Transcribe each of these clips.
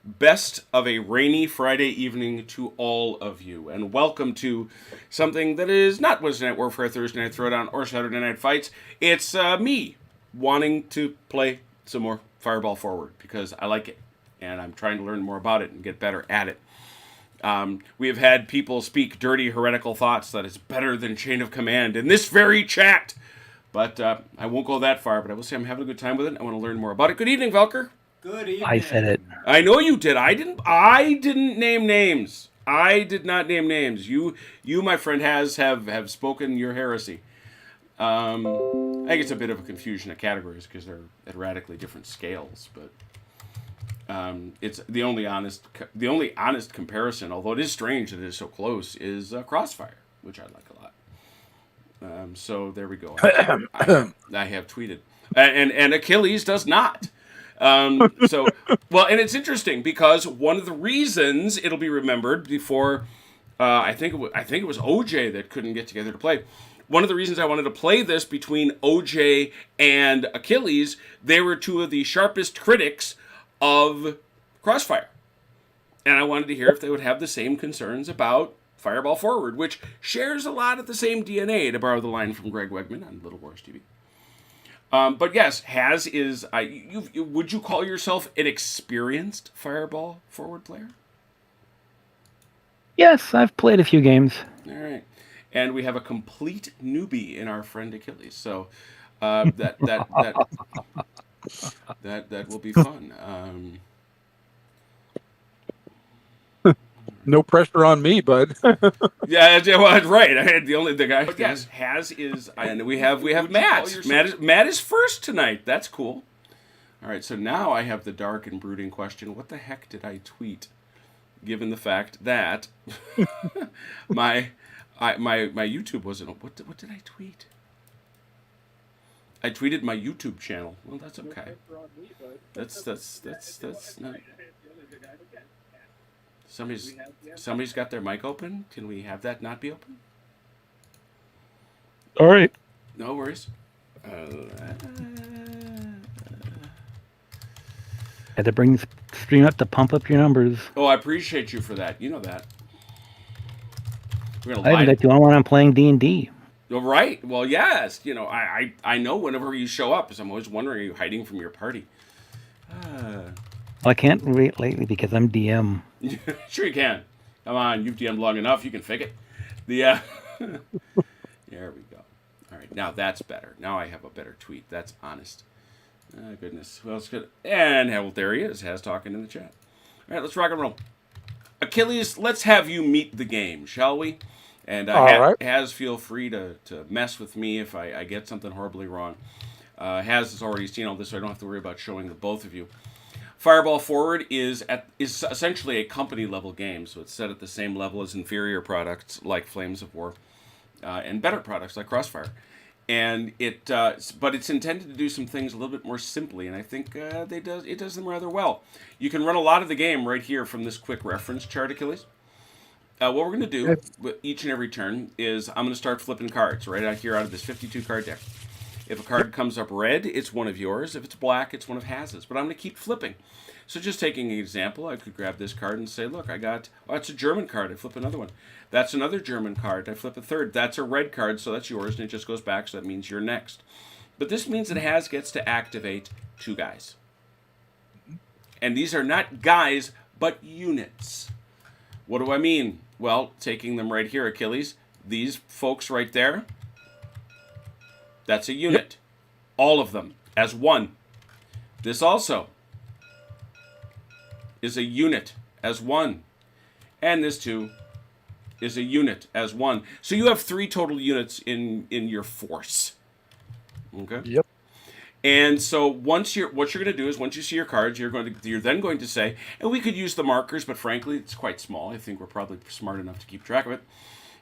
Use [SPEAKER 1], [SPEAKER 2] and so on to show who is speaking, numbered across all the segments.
[SPEAKER 1] best of a rainy Friday evening to all of you, and welcome to something that is not Wednesday Night Warfare, Thursday Night Throwdown, or Saturday Night Fights. It's me wanting to play some more Fireball Forward because I like it, and I'm trying to learn more about it and get better at it. We have had people speak dirty, heretical thoughts that it's better than Chain of Command in this very chat. But I won't go that far, but I will say I'm having a good time with it. I want to learn more about it. Good evening, Velker.
[SPEAKER 2] Good evening.
[SPEAKER 3] I said it.
[SPEAKER 1] I know you did. I didn't name names. I did not name names. You, my friend, have spoken your heresy. I think it's a bit of a confusion of categories because they're at radically different scales, but it's the only honest comparison. Although it is strange that it is so close, is Crossfire, which I like a lot. So there we go. I have tweeted, and Achilles does not. So, well, and it's interesting because one of the reasons it'll be remembered before, I think it was OJ that couldn't get together to play. One of the reasons I wanted to play this between OJ and Achilles, they were two of the sharpest critics of Crossfire, and I wanted to hear if they would have the same concerns about Fireball Forward, which shares a lot of the same DNA, to borrow the line from Greg Wegman on Little Wars TV. But yes, would you call yourself an experienced Fireball Forward player?
[SPEAKER 3] Yes, I've played a few games.
[SPEAKER 1] All right. And we have a complete newbie in our friend Achilles. So that will be fun.
[SPEAKER 2] No pressure on me, bud.
[SPEAKER 1] Yeah, well, right. I had the guy. But yes, and we have Matt. Matt is first tonight. That's cool. All right, so now I have the dark and brooding question: what the heck did I tweet? Given the fact that my YouTube wasn't. What did I tweet? I tweeted my YouTube channel. Well, that's okay. That's not. Somebody's got their mic open. Can we have that not be open?
[SPEAKER 3] All right.
[SPEAKER 1] No worries.
[SPEAKER 3] Had to bring the stream up to pump up your numbers.
[SPEAKER 1] Oh, I appreciate you for that. You know that. We're gonna
[SPEAKER 3] I haven't got you on when I'm playing D&D.
[SPEAKER 1] Oh, right. Well, yes. You know, I know whenever you show up, because I'm always wondering, are you hiding from your party?
[SPEAKER 3] Well, I can't wait lately because I'm DM.
[SPEAKER 1] Sure you can. Come on, you've DM'd long enough. You can fake it. There we go. All right, now that's better. Now I have a better tweet. That's honest. Goodness. Well, it's good. And well, there he is. Has talking in the chat. All right, let's rock and roll. Achilles, let's have you meet the game, shall we? And
[SPEAKER 2] right.
[SPEAKER 1] Has, feel free to mess with me if I get something horribly wrong. Has already seen all this, so I don't have to worry about showing the both of you. Fireball Forward is essentially a company level game, so it's set at the same level as inferior products like Flames of War, and better products like Crossfire. And but it's intended to do some things a little bit more simply, and I think it does them rather well. You can run a lot of the game right here from this quick reference chart, Achilles. What we're going to do with each and every turn is I'm going to start flipping cards right out here out of this 52 card deck. If a card comes up red, it's one of yours. If it's black, it's one of Haz's. But I'm going to keep flipping. So just taking an example, I could grab this card and say, look, it's a German card. I flip another one. That's another German card. I flip a third. That's a red card, so that's yours, and it just goes back, so that means you're next. But this means that Haz gets to activate two guys. And these are not guys, but units. What do I mean? Well, taking them right here, Achilles, these folks right there, that's a unit. Yep. All of them as one. This also is a unit as one. And this too is a unit as one. So you have 3 total units in your force. Okay?
[SPEAKER 2] Yep.
[SPEAKER 1] And so what you're going to do is once you see your cards, you're then going to say, and we could use the markers, but frankly, it's quite small. I think we're probably smart enough to keep track of it.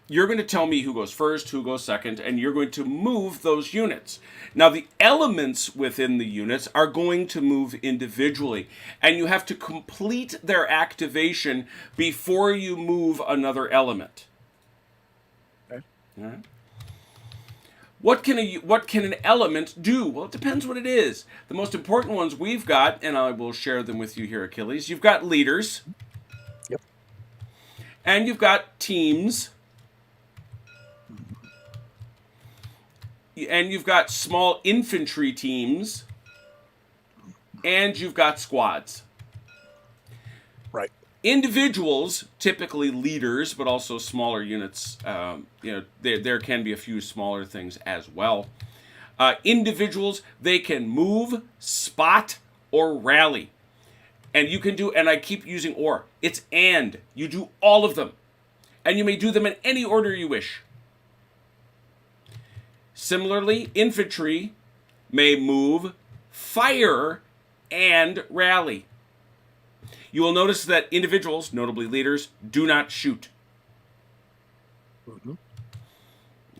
[SPEAKER 1] You're going to tell me who goes first, who goes second, and you're going to move those units. Now, the elements within the units are going to move individually, and you have to complete their activation before you move another element.
[SPEAKER 2] Okay.
[SPEAKER 1] All right? What can an element do? Well, it depends what it is. The most important ones we've got, and I will share them with you here, Achilles. You've got leaders.
[SPEAKER 2] Yep.
[SPEAKER 1] And you've got teams. And you've got small infantry teams. And you've got squads.
[SPEAKER 2] Right.
[SPEAKER 1] Individuals, typically leaders, but also smaller units. There can be a few smaller things as well. Individuals, they can move, spot, or rally. And you can do, and I keep using or. It's and. You do all of them. And you may do them in any order you wish. Similarly, infantry may move, fire, and rally. You will notice that individuals, notably leaders, do not shoot.
[SPEAKER 2] Mm-hmm.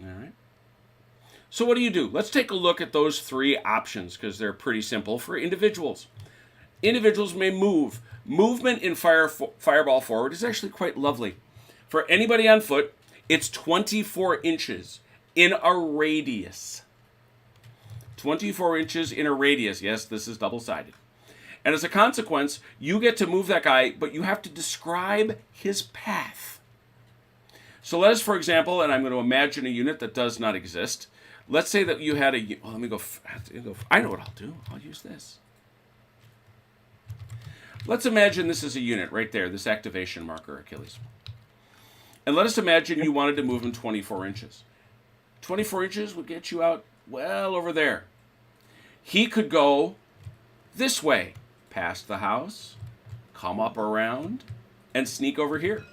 [SPEAKER 1] All right. So what do? Let's take a look at those three options because they're pretty simple for individuals. Individuals may move. Movement in Fireball Forward is actually quite lovely. For anybody on foot, it's 24 inches in a radius. 24 inches in a radius. Yes, this is double-sided. And as a consequence, you get to move that guy, but you have to describe his path. So let us, for example, and I'm going to imagine a unit that does not exist. Let's say that you had a... Well, let me go... I know what I'll do. I'll use this. Let's imagine this is a unit right there, this activation marker, Achilles. And let us imagine you wanted to move him 24 inches. 24 inches would get you out well over there. He could go this way, past the house, come up around, and sneak over here.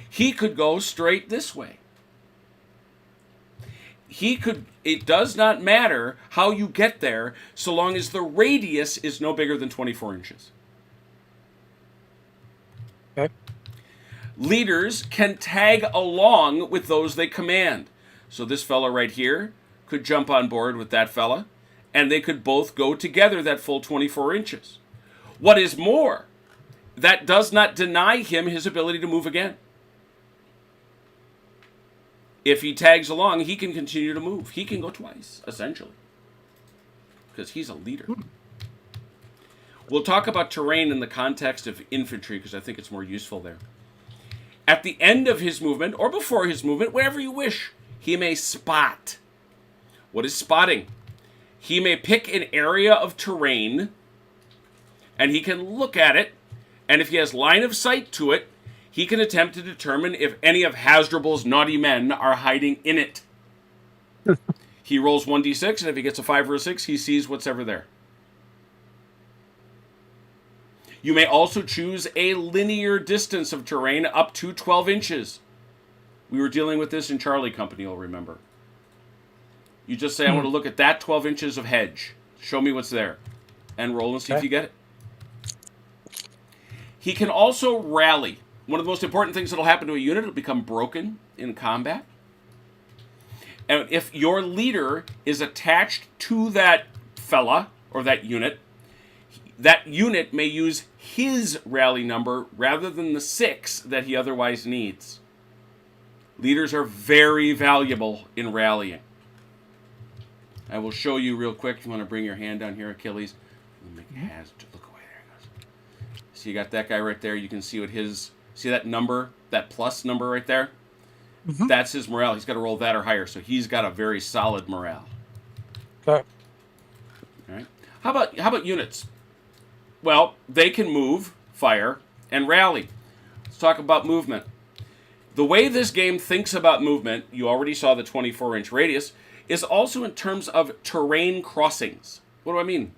[SPEAKER 1] He could go straight this way. It does not matter how you get there, so long as the radius is no bigger than 24 inches.
[SPEAKER 2] Okay.
[SPEAKER 1] Leaders can tag along with those they command. So this fella right here could jump on board with that fella, and they could both go together that full 24 inches. What is more, that does not deny him his ability to move again. If he tags along, he can continue to move. He can go twice, essentially, because he's a leader. We'll talk about terrain in the context of infantry, because I think it's more useful there. At the end of his movement, or before his movement, wherever you wish, he may spot. What is spotting? He may pick an area of terrain, and he can look at it, and if he has line of sight to it, he can attempt to determine if any of Hasdrubal's naughty men are hiding in it. He rolls 1d6, and if he gets a 5 or a 6, he sees what's ever there. You may also choose a linear distance of terrain up to 12 inches. We were dealing with this in Charlie Company, you'll remember. You just say, I want to look at that 12 inches of hedge. Show me what's there. And roll and see if you get it. He can also rally. One of the most important things that will happen to a unit, it'll become broken in combat. And if your leader is attached to that fella, or that unit may use his rally number rather than the 6 that he otherwise needs. Leaders are very valuable in rallying. I will show you real quick. If you want to bring your hand down here, Achilles. Look away, there he goes. So you got that guy right there. You can see what see that number, that plus number right there? Mm-hmm. That's his morale. He's got to roll that or higher, so he's got a very solid morale.
[SPEAKER 2] Okay.
[SPEAKER 1] All right. How about units? Well, they can move, fire, and rally. Let's talk about movement. The way this game thinks about movement, you already saw the 24-inch radius, is also in terms of terrain crossings. What do I mean?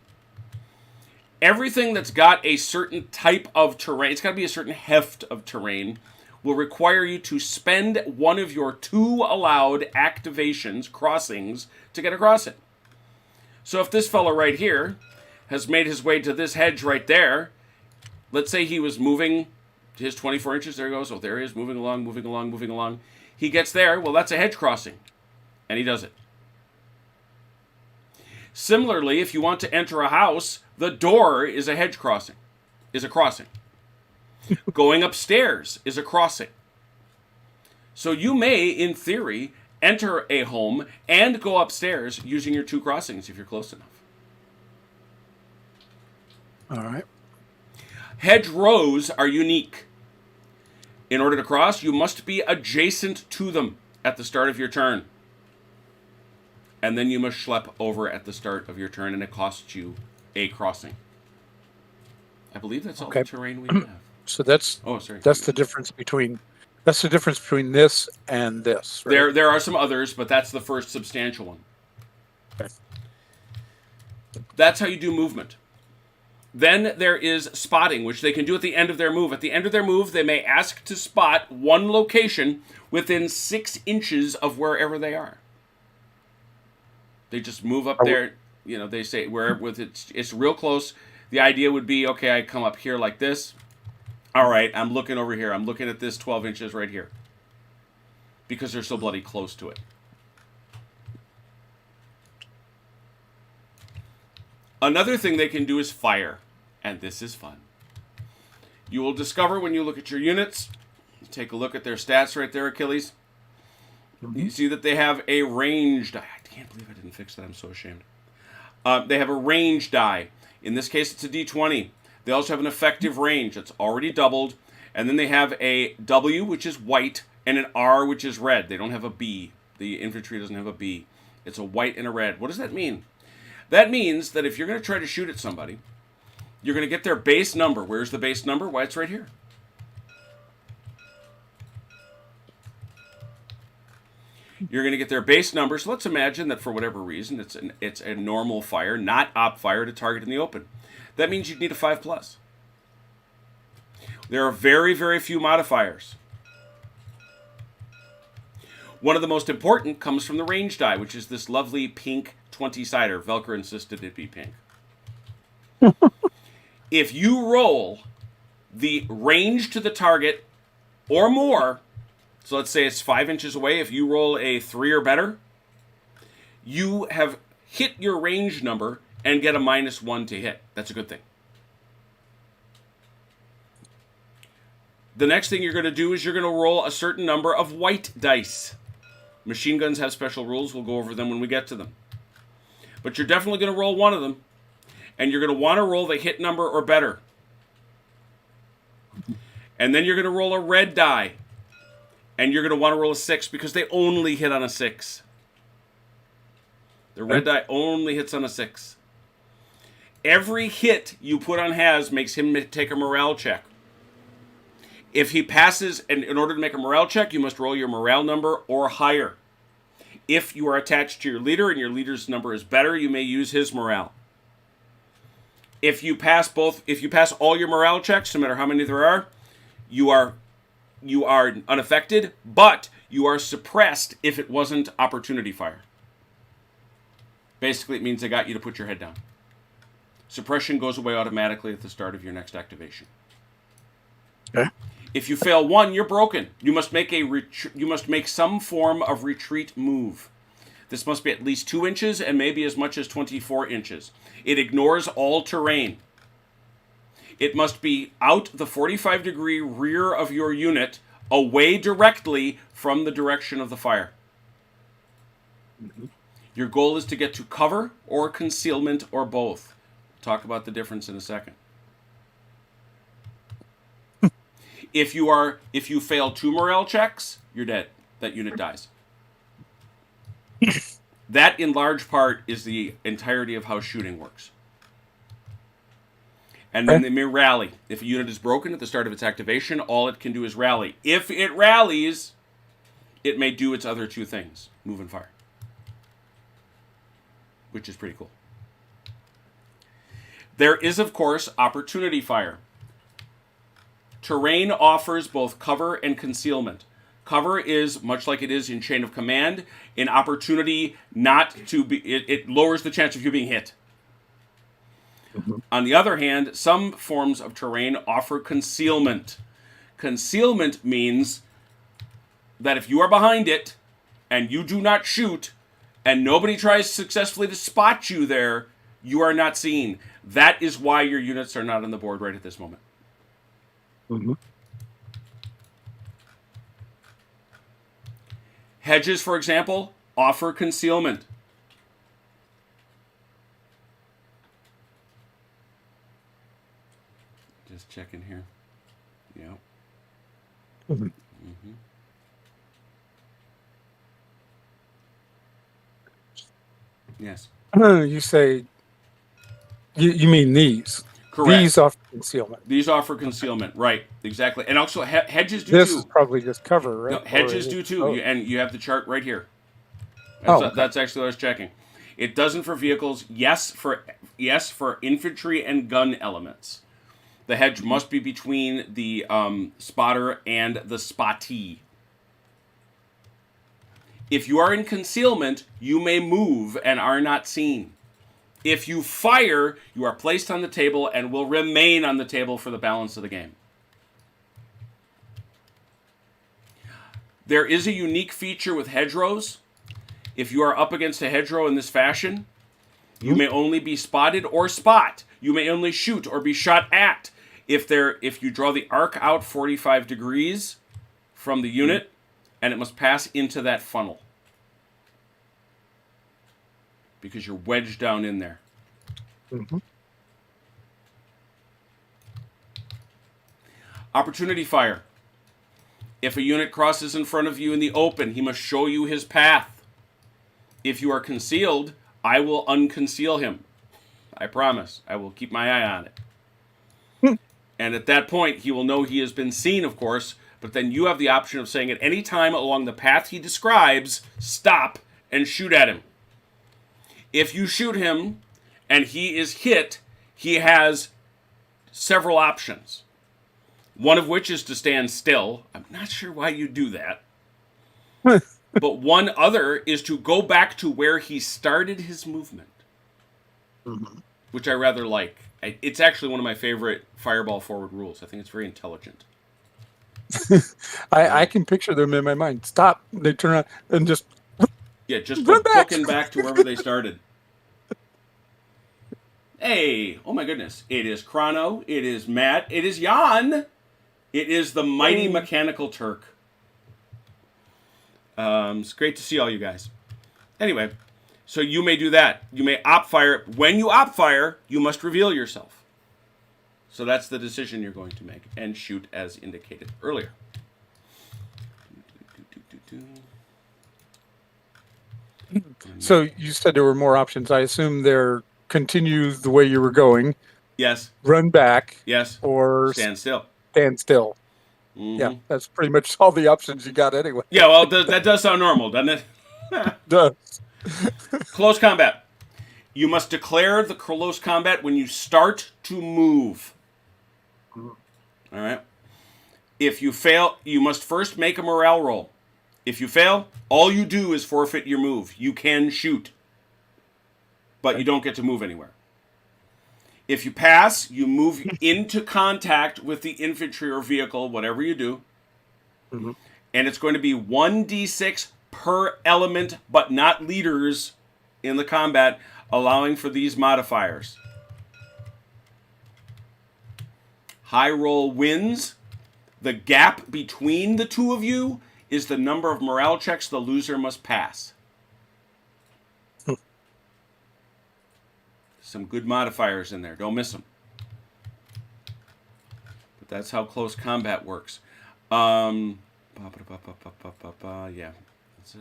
[SPEAKER 1] Everything that's got a certain type of terrain, it's got to be a certain heft of terrain, will require you to spend one of your 2 allowed activations, crossings, to get across it. So if this fellow right here has made his way to this hedge right there, let's say he was moving his 24 inches, there he goes, oh, there he is, moving along, moving along, moving along. He gets there, well, that's a hedge crossing, and he does it. Similarly, if you want to enter a house, the door is a hedge crossing, is a crossing. Going upstairs is a crossing. So you may, in theory, enter a home, and go upstairs using your 2 crossings if you're close enough.
[SPEAKER 2] All right.
[SPEAKER 1] Hedgerows are unique. In order to cross, you must be adjacent to them at the start of your turn. And then you must schlep over at the start of your turn, and it costs you a crossing. I believe that's all the terrain we have.
[SPEAKER 2] So that's
[SPEAKER 1] sorry.
[SPEAKER 2] That's the difference between this and this. Right?
[SPEAKER 1] There are some others, but that's the first substantial one.
[SPEAKER 2] Okay.
[SPEAKER 1] That's how you do movement. Then there is spotting, which they can do at the end of their move. At the end of their move, they may ask to spot one location within 6 inches of wherever they are. They just move up there. You know, they say wherever it's real close. The idea would be, okay, I come up here like this. All right, I'm looking over here. I'm looking at this 12 inches right here. Because they're so bloody close to it. Another thing they can do is fire. And this is fun. You will discover when you look at your units, take a look at their stats right there, Achilles. Mm-hmm. You see that they have a ranged die. I can't believe I didn't fix that. I'm so ashamed. They have a range die. In this case, it's a D20. They also have an effective range that's already doubled. And then they have a W, which is white, and an R, which is red. They don't have a B. The infantry doesn't have a B. It's a white and a red. What does that mean? That means that if you're going to try to shoot at somebody, you're going to get their base number. Where's the base number? Why, it's right here. You're going to get their base number. So let's imagine that for whatever reason, it's a normal fire, not op fire, to target in the open. That means you'd need a 5+. There are very, very few modifiers. One of the most important comes from the range die, which is this lovely pink 20-sider. Velcro insisted it be pink. If you roll the range to the target or more, so let's say it's 5 inches away, if you roll a 3 or better, you have hit your range number and get a -1 to hit. That's a good thing. The next thing you're going to do is you're going to roll a certain number of white dice. Machine guns have special rules. We'll go over them when we get to them. But you're definitely going to roll one of them. And you're going to want to roll the hit number or better. And then you're going to roll a red die. And you're going to want to roll a 6 because they only hit on a 6. The red die only hits on a 6. Every hit you put on Haz makes him take a morale check. If he passes, and in order to make a morale check, you must roll your morale number or higher. If you are attached to your leader and your leader's number is better, you may use his morale. If you pass all your morale checks, no matter how many there are, you are unaffected, but you are suppressed if it wasn't opportunity fire. Basically, it means they got you to put your head down. Suppression goes away automatically at the start of your next activation.
[SPEAKER 2] Okay.
[SPEAKER 1] If you fail 1, you're broken. You must make you must make some form of retreat move. This must be at least 2 inches and maybe as much as 24 inches. It ignores all terrain. It must be out the 45-degree rear of your unit, away directly from the direction of the fire. Mm-hmm. Your goal is to get to cover or concealment or both. Talk about the difference in a second. If you fail 2 morale checks, you're dead. That unit dies. That, in large part, is the entirety of how shooting works. And then they may rally. If a unit is broken at the start of its activation, all it can do is rally. If it rallies, it may do its other 2 things. Move and fire. Which is pretty cool. There is, of course, opportunity fire. Terrain offers both cover and concealment. Cover is, much like it is in Chain of Command, an opportunity not to be... It lowers the chance of you being hit. Mm-hmm. On the other hand, some forms of terrain offer concealment. Concealment means that if you are behind it, and you do not shoot, and nobody tries successfully to spot you there, you are not seen. That is why your units are not on the board right at this moment. Mm-hmm. Hedges, for example, offer concealment. Just checking here. Yeah.
[SPEAKER 2] Mhm.
[SPEAKER 1] Mm-hmm. Yes.
[SPEAKER 2] You say, you mean these.
[SPEAKER 1] Correct.
[SPEAKER 2] These offer concealment.
[SPEAKER 1] These offer concealment. Right. Exactly. And also hedges do
[SPEAKER 2] This is
[SPEAKER 1] too.
[SPEAKER 2] probably just cover,
[SPEAKER 1] No,
[SPEAKER 2] right? Or
[SPEAKER 1] hedges
[SPEAKER 2] is
[SPEAKER 1] do
[SPEAKER 2] it
[SPEAKER 1] too.
[SPEAKER 2] both?
[SPEAKER 1] And you have the chart right here.
[SPEAKER 2] Oh, okay.
[SPEAKER 1] That's actually what I was checking. It doesn't for vehicles. Yes for infantry and gun elements. The hedge must be between the spotter and the spottee. If you are in concealment, you may move and are not seen. If you fire, you are placed on the table and will remain on the table for the balance of the game. There is a unique feature with hedgerows. If you are up against a hedgerow in this fashion, you may only be spotted or spot. You may only shoot or be shot at. If you draw the arc out 45 degrees from the unit, and it must pass into that funnel. Because you're wedged down in there.
[SPEAKER 2] Mm-hmm.
[SPEAKER 1] Opportunity fire. If a unit crosses in front of you in the open, he must show you his path. If you are concealed, I will unconceal him. I promise. I will keep my eye on it. And at that point, he will know he has been seen, of course, but then you have the option of saying at any time along the path he describes, stop and shoot at him. If you shoot him and he is hit, he has several options. One of which is to stand still. I'm not sure why you do that. But one other is to go back to where he started his movement.
[SPEAKER 2] Mm-hmm.
[SPEAKER 1] Which I rather like. It's actually one of my favorite fireball forward rules. I think it's very intelligent.
[SPEAKER 2] I can picture them in my mind. Stop. They turn around and just
[SPEAKER 1] Yeah, just go
[SPEAKER 2] run back.
[SPEAKER 1] booking back to wherever they started. Hey, oh my goodness. It is Chrono. It is Matt. It is Jan. It is the mighty Mechanical Turk. It's great to see all you guys. Anyway, so you may do that. You may op fire. When you op fire, you must reveal yourself. So that's the decision you're going to make. And shoot as indicated earlier.
[SPEAKER 2] So you said there were more options. I assume they're continue the way you were going,
[SPEAKER 1] Yes.
[SPEAKER 2] run back,
[SPEAKER 1] Yes.
[SPEAKER 2] or
[SPEAKER 1] Stand still.
[SPEAKER 2] stand still.
[SPEAKER 1] Mm-hmm.
[SPEAKER 2] Yeah, that's pretty much all the options you got anyway.
[SPEAKER 1] Yeah, well, that does sound normal, doesn't it?
[SPEAKER 2] Does.
[SPEAKER 1] Close combat. You must declare the close combat when you start to move. All right. If you fail, you must first make a morale roll. If you fail, all you do is forfeit your move. You can shoot, but you don't get to move anywhere. If you pass, you move into contact with the infantry or vehicle, whatever you do.
[SPEAKER 2] Mm-hmm.
[SPEAKER 1] And it's going to be 1d6 per element, but not leaders in the combat, allowing for these modifiers. High roll wins. The gap between the two of you is the number of morale checks the loser must pass. Some good modifiers in there. Don't miss them. But that's how close combat works. Yeah. That's it.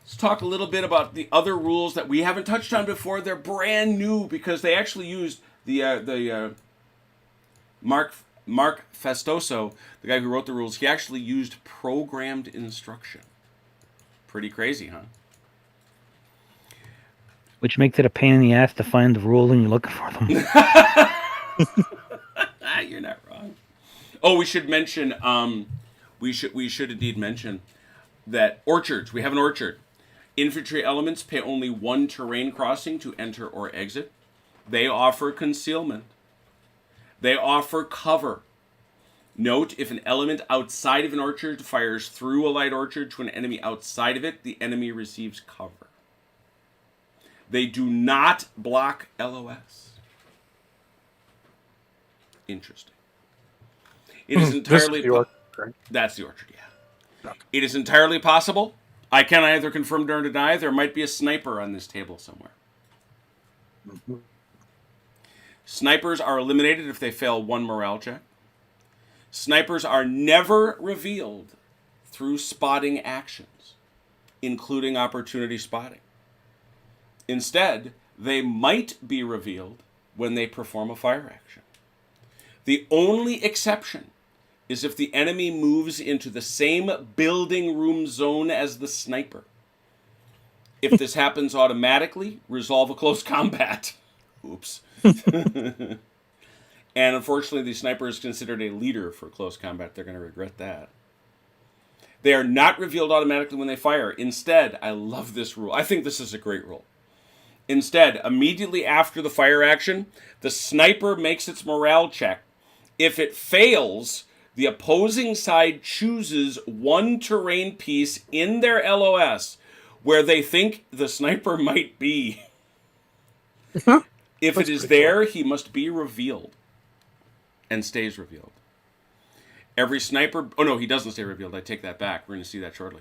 [SPEAKER 1] Let's talk a little bit about the other rules that we haven't touched on before. They're brand new because they actually used the Mark Festoso, the guy who wrote the rules. He actually used programmed instruction. Pretty crazy, huh?
[SPEAKER 3] Which makes it a pain in the ass to find the rule when you're looking for them.
[SPEAKER 1] You're not wrong. Oh, we should mention. We should indeed mention that orchards. We have an orchard. Infantry elements pay only one terrain crossing to enter or exit. They offer concealment. They offer cover. Note, if an element outside of an orchard fires through a light orchard to an enemy outside of it, the enemy receives cover. They do not block LOS. Interesting. It is entirely...
[SPEAKER 2] The orchard, right?
[SPEAKER 1] That's the orchard, yeah. It is entirely possible. I can either confirm nor deny there might be a sniper on this table somewhere. Snipers are eliminated if they fail one morale check. Snipers are never revealed through spotting actions, including opportunity spotting. Instead, they might be revealed when they perform a fire action. The only exception is if the enemy moves into the same building room zone as the sniper. If this happens automatically, resolve a close combat. Oops. And unfortunately, the sniper is considered a leader for close combat. They're going to regret that. They are not revealed automatically when they fire. Instead, I love this rule. I think this is a great rule. Instead, immediately after the fire action, the sniper makes its morale check. If it fails, the opposing side chooses one terrain piece in their LOS where they think the sniper might be. If it is there, he must be revealed. And stays revealed. Every sniper... Oh, no, he doesn't stay revealed. I take that back. We're going to see that shortly.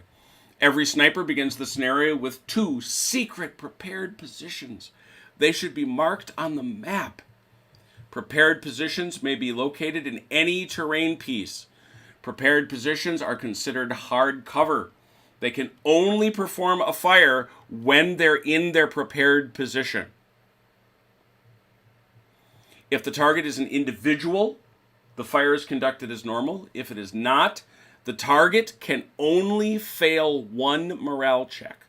[SPEAKER 1] Every sniper begins the scenario with 2 secret prepared positions. They should be marked on the map. Prepared positions may be located in any terrain piece. Prepared positions are considered hard cover. They can only perform a fire when they're in their prepared position. If the target is an individual, the fire is conducted as normal. If it is not, the target can only fail one morale check,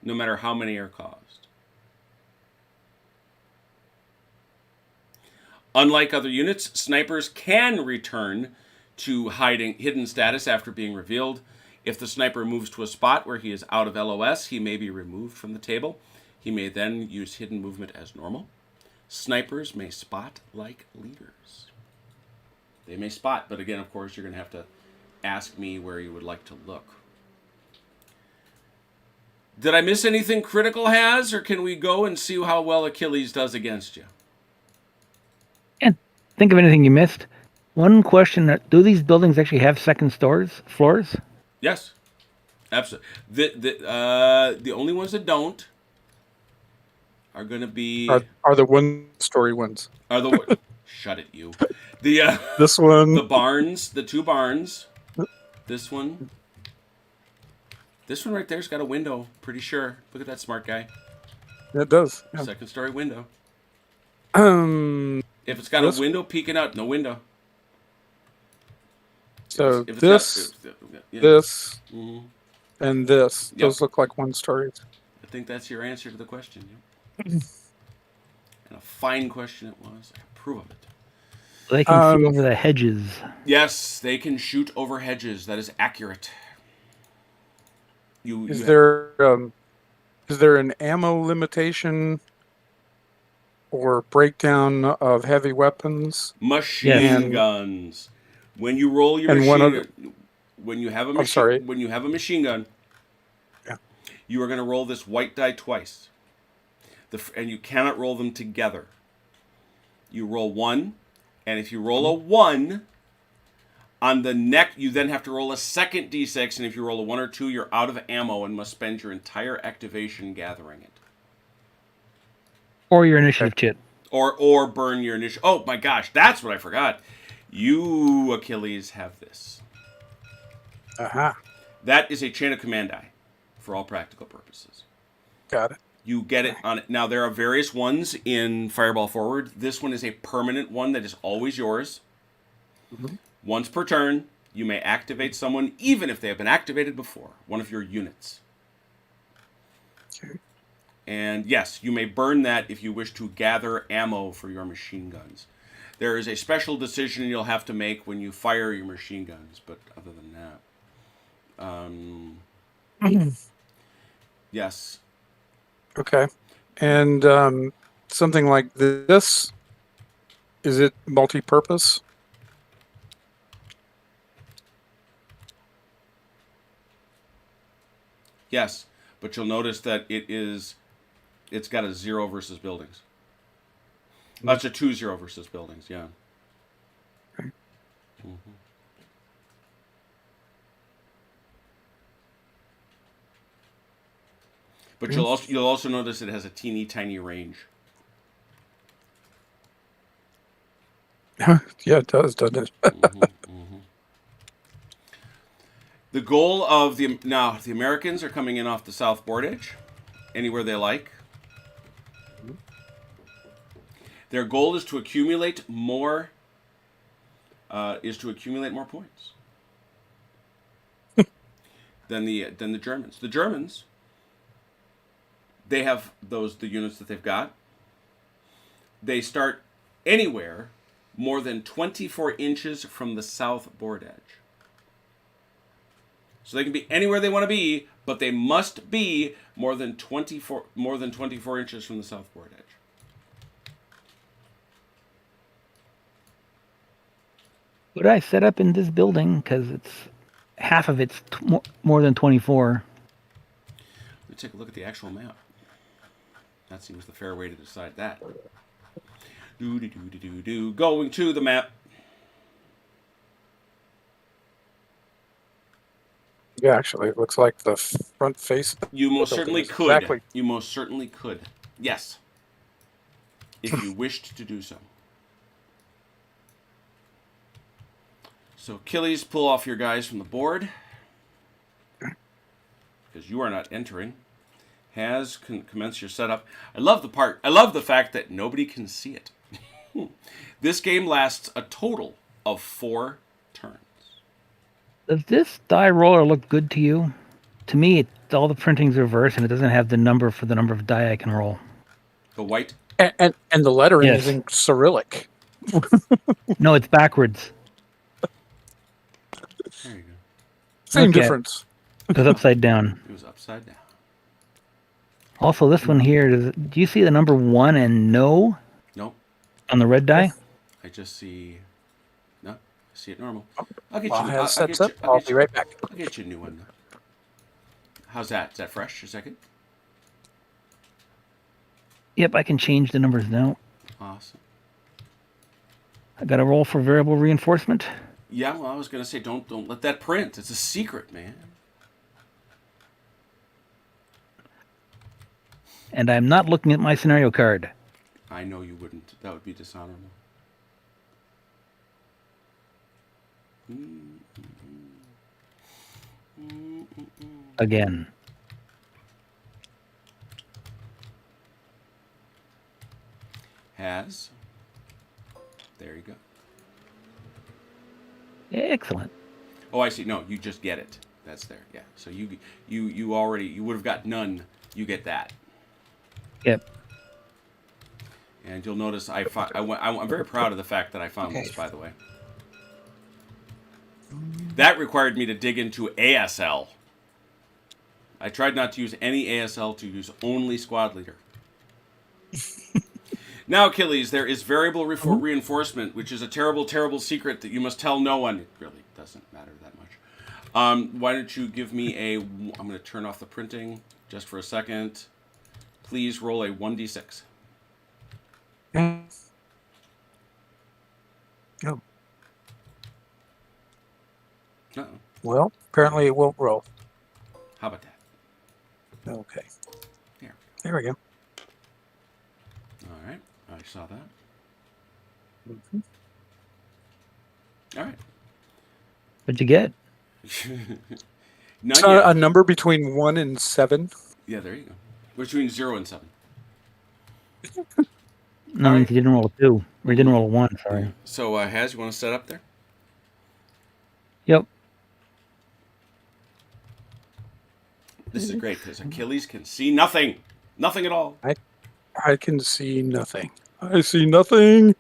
[SPEAKER 1] no matter how many are caused. Unlike other units, snipers can return to hidden status after being revealed. If the sniper moves to a spot where he is out of LOS, he may be removed from the table. He may then use hidden movement as normal. Snipers may spot like leaders. They may spot, but again, of course, you're going to have to ask me where you would like to look. Did I miss anything critical, Has, or can we go and see how well Achilles does against you?
[SPEAKER 3] Can't think of anything you missed. One question: do these buildings actually have second floors?
[SPEAKER 1] Yes, absolutely. The only ones that don't are going to be
[SPEAKER 2] Are the one-story ones?
[SPEAKER 1] Shut it, you. The
[SPEAKER 2] This one.
[SPEAKER 1] the barns, the 2 barns. This one. This one right there's got a window. Pretty sure. Look at that smart guy.
[SPEAKER 2] It does. Yeah.
[SPEAKER 1] Second story window.
[SPEAKER 2] Um.
[SPEAKER 1] If it's got a window peeking out, no window.
[SPEAKER 2] So
[SPEAKER 1] If it's
[SPEAKER 2] this,
[SPEAKER 1] yeah.
[SPEAKER 2] this,
[SPEAKER 1] Mhm.
[SPEAKER 2] and this.
[SPEAKER 1] Yep.
[SPEAKER 2] Those look like one stories.
[SPEAKER 1] I think that's your answer to the question. Yep. And a fine question it was. I approve of it.
[SPEAKER 3] They can see over the hedges.
[SPEAKER 1] Yes, they can shoot over hedges. That is accurate.
[SPEAKER 2] Is there an ammo limitation or breakdown of heavy weapons?
[SPEAKER 1] Machine guns. When you roll your when you have a machine gun, you are going to roll this white die twice. And you cannot roll them together. You roll 1, and if you roll a 1 on the neck, you then have to roll a second d6, and if you roll a 1 or 2, you're out of ammo and must spend your entire activation gathering it.
[SPEAKER 3] Or your initiative chit.
[SPEAKER 1] Or burn your initiative. Oh my gosh, that's what I forgot. You, Achilles, have this.
[SPEAKER 2] Aha.
[SPEAKER 1] That is a chain of command die, for all practical purposes.
[SPEAKER 2] Got it.
[SPEAKER 1] You get it on it. Now, there are various ones in Fireball Forward. This one is a permanent one that is always yours. Mm-hmm. Once per turn, you may activate someone, even if they have been activated before, one of your units.
[SPEAKER 2] Okay.
[SPEAKER 1] And yes, you may burn that if you wish to gather ammo for your machine guns. There is a special decision you'll have to make when you fire your machine guns, but other than that... yes.
[SPEAKER 2] Okay. And something like this, is it multi-purpose?
[SPEAKER 1] Yes, but you'll notice that it's got a 0 versus buildings. That's a 2-0 versus buildings, yeah.
[SPEAKER 2] Okay.
[SPEAKER 1] Mm-hmm. But you'll also notice it has a teeny tiny range.
[SPEAKER 2] Yeah, it does, doesn't it?
[SPEAKER 1] The goal of the Americans are coming in off the south board edge, anywhere they like. Their goal is to accumulate more. Points than the Germans. The Germans, they have the units that they've got. They start anywhere more than 24 inches from the south board edge. So they can be anywhere they want to be, but they must be more than 24 inches from the south board edge.
[SPEAKER 3] Would I set up in this building because it's half of it's more than 24?
[SPEAKER 1] Let me take a look at the actual map. That seems the fair way to decide that. Going to the map.
[SPEAKER 2] Yeah, actually, it looks like the front face.
[SPEAKER 1] You most certainly
[SPEAKER 2] is
[SPEAKER 1] could.
[SPEAKER 2] exactly-
[SPEAKER 1] You most certainly could. Yes. If you wished to do so. So, Achilles, pull off your guys from the board. Because you are not entering. Has commence your setup. I love the fact that nobody can see it. This game lasts a total of 4 turns.
[SPEAKER 3] Does this die roller look good to you? To me, all the printing's reversed and it doesn't have the number for the number of die I can roll.
[SPEAKER 1] The white?
[SPEAKER 2] And the lettering
[SPEAKER 3] Yes.
[SPEAKER 2] is in Cyrillic.
[SPEAKER 3] No, it's backwards.
[SPEAKER 1] There you go.
[SPEAKER 2] Same
[SPEAKER 3] Okay.
[SPEAKER 2] difference.
[SPEAKER 3] It goes upside down.
[SPEAKER 1] It was upside down.
[SPEAKER 3] Also, this one here, do you see the number 1 and no
[SPEAKER 1] Nope.
[SPEAKER 3] on the red die?
[SPEAKER 1] I just see... No, I see it normal. I'll get
[SPEAKER 2] While
[SPEAKER 1] you.
[SPEAKER 2] Haz sets up, I'll be right back.
[SPEAKER 1] I'll get you a new one. How's that? Is that fresh? Is that good?
[SPEAKER 3] Yep, I can change the numbers now.
[SPEAKER 1] Awesome.
[SPEAKER 3] I got to roll for variable reinforcement.
[SPEAKER 1] Yeah, well, I was gonna say don't let that print. It's a secret, man.
[SPEAKER 3] And I'm not looking at my scenario card.
[SPEAKER 1] I know you wouldn't. That would be dishonorable.
[SPEAKER 3] Again.
[SPEAKER 1] Has. There you go.
[SPEAKER 3] Excellent.
[SPEAKER 1] Oh, I see. No, you just get it. That's there. Yeah. So you would have got none. You get that.
[SPEAKER 3] Yep.
[SPEAKER 1] And you'll notice I'm very proud of the fact that I found this, by the way. That required me to dig into ASL. I tried not to use any ASL, to use only squad leader. Now, Achilles, there is variable reinforcement, which is a terrible, terrible secret that you must tell no one. It really doesn't matter that much. Why don't you give me I'm going to turn off the printing just for a second. Please roll a 1d6.
[SPEAKER 2] Oh.
[SPEAKER 1] Uh-oh.
[SPEAKER 2] Well, apparently it won't roll.
[SPEAKER 1] How about that?
[SPEAKER 2] Okay.
[SPEAKER 1] There
[SPEAKER 2] we go.
[SPEAKER 1] All right. I saw that.
[SPEAKER 2] Mm-hmm.
[SPEAKER 1] All right.
[SPEAKER 3] What'd you get?
[SPEAKER 1] None yet.
[SPEAKER 2] A number between 1 and 7.
[SPEAKER 1] Yeah, there you go. Between 0 and 7.
[SPEAKER 3] No,
[SPEAKER 1] All
[SPEAKER 3] you
[SPEAKER 1] right.
[SPEAKER 3] didn't roll a 2. Or you didn't roll a 1, sorry.
[SPEAKER 1] So, Haz, you want to set up there?
[SPEAKER 3] Yep.
[SPEAKER 1] This is great because Achilles can see nothing. Nothing at all.
[SPEAKER 2] I can see nothing. I see nothing.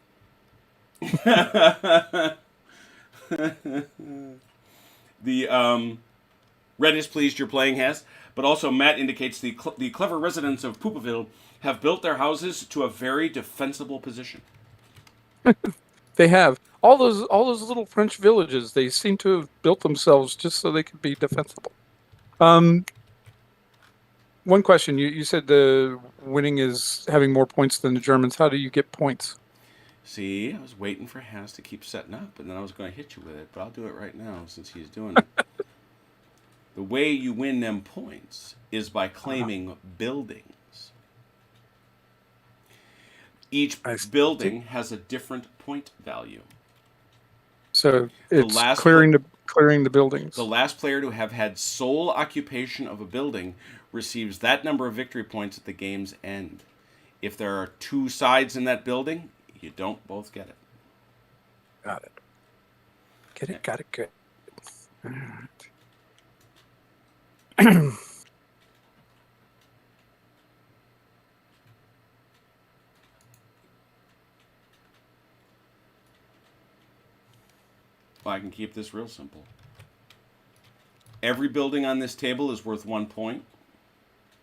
[SPEAKER 1] The red is pleased you're playing, Haz, but also Matt indicates the clever residents of Pouppeville have built their houses to a very defensible position.
[SPEAKER 2] They have all those little French villages. They seem to have built themselves just so they could be defensible. One question: you said the winning is having more points than the Germans. How do you get points?
[SPEAKER 1] See, I was waiting for Haz to keep setting up, and then I was going to hit you with it, but I'll do it right now since he's doing it. The way you win them points is by claiming buildings. Each
[SPEAKER 2] I see.
[SPEAKER 1] building has a different point value.
[SPEAKER 2] So it's
[SPEAKER 1] last
[SPEAKER 2] clearing the buildings.
[SPEAKER 1] The last player to have had sole occupation of a building receives that number of victory points at the game's end. If there are two sides in that building, you don't both get it.
[SPEAKER 2] Got it. Get it. Got it. Good. All right.
[SPEAKER 1] Well, I can keep this real simple. Every building on this table is worth 1 point,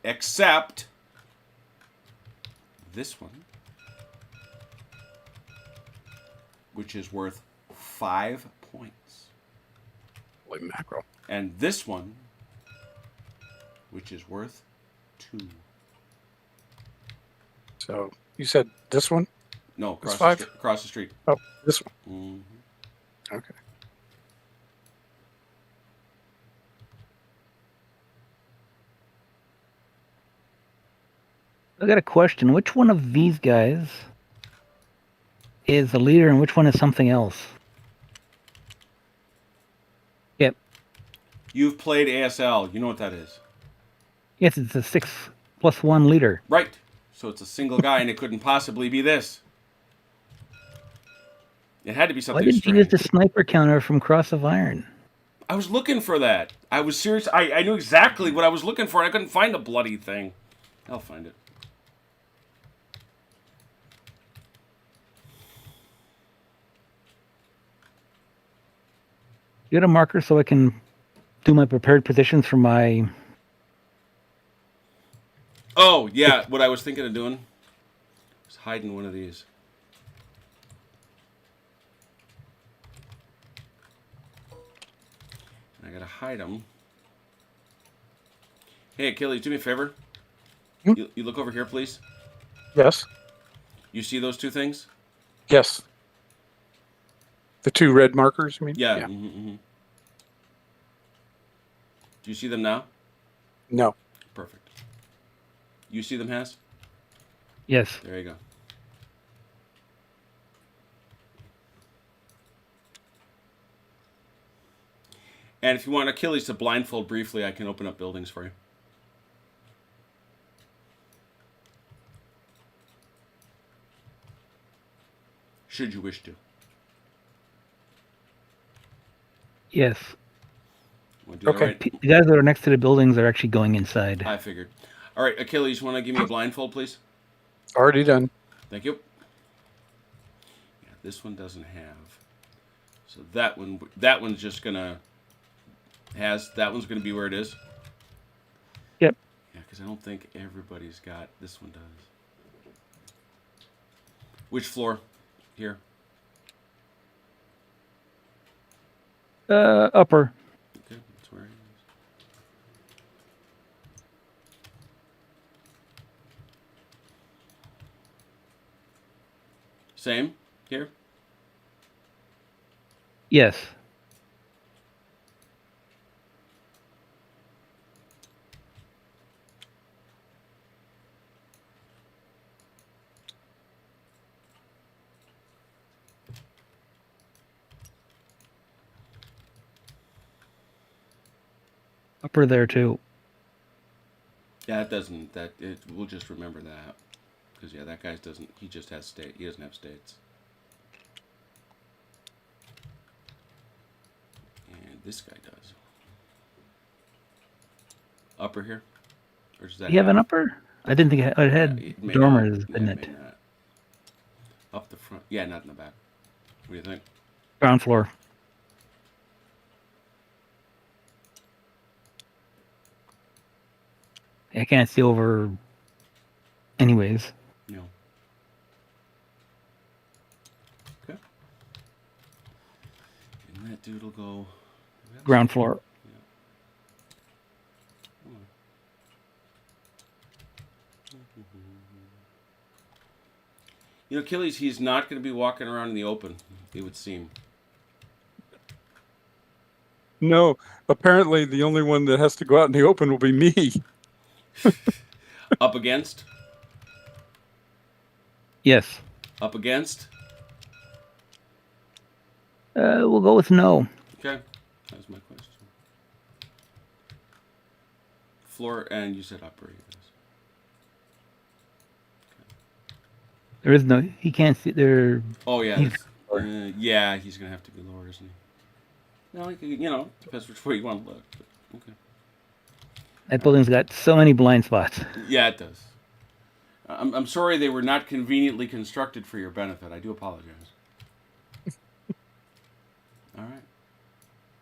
[SPEAKER 1] except this one, which is worth 5 points.
[SPEAKER 2] Holy mackerel.
[SPEAKER 1] And this one, which is worth 2.
[SPEAKER 2] So you said this one?
[SPEAKER 1] No,
[SPEAKER 2] It's 5?
[SPEAKER 1] Across the street.
[SPEAKER 2] Oh, this one.
[SPEAKER 1] Mm-hmm.
[SPEAKER 2] Okay.
[SPEAKER 3] I got a question. Which one of these guys is the leader and which one is something else? Yep.
[SPEAKER 1] You've played ASL. You know what that is.
[SPEAKER 3] Yes, it's a 6+1 leader.
[SPEAKER 1] Right. So it's a single guy, and it couldn't possibly be this. It had to be
[SPEAKER 3] Why
[SPEAKER 1] something
[SPEAKER 3] didn't you use
[SPEAKER 1] strange.
[SPEAKER 3] the sniper counter from Cross of Iron?
[SPEAKER 1] I was looking for that. I was serious. I knew exactly what I was looking for, and I couldn't find the bloody thing. I'll find it.
[SPEAKER 3] You got a marker so I can do my prepared positions for my...
[SPEAKER 1] Oh, yeah. What I was thinking of doing is hiding one of these. I gotta hide them. Hey, Achilles, do me a favor.
[SPEAKER 2] Hmm?
[SPEAKER 1] You look over here, please.
[SPEAKER 2] Yes.
[SPEAKER 1] You see those two things?
[SPEAKER 2] Yes. The 2 red markers, you mean?
[SPEAKER 1] Yeah. Mm-hmm, mm-hmm. Do you see them now?
[SPEAKER 2] No.
[SPEAKER 1] Perfect. You see them, Has?
[SPEAKER 3] Yes.
[SPEAKER 1] There you go. And if you want Achilles to blindfold briefly, I can open up buildings for you. Should you wish to.
[SPEAKER 3] Yes.
[SPEAKER 1] Want to do that
[SPEAKER 2] Okay.
[SPEAKER 1] right?
[SPEAKER 3] The guys that are next to the buildings are actually going inside.
[SPEAKER 1] I figured. All right, Achilles, want to give me a blindfold, please?
[SPEAKER 2] Already done.
[SPEAKER 1] Thank you. Yeah, this one doesn't have. So that one's just gonna that one's gonna be where it is.
[SPEAKER 3] Yep.
[SPEAKER 1] Yeah, because I don't think everybody's got. This one does. Which floor? Here.
[SPEAKER 3] Upper.
[SPEAKER 1] Okay, that's where it is. Same here.
[SPEAKER 3] Yes. Upper there too.
[SPEAKER 1] Yeah, it doesn't. We'll just remember that, because yeah, that guy doesn't. He just has state. He doesn't have states. And this guy does. Upper here, or does that?
[SPEAKER 3] You have an upper? I didn't think it had
[SPEAKER 1] it may
[SPEAKER 3] dormers,
[SPEAKER 1] not.
[SPEAKER 3] didn't
[SPEAKER 1] Yeah,
[SPEAKER 3] it?
[SPEAKER 1] may not. Up the front. Yeah, not in the back. What do you think?
[SPEAKER 3] Ground floor. I can't see over. Anyways.
[SPEAKER 1] No. Okay. And that dude will go.
[SPEAKER 3] Ground floor.
[SPEAKER 1] You know, Achilles, he's not going to be walking around in the open, it would seem.
[SPEAKER 2] No. Apparently, the only one that has to go out in the open will be me.
[SPEAKER 1] Up against?
[SPEAKER 3] Yes.
[SPEAKER 1] Up against?
[SPEAKER 3] We'll go with no.
[SPEAKER 1] Okay. That was my question. Floor, and you said upper. Yes.
[SPEAKER 3] There is no. He can't see there.
[SPEAKER 1] Oh, yeah.
[SPEAKER 3] He's
[SPEAKER 1] Yeah, he's going to have to be lower, isn't he? No, depends which way you want to look. But, okay.
[SPEAKER 3] that building's got so many blind spots.
[SPEAKER 1] Yeah, it does. I'm sorry they were not conveniently constructed for your benefit. I do apologize. All right.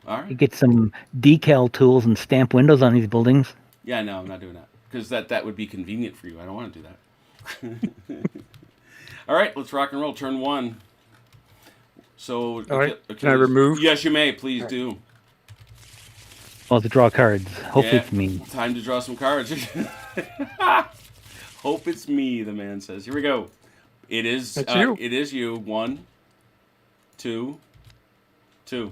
[SPEAKER 1] All
[SPEAKER 3] You
[SPEAKER 1] right.
[SPEAKER 3] get some decal tools and stamp windows on these buildings.
[SPEAKER 1] Yeah, no, I'm not doing that. Because that would be convenient for you. I don't want to do that. All right, let's rock and roll. Turn 1. So,
[SPEAKER 2] All right. Can I remove?
[SPEAKER 1] Yes, you may. Please do.
[SPEAKER 3] Well, to draw cards. Hopefully
[SPEAKER 1] Yeah,
[SPEAKER 3] it's me.
[SPEAKER 1] Time to draw some cards. Hope it's me, the man says. Here we go. It is
[SPEAKER 2] you.
[SPEAKER 1] It is you. 1, 2, 2.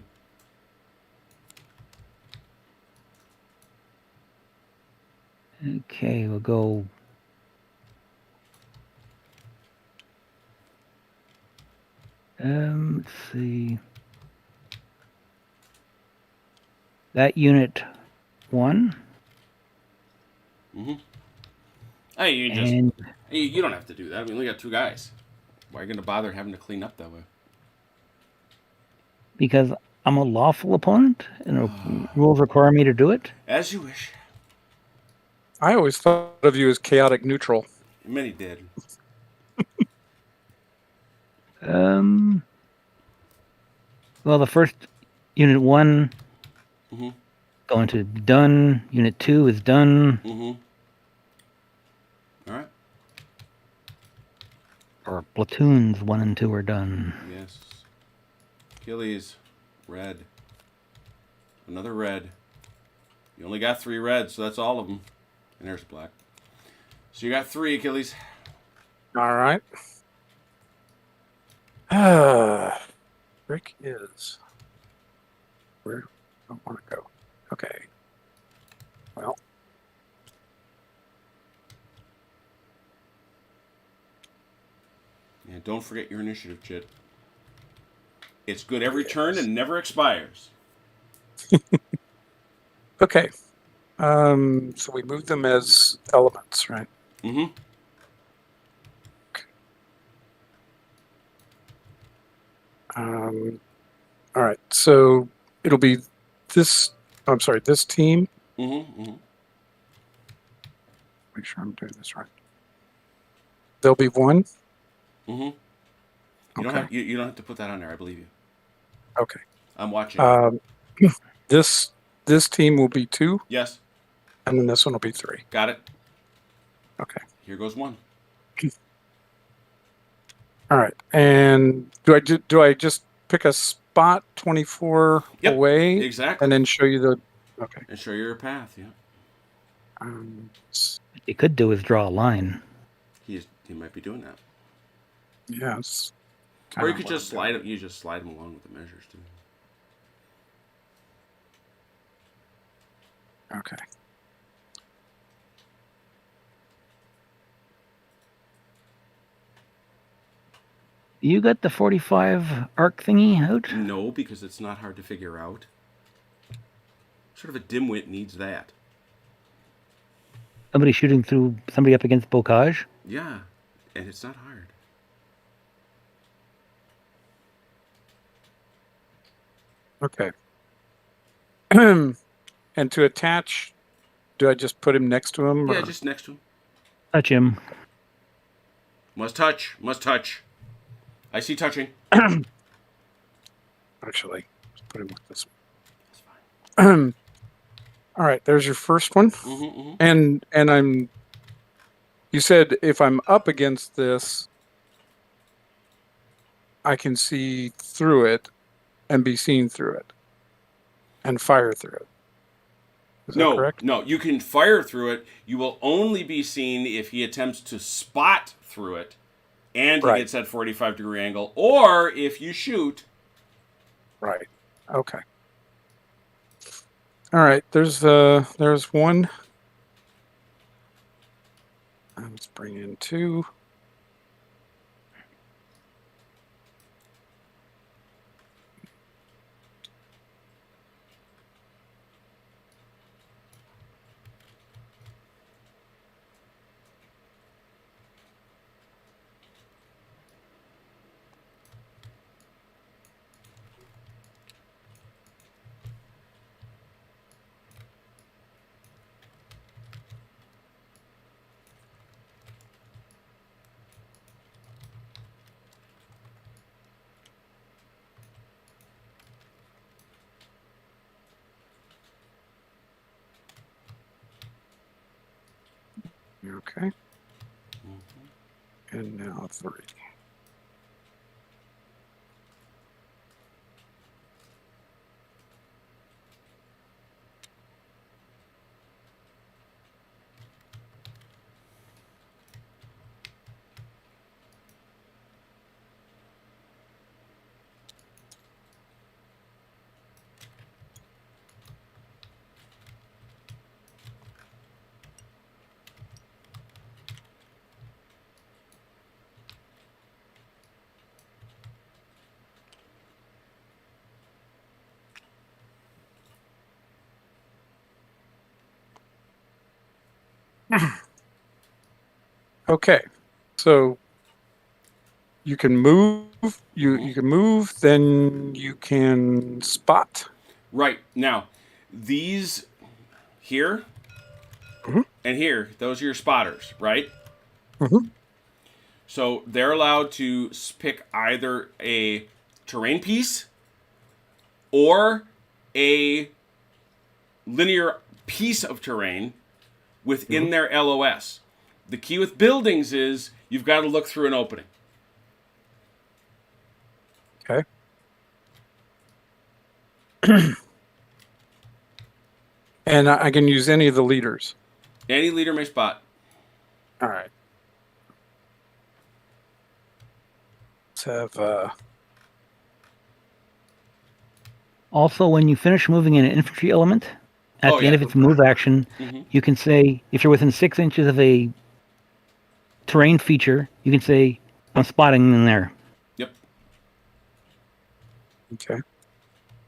[SPEAKER 3] Okay, we'll go. Let's see. That unit 1.
[SPEAKER 1] Mm-hmm. Hey, you don't have to do that. I mean, we got 2 guys. Why are you going to bother having to clean up that way?
[SPEAKER 3] Because I'm a lawful opponent and the rules require me to do it.
[SPEAKER 1] As you wish.
[SPEAKER 2] I always thought of you as chaotic neutral.
[SPEAKER 1] Many did.
[SPEAKER 3] Well, the first unit 1
[SPEAKER 1] Mm-hmm.
[SPEAKER 3] going to done. Unit 2 is done.
[SPEAKER 1] Mm-hmm. All right.
[SPEAKER 3] Or platoons 1 and 2 are done.
[SPEAKER 1] Yes. Achilles. Red. Another red. You only got 3 reds, so that's all of them. And there's black. So you got 3, Achilles.
[SPEAKER 2] All right. Rick is. Where I want to go. Okay. Well.
[SPEAKER 1] And don't forget your initiative, Chit. It's good every turn and never expires.
[SPEAKER 2] Okay. So we move them as elements, right?
[SPEAKER 1] Mm-hmm.
[SPEAKER 2] All right. So it'll be this. I'm sorry. This team.
[SPEAKER 1] Mm-hmm. Mm-hmm.
[SPEAKER 2] Make sure I'm doing this right. There'll be 1.
[SPEAKER 1] Mm-hmm. You don't have to put that on there. I believe you.
[SPEAKER 2] Okay.
[SPEAKER 1] I'm watching.
[SPEAKER 2] This team will be 2,
[SPEAKER 1] Yes.
[SPEAKER 2] and then this one will be 3.
[SPEAKER 1] Got it.
[SPEAKER 2] Okay.
[SPEAKER 1] Here goes 1.
[SPEAKER 2] All right. And do I just pick a spot 24
[SPEAKER 1] Yep,
[SPEAKER 2] away
[SPEAKER 1] exactly.
[SPEAKER 2] and then show you the okay.
[SPEAKER 1] And show you your path, yeah.
[SPEAKER 3] What you could do is draw a line.
[SPEAKER 1] He might be doing that.
[SPEAKER 2] Yes.
[SPEAKER 1] Or you could just slide him. You just slide him along with the measures too.
[SPEAKER 2] Okay.
[SPEAKER 3] You got the 45 arc thingy out?
[SPEAKER 1] No, because it's not hard to figure out. Sort of a dimwit needs that.
[SPEAKER 3] Somebody shooting through somebody up against Bocage?
[SPEAKER 1] Yeah, and it's not hard.
[SPEAKER 2] Okay. And to attach, do I just put him next to him?
[SPEAKER 1] Yeah,
[SPEAKER 2] or?
[SPEAKER 1] just next to him.
[SPEAKER 3] Touch him.
[SPEAKER 1] Must touch. Must touch. I see touching.
[SPEAKER 2] Actually, let's put him with this
[SPEAKER 1] That's fine.
[SPEAKER 2] one. All right, there's your first one.
[SPEAKER 1] Mm-hmm, mm-hmm.
[SPEAKER 2] And you said if I'm up against this, I can see through it and be seen through it and fire through it. Is that correct?
[SPEAKER 1] No, you can fire through it. You will only be seen if he attempts to spot through it and he
[SPEAKER 2] Right.
[SPEAKER 1] gets that 45-degree angle, or if you shoot.
[SPEAKER 2] Right. Okay. All right. There's one. Let's bring in 2. Okay. And now 3. Okay. So you can move. You can move. Then you can spot.
[SPEAKER 1] Right. Now, these here
[SPEAKER 2] Mhm.
[SPEAKER 1] and here, those are your spotters, right?
[SPEAKER 2] Mm-hmm.
[SPEAKER 1] So they're allowed to pick either a terrain piece or a linear piece of terrain within their LOS. The key with buildings is you've got to look through an opening.
[SPEAKER 2] Okay. And I can use any of the leaders.
[SPEAKER 1] Any leader may spot.
[SPEAKER 2] All right. Let's have.
[SPEAKER 3] Also, when you finish moving an infantry element, at
[SPEAKER 1] Oh,
[SPEAKER 3] the end
[SPEAKER 1] yeah.
[SPEAKER 3] of its move action, you can say, if you're within 6 inches of a terrain feature, you can say, I'm spotting in there.
[SPEAKER 1] Yep.
[SPEAKER 2] Okay.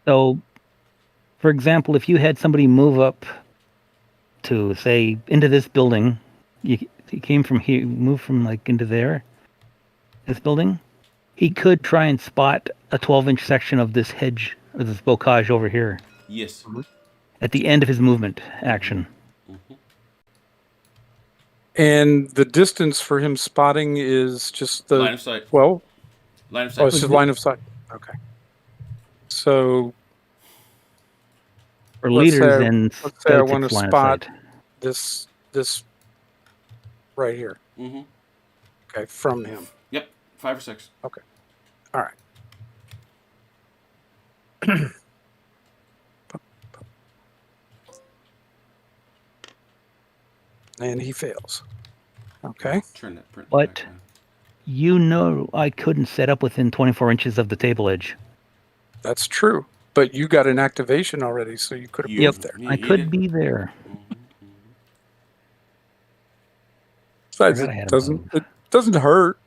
[SPEAKER 3] So, for example, if you had somebody move up to, say, into this building, you came from here, moved from like into there, this building, he could try and spot a 12-inch section of this hedge or this bocage over here
[SPEAKER 1] Yes.
[SPEAKER 3] at the end of his movement action.
[SPEAKER 2] And the distance for him spotting is just the
[SPEAKER 1] Line of sight.
[SPEAKER 2] 12.
[SPEAKER 1] Line of
[SPEAKER 2] Oh,
[SPEAKER 1] sight.
[SPEAKER 2] it's just line of sight. Okay. So
[SPEAKER 3] For
[SPEAKER 2] let's
[SPEAKER 3] leaders
[SPEAKER 2] say,
[SPEAKER 3] and
[SPEAKER 2] let's say I
[SPEAKER 3] scouts,
[SPEAKER 2] want to
[SPEAKER 3] it's line of
[SPEAKER 2] spot
[SPEAKER 3] sight.
[SPEAKER 2] this right here.
[SPEAKER 1] Mm-hmm.
[SPEAKER 2] Okay, from him.
[SPEAKER 1] Yep. 5 or 6.
[SPEAKER 2] Okay. All right. And he fails. Okay.
[SPEAKER 1] Turn that print
[SPEAKER 3] But
[SPEAKER 1] back on.
[SPEAKER 3] you know I couldn't set up within 24 inches of the table edge.
[SPEAKER 2] That's true. But you got an activation already, so you could have
[SPEAKER 1] You-
[SPEAKER 2] moved there.
[SPEAKER 3] I
[SPEAKER 1] he
[SPEAKER 3] could
[SPEAKER 1] did.
[SPEAKER 3] be there.
[SPEAKER 2] Besides,
[SPEAKER 3] Forgot I had a
[SPEAKER 2] it doesn't hurt.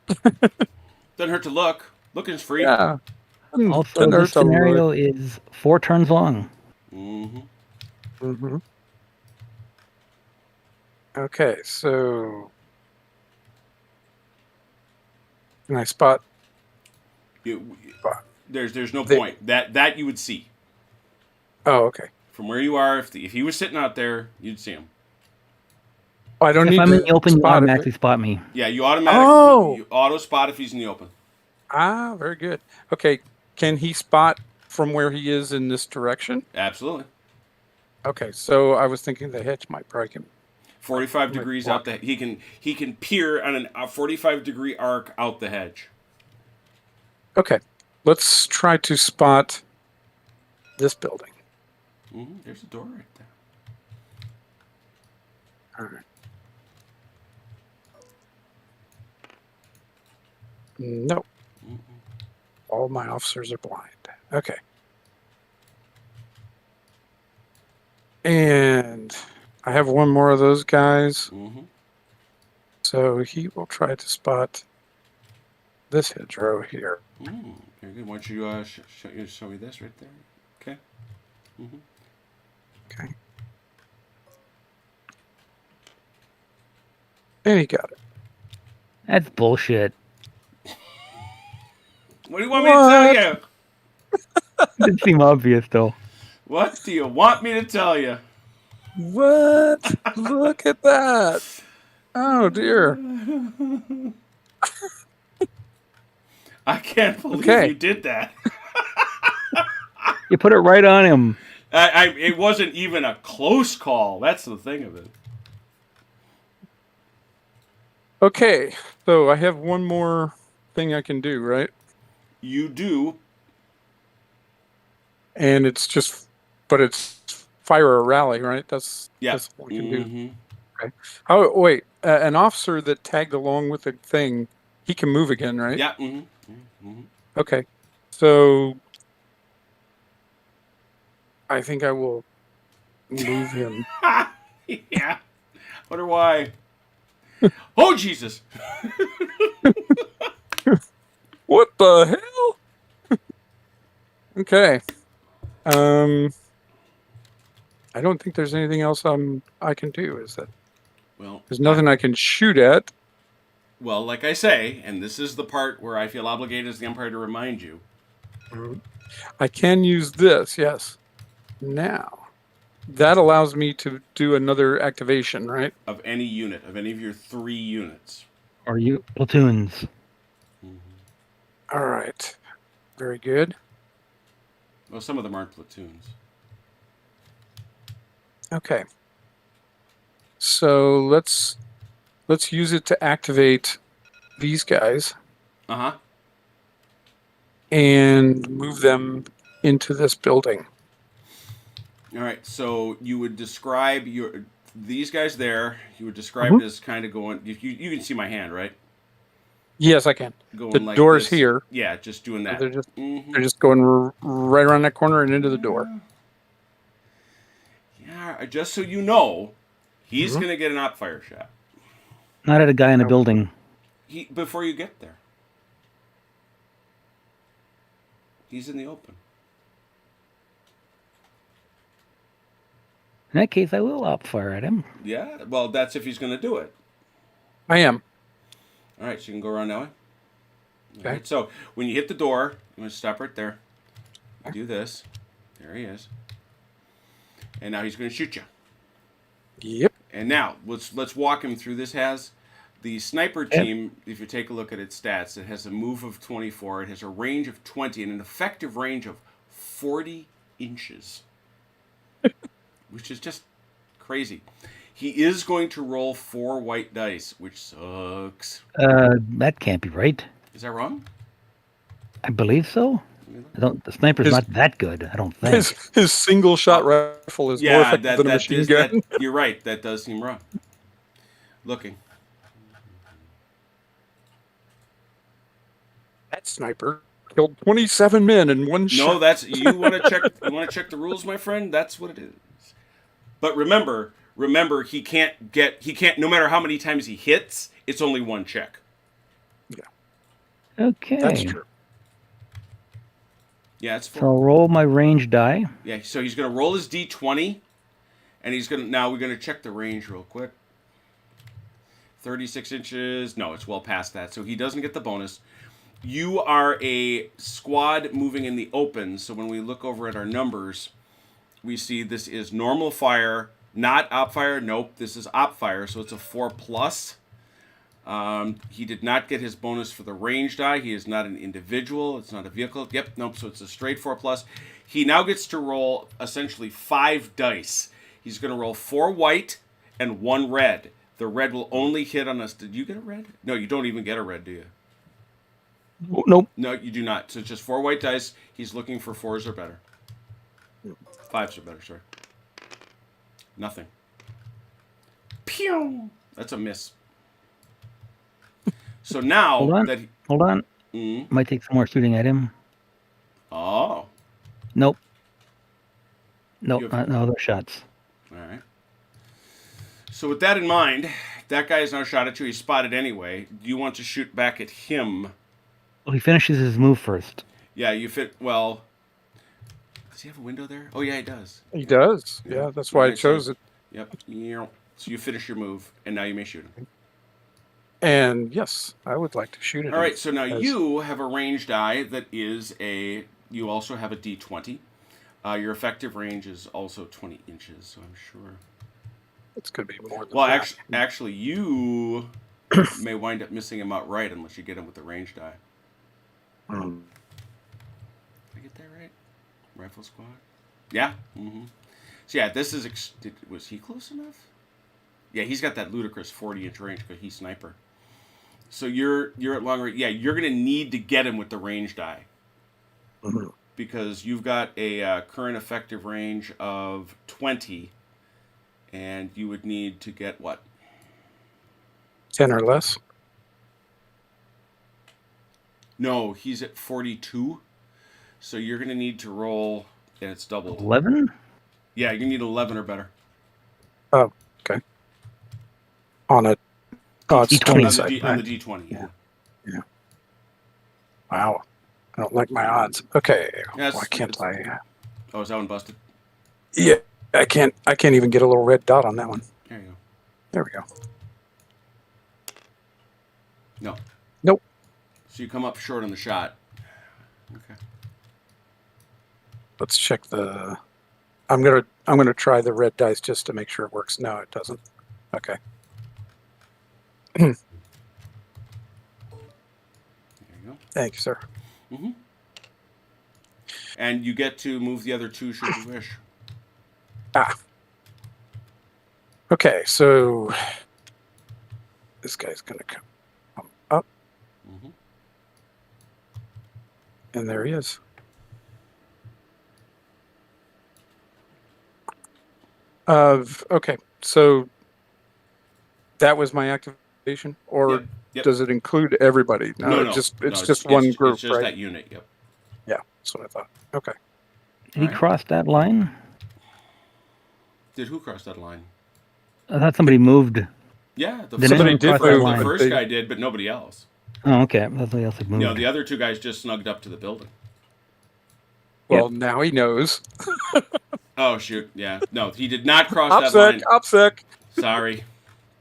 [SPEAKER 1] Doesn't hurt to look. Looking's free.
[SPEAKER 2] Yeah.
[SPEAKER 3] Also,
[SPEAKER 2] Doesn't
[SPEAKER 3] this
[SPEAKER 2] hurt to look.
[SPEAKER 3] scenario is 4 turns long.
[SPEAKER 1] Mm-hmm.
[SPEAKER 2] Mm-hmm. Okay, so can I spot?
[SPEAKER 1] There's no
[SPEAKER 2] They-
[SPEAKER 1] point. That you would see.
[SPEAKER 2] Oh, okay.
[SPEAKER 1] From where you are, if he was sitting out there, you'd see him.
[SPEAKER 2] Oh, I don't
[SPEAKER 3] If
[SPEAKER 2] need
[SPEAKER 3] I'm
[SPEAKER 2] to
[SPEAKER 3] in the open, you
[SPEAKER 2] spot if
[SPEAKER 3] automatically spot me.
[SPEAKER 1] Yeah, you automatically
[SPEAKER 2] Oh!
[SPEAKER 1] you auto spot if he's in the open.
[SPEAKER 2] Very good. Okay, can he spot from where he is in this direction?
[SPEAKER 1] Absolutely.
[SPEAKER 2] Okay, so I was thinking the hedge might break him.
[SPEAKER 1] 45
[SPEAKER 2] Might
[SPEAKER 1] degrees
[SPEAKER 2] block
[SPEAKER 1] out the he can peer on a 45-degree arc out the hedge.
[SPEAKER 2] Okay, let's try to spot this building.
[SPEAKER 1] There's a door right there.
[SPEAKER 2] All right. No. All my officers are blind. Okay. And I have one more of those guys. So he will try to spot this hedgerow here.
[SPEAKER 1] Very good. Why don't you show me this right there? Okay. Mm-hmm.
[SPEAKER 2] Okay. And he got it.
[SPEAKER 3] That's bullshit.
[SPEAKER 1] What do you want me to tell you?
[SPEAKER 3] It didn't seem obvious though.
[SPEAKER 1] What do you want me to tell you?
[SPEAKER 2] What? Look at that. Oh, dear.
[SPEAKER 1] I can't believe
[SPEAKER 2] Okay.
[SPEAKER 1] you did that.
[SPEAKER 3] You put it right on him.
[SPEAKER 1] It wasn't even a close call. That's the thing of it.
[SPEAKER 2] Okay. So I have one more thing I can do, right?
[SPEAKER 1] You do.
[SPEAKER 2] And it's just, but it's fire or rally, right? That's what we can do. Okay. Oh, wait. An officer that tagged along with the thing, he can move again, right?
[SPEAKER 1] Yeah.
[SPEAKER 2] Okay. So I think I will move him.
[SPEAKER 1] Yeah. Wonder why. Oh, Jesus.
[SPEAKER 2] What the hell? Okay. I don't think there's anything else I can do. Is that?
[SPEAKER 1] Well,
[SPEAKER 2] There's nothing I can shoot at.
[SPEAKER 1] Well, like I say, and this is the part where I feel obligated as the umpire to remind you.
[SPEAKER 2] I can use this, yes. Now, that allows me to do another activation, right?
[SPEAKER 1] Of any unit, of any of your 3 units.
[SPEAKER 3] Or you platoons.
[SPEAKER 2] All right. Very good.
[SPEAKER 1] Well, some of them aren't platoons.
[SPEAKER 2] Okay. So let's use it to activate these guys
[SPEAKER 1] Uh-huh.
[SPEAKER 2] and move them into this building.
[SPEAKER 1] All right, so you would describe these guys there. You would describe it as kind of going. You can see my hand, right?
[SPEAKER 2] Yes, I can.
[SPEAKER 1] Going
[SPEAKER 2] The
[SPEAKER 1] like
[SPEAKER 2] door's
[SPEAKER 1] this.
[SPEAKER 2] here.
[SPEAKER 1] Yeah, just doing that.
[SPEAKER 2] So they're just going right around that corner and into the door.
[SPEAKER 1] Yeah, just so you know, he's going to get an op fire shot.
[SPEAKER 3] Not at a guy in a building.
[SPEAKER 1] Before you get there. He's in the open.
[SPEAKER 3] In that case, I will op fire at him.
[SPEAKER 1] Yeah, well, that's if he's going to do it.
[SPEAKER 2] I am.
[SPEAKER 1] All right, so you can go around that way.
[SPEAKER 2] Okay.
[SPEAKER 1] All right, so when you hit the door, you want to stop right there. You do this. There he is. And now he's going to shoot you.
[SPEAKER 2] Yep.
[SPEAKER 1] And now let's walk him through. This has the sniper team. If you take a look at its stats, it has a move of 24. It has a range of 20 and an effective range of 40 inches, which is just crazy. He is going to roll 4 white dice, which sucks.
[SPEAKER 3] That can't be right.
[SPEAKER 1] Is that wrong?
[SPEAKER 3] I believe so. The sniper's not that good, I don't think.
[SPEAKER 2] His single shot rifle is more effective than a machine gun.
[SPEAKER 1] You're right. That does seem wrong. Looking.
[SPEAKER 2] That sniper killed 27 men in one shot.
[SPEAKER 1] No, that's you want to check. You want to check the rules, my friend. That's what it is. But remember, he can't. No matter how many times he hits, it's only 1 check.
[SPEAKER 2] Yeah.
[SPEAKER 3] Okay.
[SPEAKER 2] That's true.
[SPEAKER 1] Yeah, it's 4.
[SPEAKER 3] So I'll roll my range die.
[SPEAKER 1] Yeah, so he's going to roll his d20, and now we're going to check the range real quick. 36 inches. No, it's well past that, so he doesn't get the bonus. You are a squad moving in the open, so when we look over at our numbers, we see this is normal fire, not op fire. Nope, this is op fire, so it's a 4+. He did not get his bonus for the range die. He is not an individual. It's not a vehicle. Yep, nope, so it's a straight 4+. He now gets to roll essentially 5 dice. He's going to roll 4 white and 1 red. The red will only hit on us. Did you get a red? No, you don't even get a red, do you?
[SPEAKER 3] Nope.
[SPEAKER 1] No, you do not. So it's just 4 white dice. He's looking for 4s or better. 5s or better, sorry. Nothing. Pew! That's a miss. So now
[SPEAKER 3] Hold on. Might take some more shooting at him.
[SPEAKER 1] Oh.
[SPEAKER 3] Nope. Nope, no other shots.
[SPEAKER 1] All right. So with that in mind, That guy has now shot at you. He's spotted anyway. Do you want to shoot back at him?
[SPEAKER 3] Well, he finishes his move first.
[SPEAKER 1] Yeah, you fit. Well, does he have a window there? Oh, yeah, he does.
[SPEAKER 2] He does. Yeah, that's why I chose it.
[SPEAKER 1] Yep. So you finish your move, and now you may shoot him.
[SPEAKER 2] And yes, I would like to shoot it.
[SPEAKER 1] All right, so now you have a ranged die that is a. You also have a D20. Your effective range is also 20 inches, so I'm sure.
[SPEAKER 2] It's going to be more than
[SPEAKER 1] well,
[SPEAKER 2] that.
[SPEAKER 1] actually, you may wind up missing him outright unless you get him with the ranged die. Did I get that right? Rifle squad? Yeah. Mm-hmm. So yeah, this is... was he close enough? Yeah, he's got that ludicrous 40-inch range because he's sniper. So you're at long range. Yeah, you're going to need to get him with the ranged die.
[SPEAKER 2] Mm-hmm.
[SPEAKER 1] Because you've got a current effective range of 20... And you would need to get what?
[SPEAKER 2] 10 or less?
[SPEAKER 1] No, he's at 42. So you're going to need to roll, and it's doubled.
[SPEAKER 3] 11?
[SPEAKER 1] Yeah, you need 11 or better.
[SPEAKER 2] Oh, okay. On a
[SPEAKER 3] D20.
[SPEAKER 1] On the D20, yeah.
[SPEAKER 2] Yeah. Wow. I don't like my odds. Okay. Why can't I?
[SPEAKER 1] Oh, is that one busted?
[SPEAKER 2] Yeah. I can't even get a little red dot on that one.
[SPEAKER 1] There you go.
[SPEAKER 2] There we go.
[SPEAKER 1] No.
[SPEAKER 2] Nope.
[SPEAKER 1] So you come up short on the shot. Okay.
[SPEAKER 2] Let's check the. I'm gonna try the red dice just to make sure it works. No, it doesn't. Okay.
[SPEAKER 1] There you go.
[SPEAKER 2] Thank you, sir.
[SPEAKER 1] Mm-hmm. And you get to move the other two should you wish.
[SPEAKER 2] Okay, so this guy's gonna come up, and there he is. Okay, so that was my activation, or
[SPEAKER 1] Yep.
[SPEAKER 2] does it include everybody?
[SPEAKER 1] No.
[SPEAKER 2] It's just one group,
[SPEAKER 1] it's just
[SPEAKER 2] right?
[SPEAKER 1] that unit. Yep.
[SPEAKER 2] Yeah, that's what I thought. Okay.
[SPEAKER 3] Did he cross that line?
[SPEAKER 1] Did who cross that line?
[SPEAKER 3] I thought somebody moved.
[SPEAKER 1] Yeah,
[SPEAKER 2] somebody did move.
[SPEAKER 1] The first guy did, but nobody else.
[SPEAKER 3] Oh, okay. Somebody else had moved.
[SPEAKER 1] No, the other two guys just snugged up to the building.
[SPEAKER 2] Well, now he knows.
[SPEAKER 1] Oh shoot! Yeah, no, he did not cross that line.
[SPEAKER 2] OPSEC.
[SPEAKER 1] Sorry,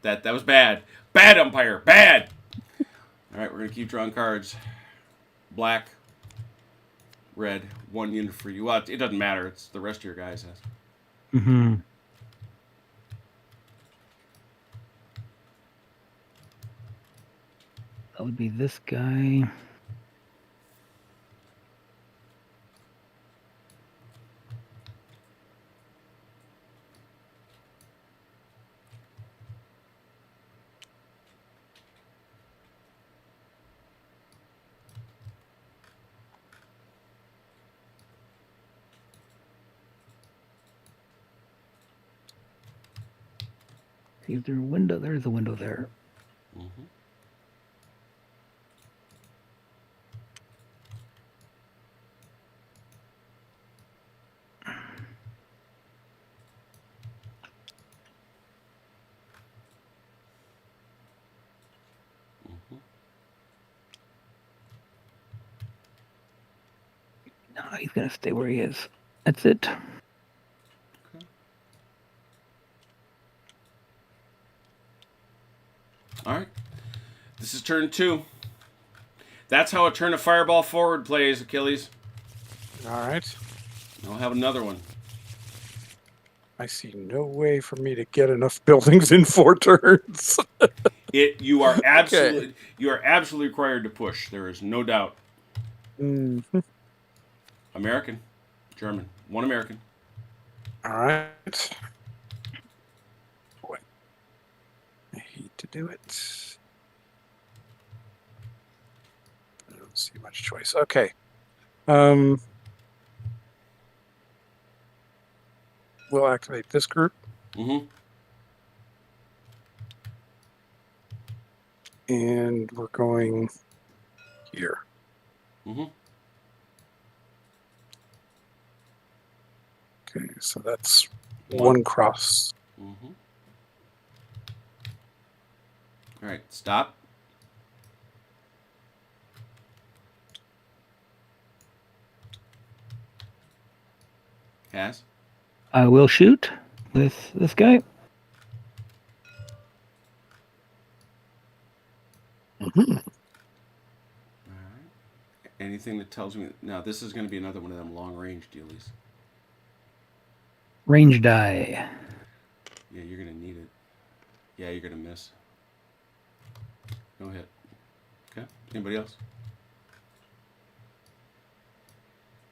[SPEAKER 1] that was bad. Bad umpire. Bad. All right, we're gonna keep drawing cards. Black, red, one unit for you. Well, it doesn't matter. It's the rest of your guys has.
[SPEAKER 3] Mm-hmm. That would be this guy. Is there a window? There's a window there.
[SPEAKER 1] Mm-hmm.
[SPEAKER 3] No, he's gonna stay where he is. That's it.
[SPEAKER 1] Okay. All right. This is turn 2. That's how a turn of fireball forward plays, Achilles.
[SPEAKER 2] All right.
[SPEAKER 1] I'll have another one.
[SPEAKER 2] I see no way for me to get enough buildings in 4 turns.
[SPEAKER 1] You are absolutely required to push. There is no doubt.
[SPEAKER 2] Mm-hmm.
[SPEAKER 1] American, German, one American.
[SPEAKER 2] All right. Boy, I hate to do it. I don't see much choice. Okay. We'll activate this group.
[SPEAKER 1] Mm-hmm.
[SPEAKER 2] And we're going here.
[SPEAKER 1] Mm-hmm.
[SPEAKER 2] Okay, so that's one cross.
[SPEAKER 1] Mm-hmm. All right, stop. Cass?
[SPEAKER 3] I will shoot with this guy.
[SPEAKER 2] Mm-hmm.
[SPEAKER 1] Anything that tells me... Now, this is going to be another one of them long-range dealies.
[SPEAKER 3] Range die.
[SPEAKER 1] Yeah, you're going to need it. Yeah, you're going to miss. No hit. Okay. Anybody else?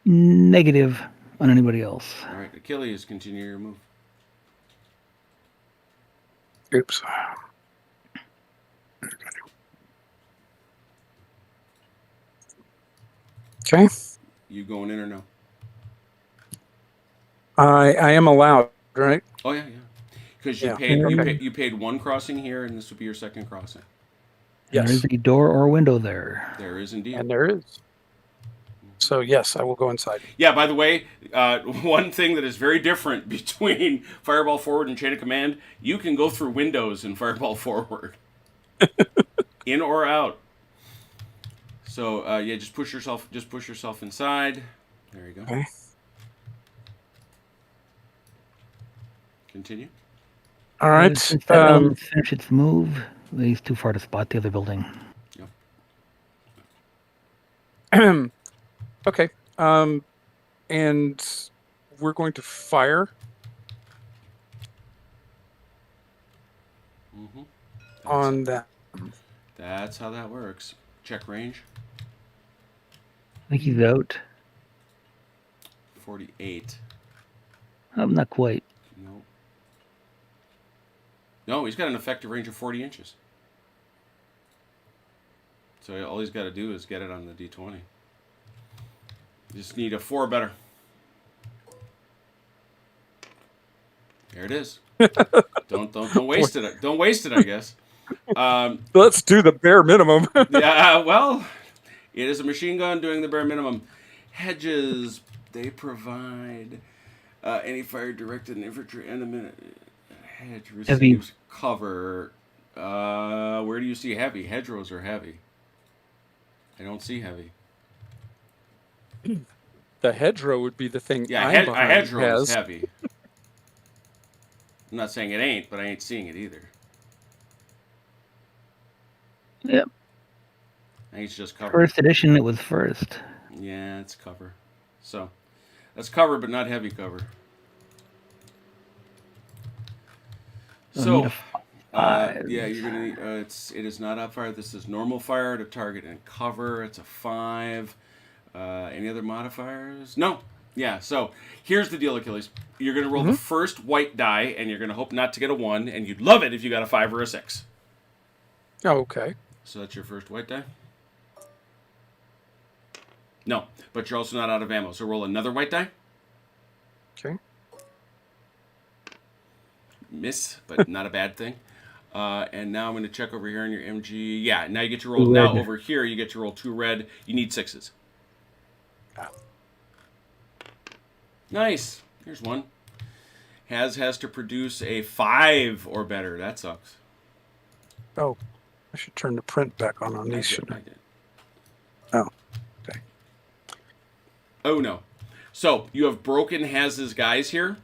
[SPEAKER 3] Negative on anybody else.
[SPEAKER 1] All right, Achilles, continue your move.
[SPEAKER 2] Oops. Okay.
[SPEAKER 1] You going in or no?
[SPEAKER 2] I am allowed, right?
[SPEAKER 1] Oh, yeah. Because you
[SPEAKER 2] Yeah.
[SPEAKER 1] paid you paid one crossing here, and this will be your second crossing.
[SPEAKER 3] Yes. There is a door or window there.
[SPEAKER 1] There is indeed.
[SPEAKER 2] And there is. So, yes, I will go inside.
[SPEAKER 1] Yeah, by the way, one thing that is very different between Fireball Forward and Chain of Command, you can go through windows in Fireball Forward. In or out. So, yeah, just push yourself inside. There you go.
[SPEAKER 2] Okay.
[SPEAKER 1] Continue.
[SPEAKER 2] All right.
[SPEAKER 3] Since that element finish its move, he's too far to spot the other building.
[SPEAKER 1] Yep.
[SPEAKER 2] Okay. And we're going to fire on that.
[SPEAKER 1] That's how that works. Check range.
[SPEAKER 3] I think he's out.
[SPEAKER 1] 48.
[SPEAKER 3] Not quite.
[SPEAKER 1] No. No, he's got an effective range of 40 inches. So all he's got to do is get it on the D20. You just need a 4 or better. There it is. Don't waste it. Don't waste it, I guess.
[SPEAKER 2] Let's do the bare minimum.
[SPEAKER 1] Yeah, well, it is a machine gun doing the bare minimum. Hedges, they provide any fire directed in infantry and a minute. Hedge receives cover. Where do you see heavy? Hedgerows are heavy. I don't see heavy.
[SPEAKER 2] The hedgerow would be the thing.
[SPEAKER 1] Yeah, a hedgerow is heavy. I'm not saying it ain't, but I ain't seeing it either.
[SPEAKER 3] Yep.
[SPEAKER 1] I think it's just cover.
[SPEAKER 3] First edition, it was first.
[SPEAKER 1] Yeah, it's cover. So, that's cover, but not heavy cover. So, yeah, you're gonna need. It is not up fire. This is normal fire to target and cover. It's a 5. Any other modifiers? No. Yeah. So here's the deal, Achilles. You're gonna roll the first white die, and you're gonna hope not to get a 1, and you'd love it if you got a 5 or a 6.
[SPEAKER 2] Oh, okay.
[SPEAKER 1] So that's your first white die. No, but you're also not out of ammo. So roll another white die.
[SPEAKER 2] Okay.
[SPEAKER 1] Miss, but not a bad thing. And now I'm going to check over here on your MG. Yeah, now you get to roll. Now over here, you get to roll 2 red. You need 6s.
[SPEAKER 2] Oh.
[SPEAKER 1] Nice. Here's 1. Has to produce a 5 or better. That sucks.
[SPEAKER 2] Oh, I should turn the print back on these, shouldn't I?
[SPEAKER 1] did.
[SPEAKER 2] Oh, okay.
[SPEAKER 1] Oh, no. So, you have broken Haz's guys here.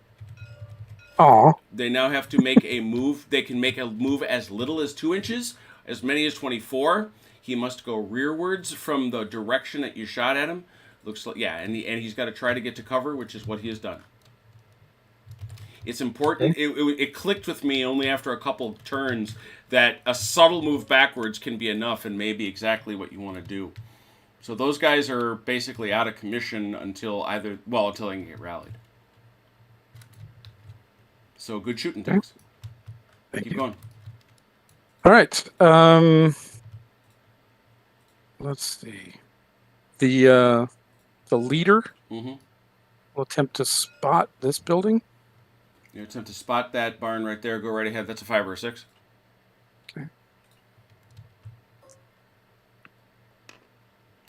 [SPEAKER 2] Aw.
[SPEAKER 1] They now have to make a move. They can make a move as little as 2 inches, as many as 24. He must go rearwards from the direction that you shot at him. Looks like, yeah, and he's got to try to get to cover, which is what he has done. It's important. Okay. It clicked with me only after a couple turns that a subtle move backwards can be enough and maybe exactly what you want to do. So those guys are basically out of commission until they can get rallied. So good shooting, thanks. Keep going.
[SPEAKER 2] All right. Let's see. The leader will attempt to spot this building.
[SPEAKER 1] You attempt to spot that barn right there. Go right ahead. That's a 5 or a 6.
[SPEAKER 2] Okay.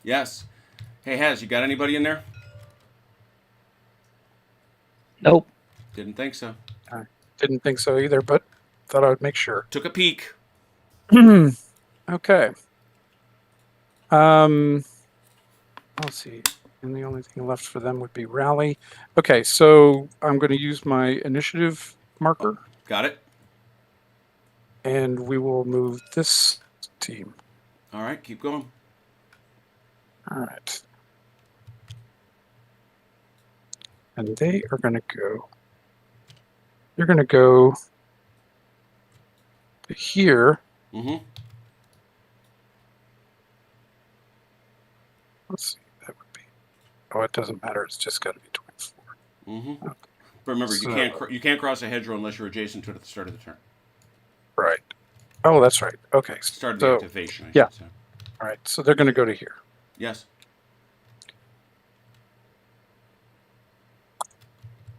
[SPEAKER 1] Yes. Hey, Haz, you got anybody in there?
[SPEAKER 3] Nope.
[SPEAKER 1] Didn't think so.
[SPEAKER 2] I didn't think so either, but thought I would make sure.
[SPEAKER 1] Took a peek.
[SPEAKER 2] Okay. Let's see. And the only thing left for them would be rally. Okay, so I'm going to use my initiative marker,
[SPEAKER 1] Got it.
[SPEAKER 2] and we will move this team.
[SPEAKER 1] All right, keep going.
[SPEAKER 2] All right. And they are going to go. They're going to go to here.
[SPEAKER 1] Mm-hmm.
[SPEAKER 2] Let's see. That would be. Oh, it doesn't matter. It's just got to be 24.
[SPEAKER 1] Mm-hmm.
[SPEAKER 2] Okay.
[SPEAKER 1] But remember,
[SPEAKER 2] So-
[SPEAKER 1] you can't cross a hedgerow unless you're adjacent to it at the start of the turn.
[SPEAKER 2] Right. Oh, that's right. Okay.
[SPEAKER 1] Start of the activation, I
[SPEAKER 2] yeah.
[SPEAKER 1] should say.
[SPEAKER 2] All right. So they're going to go to here.
[SPEAKER 1] Yes.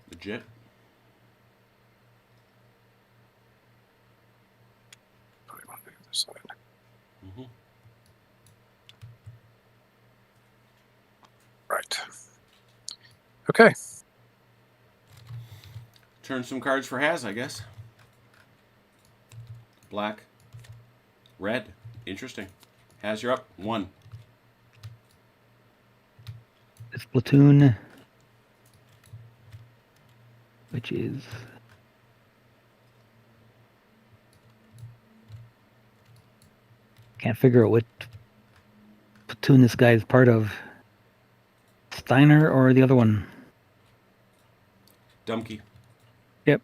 [SPEAKER 1] Legit.
[SPEAKER 2] Probably want to do this side.
[SPEAKER 1] Mm-hmm.
[SPEAKER 2] Right. Okay.
[SPEAKER 1] Turn some cards for Haz, I guess. Black. Red. Interesting. Haz, you're up. 1.
[SPEAKER 3] This platoon, which is can't figure out what platoon this guy is part of. Steiner or the other one?
[SPEAKER 1] Dumpke.
[SPEAKER 3] Yep.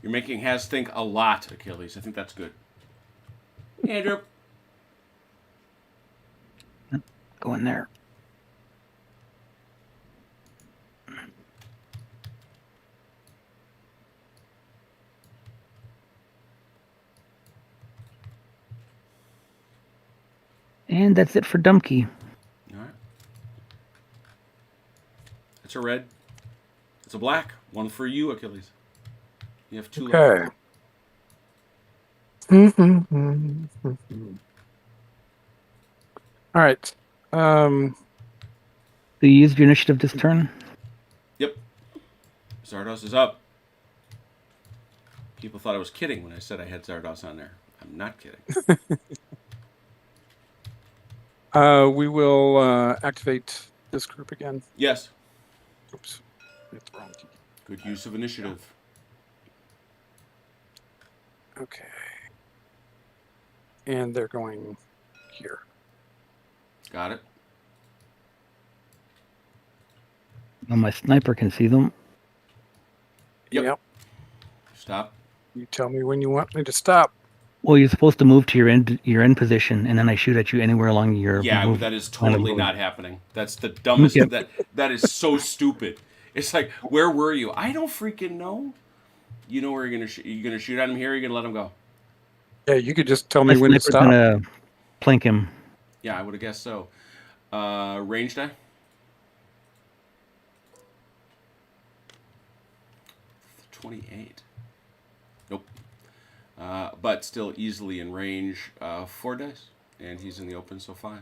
[SPEAKER 1] You're making Haz think a lot, Achilles. I think that's good. Andrew.
[SPEAKER 3] Go in there. And that's it for Dumpke.
[SPEAKER 1] All right. It's a red. It's a black. 1 for you, Achilles. You have 2 left.
[SPEAKER 2] Okay. All right.
[SPEAKER 3] So you used your initiative this turn?
[SPEAKER 1] Yep. Zardos is up. People thought I was kidding when I said I had Zardos on there. I'm not kidding.
[SPEAKER 2] We will activate this group again.
[SPEAKER 1] Yes.
[SPEAKER 2] Oops. Hit the wrong key.
[SPEAKER 1] Good use of initiative.
[SPEAKER 2] Okay. And they're going here.
[SPEAKER 1] Got it.
[SPEAKER 3] Well, my sniper can see them.
[SPEAKER 1] Yep. Stop.
[SPEAKER 2] You tell me when you want me to stop.
[SPEAKER 3] Well, you're supposed to move to your end position, and then I shoot at you anywhere along your
[SPEAKER 1] Yeah,
[SPEAKER 3] move.
[SPEAKER 1] that is totally not happening. That's the dumbest.
[SPEAKER 3] Yep.
[SPEAKER 1] That is so stupid. It's like, where were you? I don't freaking know. You know where you're gonna shoot? You're gonna shoot at him here. You're gonna let him go.
[SPEAKER 2] Yeah, you could just tell
[SPEAKER 3] My
[SPEAKER 2] me when to
[SPEAKER 3] sniper's
[SPEAKER 2] stop.
[SPEAKER 3] gonna plank him.
[SPEAKER 1] Yeah, I would have guessed so. Range die. $28. Nope. But still easily in range. 4 dice, and he's in the open, so 5s.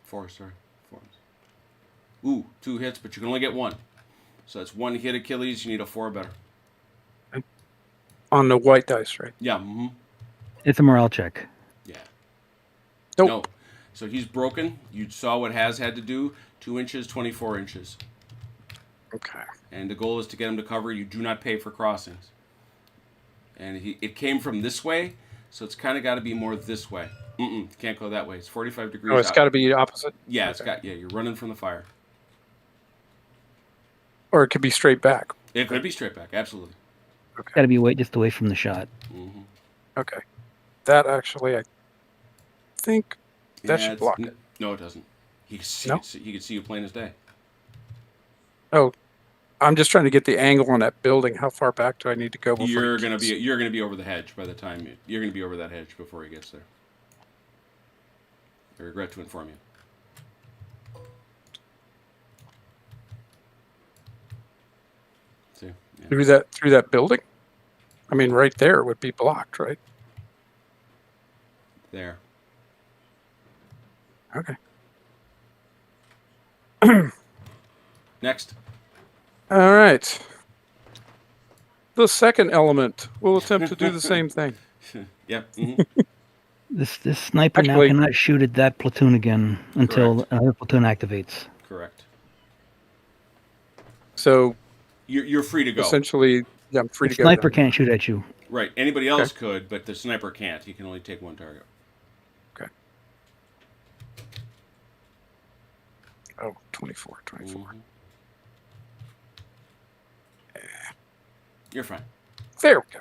[SPEAKER 1] 4, sorry, 4s. Ooh, 2 hits, but you can only get 1. So that's 1 hit, Achilles. You need a 4 or better.
[SPEAKER 2] On the white dice, right?
[SPEAKER 1] Yeah. Mm-hmm.
[SPEAKER 3] It's a morale check.
[SPEAKER 1] Yeah.
[SPEAKER 2] Nope.
[SPEAKER 1] No. So he's broken. You saw what Haz had to do. 2 inches, 24 inches.
[SPEAKER 2] Okay.
[SPEAKER 1] And the goal is to get him to cover. You do not pay for crossings. And it came from this way, so it's kind of got to be more this way. Can't go that way. It's 45 degrees.
[SPEAKER 2] Oh, it's got to be opposite?
[SPEAKER 1] Yeah,
[SPEAKER 2] Okay.
[SPEAKER 1] it's got. Yeah, you're running from the fire.
[SPEAKER 2] Or it could be straight back.
[SPEAKER 1] It could be straight back. Absolutely.
[SPEAKER 2] Okay.
[SPEAKER 3] Got to be just away from the shot.
[SPEAKER 1] Mm-hmm.
[SPEAKER 2] Okay. That actually, I think that should block it.
[SPEAKER 1] No, it doesn't. He can see you plain as day.
[SPEAKER 2] Oh, I'm just trying to get the angle on that building. How far back do I need to go before
[SPEAKER 1] You're gonna be over the hedge by the time you're gonna be over that hedge before he gets there. I regret to inform you. See? Yeah.
[SPEAKER 2] Through that building? I mean, right there would be blocked, right?
[SPEAKER 1] There.
[SPEAKER 2] Okay.
[SPEAKER 1] Next.
[SPEAKER 2] All right. The second element will attempt to do the same thing.
[SPEAKER 1] Yep. Mm-hmm.
[SPEAKER 3] This sniper now
[SPEAKER 2] Actually-
[SPEAKER 3] cannot shoot at that platoon again until
[SPEAKER 1] Correct.
[SPEAKER 3] another platoon activates.
[SPEAKER 1] Correct.
[SPEAKER 2] So
[SPEAKER 1] You're free to go.
[SPEAKER 2] essentially, yeah, I'm free
[SPEAKER 3] The
[SPEAKER 2] to go.
[SPEAKER 3] sniper
[SPEAKER 2] Then.
[SPEAKER 3] can't shoot at you.
[SPEAKER 1] Right. Anybody else could, but the sniper can't. He can only take one target.
[SPEAKER 2] Okay. Oh, 24.
[SPEAKER 1] Mm-hmm. You're fine.
[SPEAKER 2] There we go.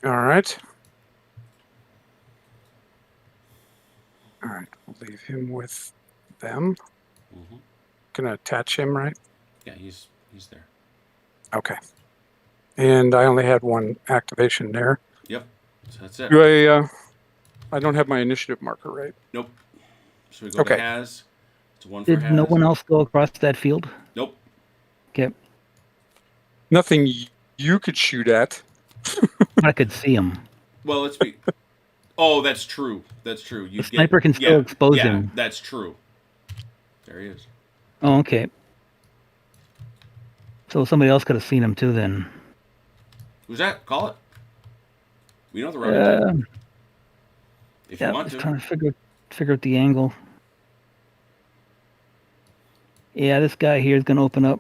[SPEAKER 2] All right. All right. We'll leave him with them.
[SPEAKER 1] Mm-hmm.
[SPEAKER 2] Gonna attach him, right?
[SPEAKER 1] Yeah, he's there.
[SPEAKER 2] Okay. And I only had one activation there.
[SPEAKER 1] Yep. So that's it.
[SPEAKER 2] Do I don't have my initiative marker, right?
[SPEAKER 1] Nope. So we go to Has. It's one for
[SPEAKER 3] Did
[SPEAKER 1] Has.
[SPEAKER 3] no one else go across that field?
[SPEAKER 1] Nope.
[SPEAKER 3] Okay.
[SPEAKER 2] Nothing you could shoot at.
[SPEAKER 3] I could see him.
[SPEAKER 1] Well, let's be. Oh, that's true. That's true. You
[SPEAKER 3] The sniper can still expose him.
[SPEAKER 1] That's true. There he is.
[SPEAKER 3] Oh, okay. So somebody else could have seen him too then.
[SPEAKER 1] Who's that? Call it. We know the road. If you
[SPEAKER 3] Yeah,
[SPEAKER 1] want
[SPEAKER 3] just
[SPEAKER 1] to.
[SPEAKER 3] trying to figure out the angle. Yeah, this guy here is going to open up.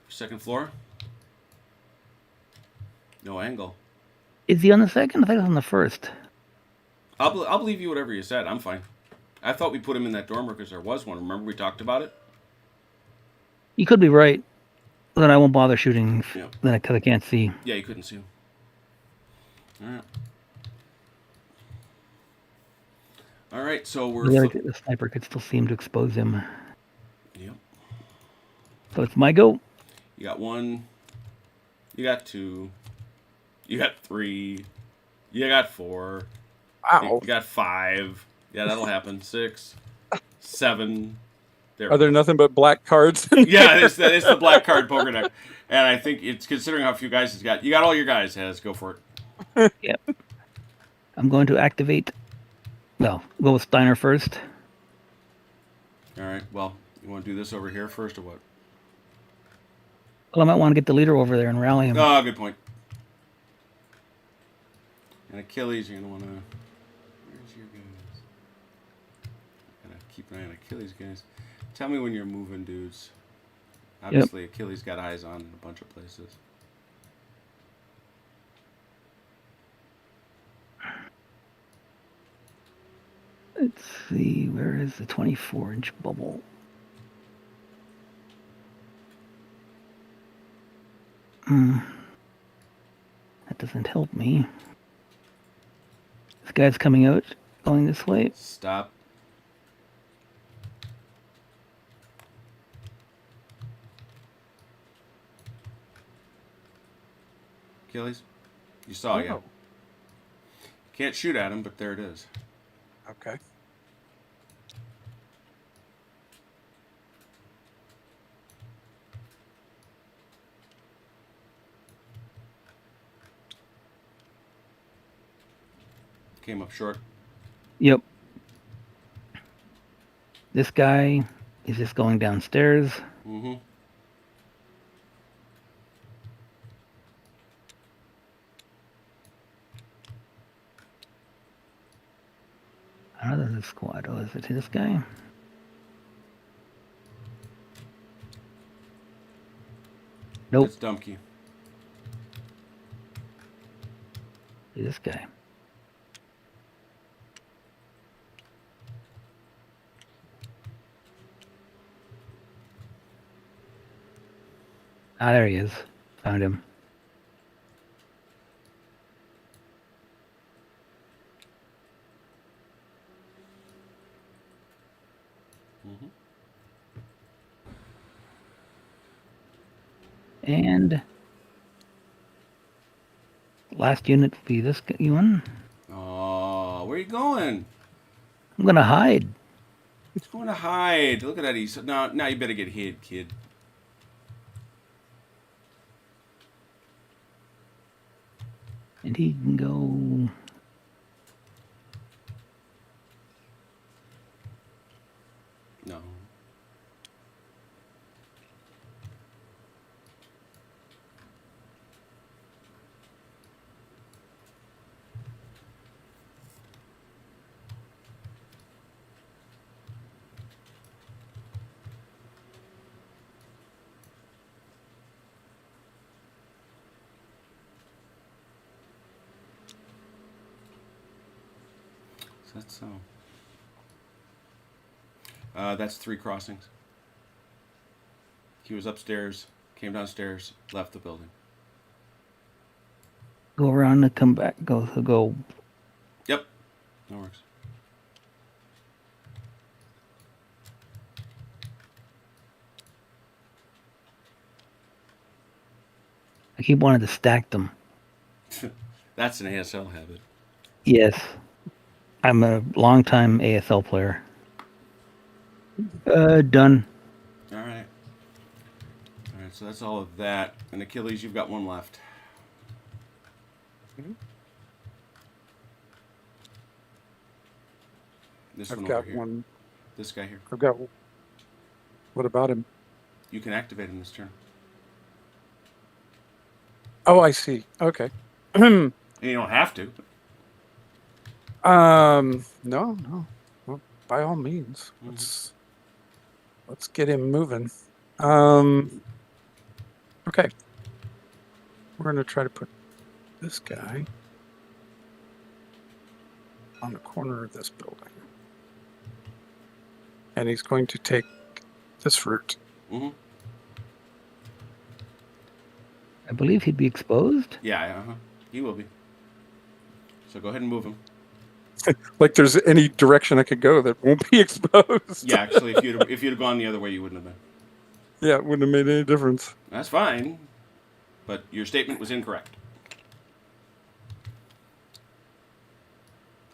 [SPEAKER 1] Second floor. No angle.
[SPEAKER 3] Is he on the second? I thought he was on the first.
[SPEAKER 1] I'll believe you whatever you said. I'm fine. I thought we put him in that dormer because there was one. Remember we talked about it?
[SPEAKER 3] You could be right. Then I won't bother shooting because I can't see.
[SPEAKER 1] Yeah, you couldn't see him. All right. All right, so we're...
[SPEAKER 3] The sniper could still see him to expose him.
[SPEAKER 1] Yep.
[SPEAKER 3] So it's my go.
[SPEAKER 1] You got one. You got two. You got three. You got four.
[SPEAKER 2] Wow.
[SPEAKER 1] You got five. Yeah, that'll happen. 6, 7.
[SPEAKER 2] Are there nothing but black cards?
[SPEAKER 1] Yeah, it's the black card poker deck. And I think it's considering how few guys it's got. You got all your guys, Has. Go for it.
[SPEAKER 3] Yep. I'm going to activate. Well, go with Steiner first.
[SPEAKER 1] All right. Well, you want to do this over here first or what?
[SPEAKER 3] Well, I might want to get the leader over there and rally him.
[SPEAKER 1] Oh, good point. And Achilles, you're going to want to... Where's your guys? Gotta keep an eye on Achilles, guys. Tell me when you're moving, dudes. Obviously, Achilles got eyes on in a bunch of places.
[SPEAKER 3] Let's see, where is the 24-inch bubble? That doesn't help me. This guy's coming out, going this way.
[SPEAKER 1] Stop. Achilles? You saw, yeah. Can't shoot at him, but there it is.
[SPEAKER 2] Okay.
[SPEAKER 1] Came up short.
[SPEAKER 3] Yep. This guy is just going downstairs.
[SPEAKER 1] Mm-hmm.
[SPEAKER 3] Another squad. Oh, is it this guy? Nope.
[SPEAKER 1] It's Dumpke.
[SPEAKER 3] This guy. Ah, there he is. Found him.
[SPEAKER 1] Mm-hmm.
[SPEAKER 3] And last unit will be this one.
[SPEAKER 1] Oh, where are you going?
[SPEAKER 3] I'm gonna hide.
[SPEAKER 1] He's going to hide. Look at that. Now you better get hid, kid.
[SPEAKER 3] And he can go...
[SPEAKER 1] No. That's so. That's 3 crossings. He was upstairs, came downstairs, left the building.
[SPEAKER 3] Go around and come back. Go.
[SPEAKER 1] Yep, that works.
[SPEAKER 3] I keep wanting to stack them.
[SPEAKER 1] That's an ASL habit.
[SPEAKER 3] Yes. I'm a long-time ASL player. Done.
[SPEAKER 1] All right. All right, so that's all of that. And Achilles, you've got 1 left.
[SPEAKER 2] Mhm.
[SPEAKER 1] This
[SPEAKER 2] I've
[SPEAKER 1] one
[SPEAKER 2] got
[SPEAKER 1] over here.
[SPEAKER 2] one.
[SPEAKER 1] This guy here.
[SPEAKER 2] I've got. What about him?
[SPEAKER 1] You can activate him this turn.
[SPEAKER 2] Oh, I see. Okay.
[SPEAKER 1] And you don't have to.
[SPEAKER 2] No. Well, by all means, let's get him moving. Okay. We're gonna try to put this guy on the corner of this building, and he's going to take this route.
[SPEAKER 1] Mm-hmm.
[SPEAKER 3] I believe he'd be exposed.
[SPEAKER 1] Yeah, he will be. So go ahead and move him.
[SPEAKER 2] Like there's any direction I could go that won't be exposed.
[SPEAKER 1] Yeah, actually, if you'd have gone the other way, you wouldn't have been.
[SPEAKER 2] Yeah, it wouldn't have made any difference.
[SPEAKER 1] That's fine, but your statement was incorrect.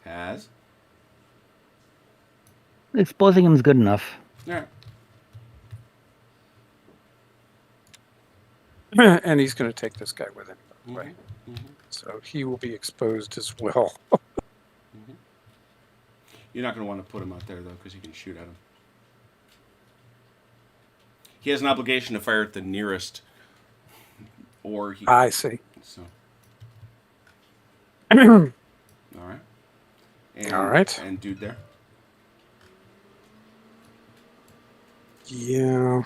[SPEAKER 1] Has.
[SPEAKER 3] Exposing him is good enough.
[SPEAKER 1] All right.
[SPEAKER 2] And he's going to take this guy with him, by the way.
[SPEAKER 1] Mm-hmm.
[SPEAKER 2] So he will be exposed as well.
[SPEAKER 1] Mm-hmm. You're not going to want to put him out there, though, because you can shoot at him. He has an obligation to fire at the nearest, or he...
[SPEAKER 2] I see.
[SPEAKER 1] So.
[SPEAKER 2] All
[SPEAKER 1] All right.
[SPEAKER 2] All right.
[SPEAKER 1] And dude there.
[SPEAKER 2] Yeah.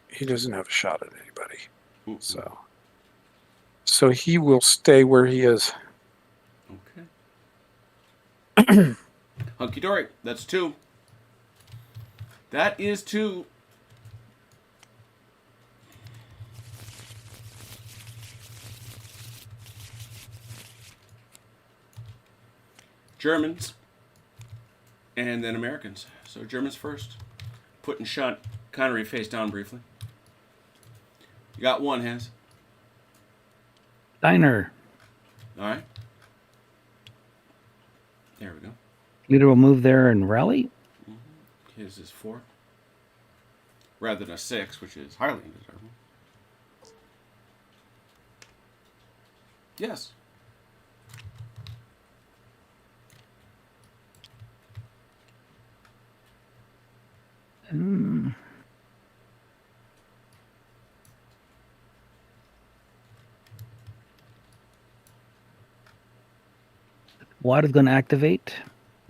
[SPEAKER 2] He doesn't have a shot at anybody.
[SPEAKER 1] Mm-mm.
[SPEAKER 2] So he will stay where he is.
[SPEAKER 1] Okay. Hunky dory. That's 2. That is 2. Germans. And then Americans. So Germans first. Putting shot Connery face down briefly. You got 1, Has.
[SPEAKER 3] Diner.
[SPEAKER 1] All right. There we go.
[SPEAKER 3] Leader will move there and rally.
[SPEAKER 1] Mm-hmm. His is 4. Rather than a 6, which is highly undesirable. Yes.
[SPEAKER 3] Water's going to activate.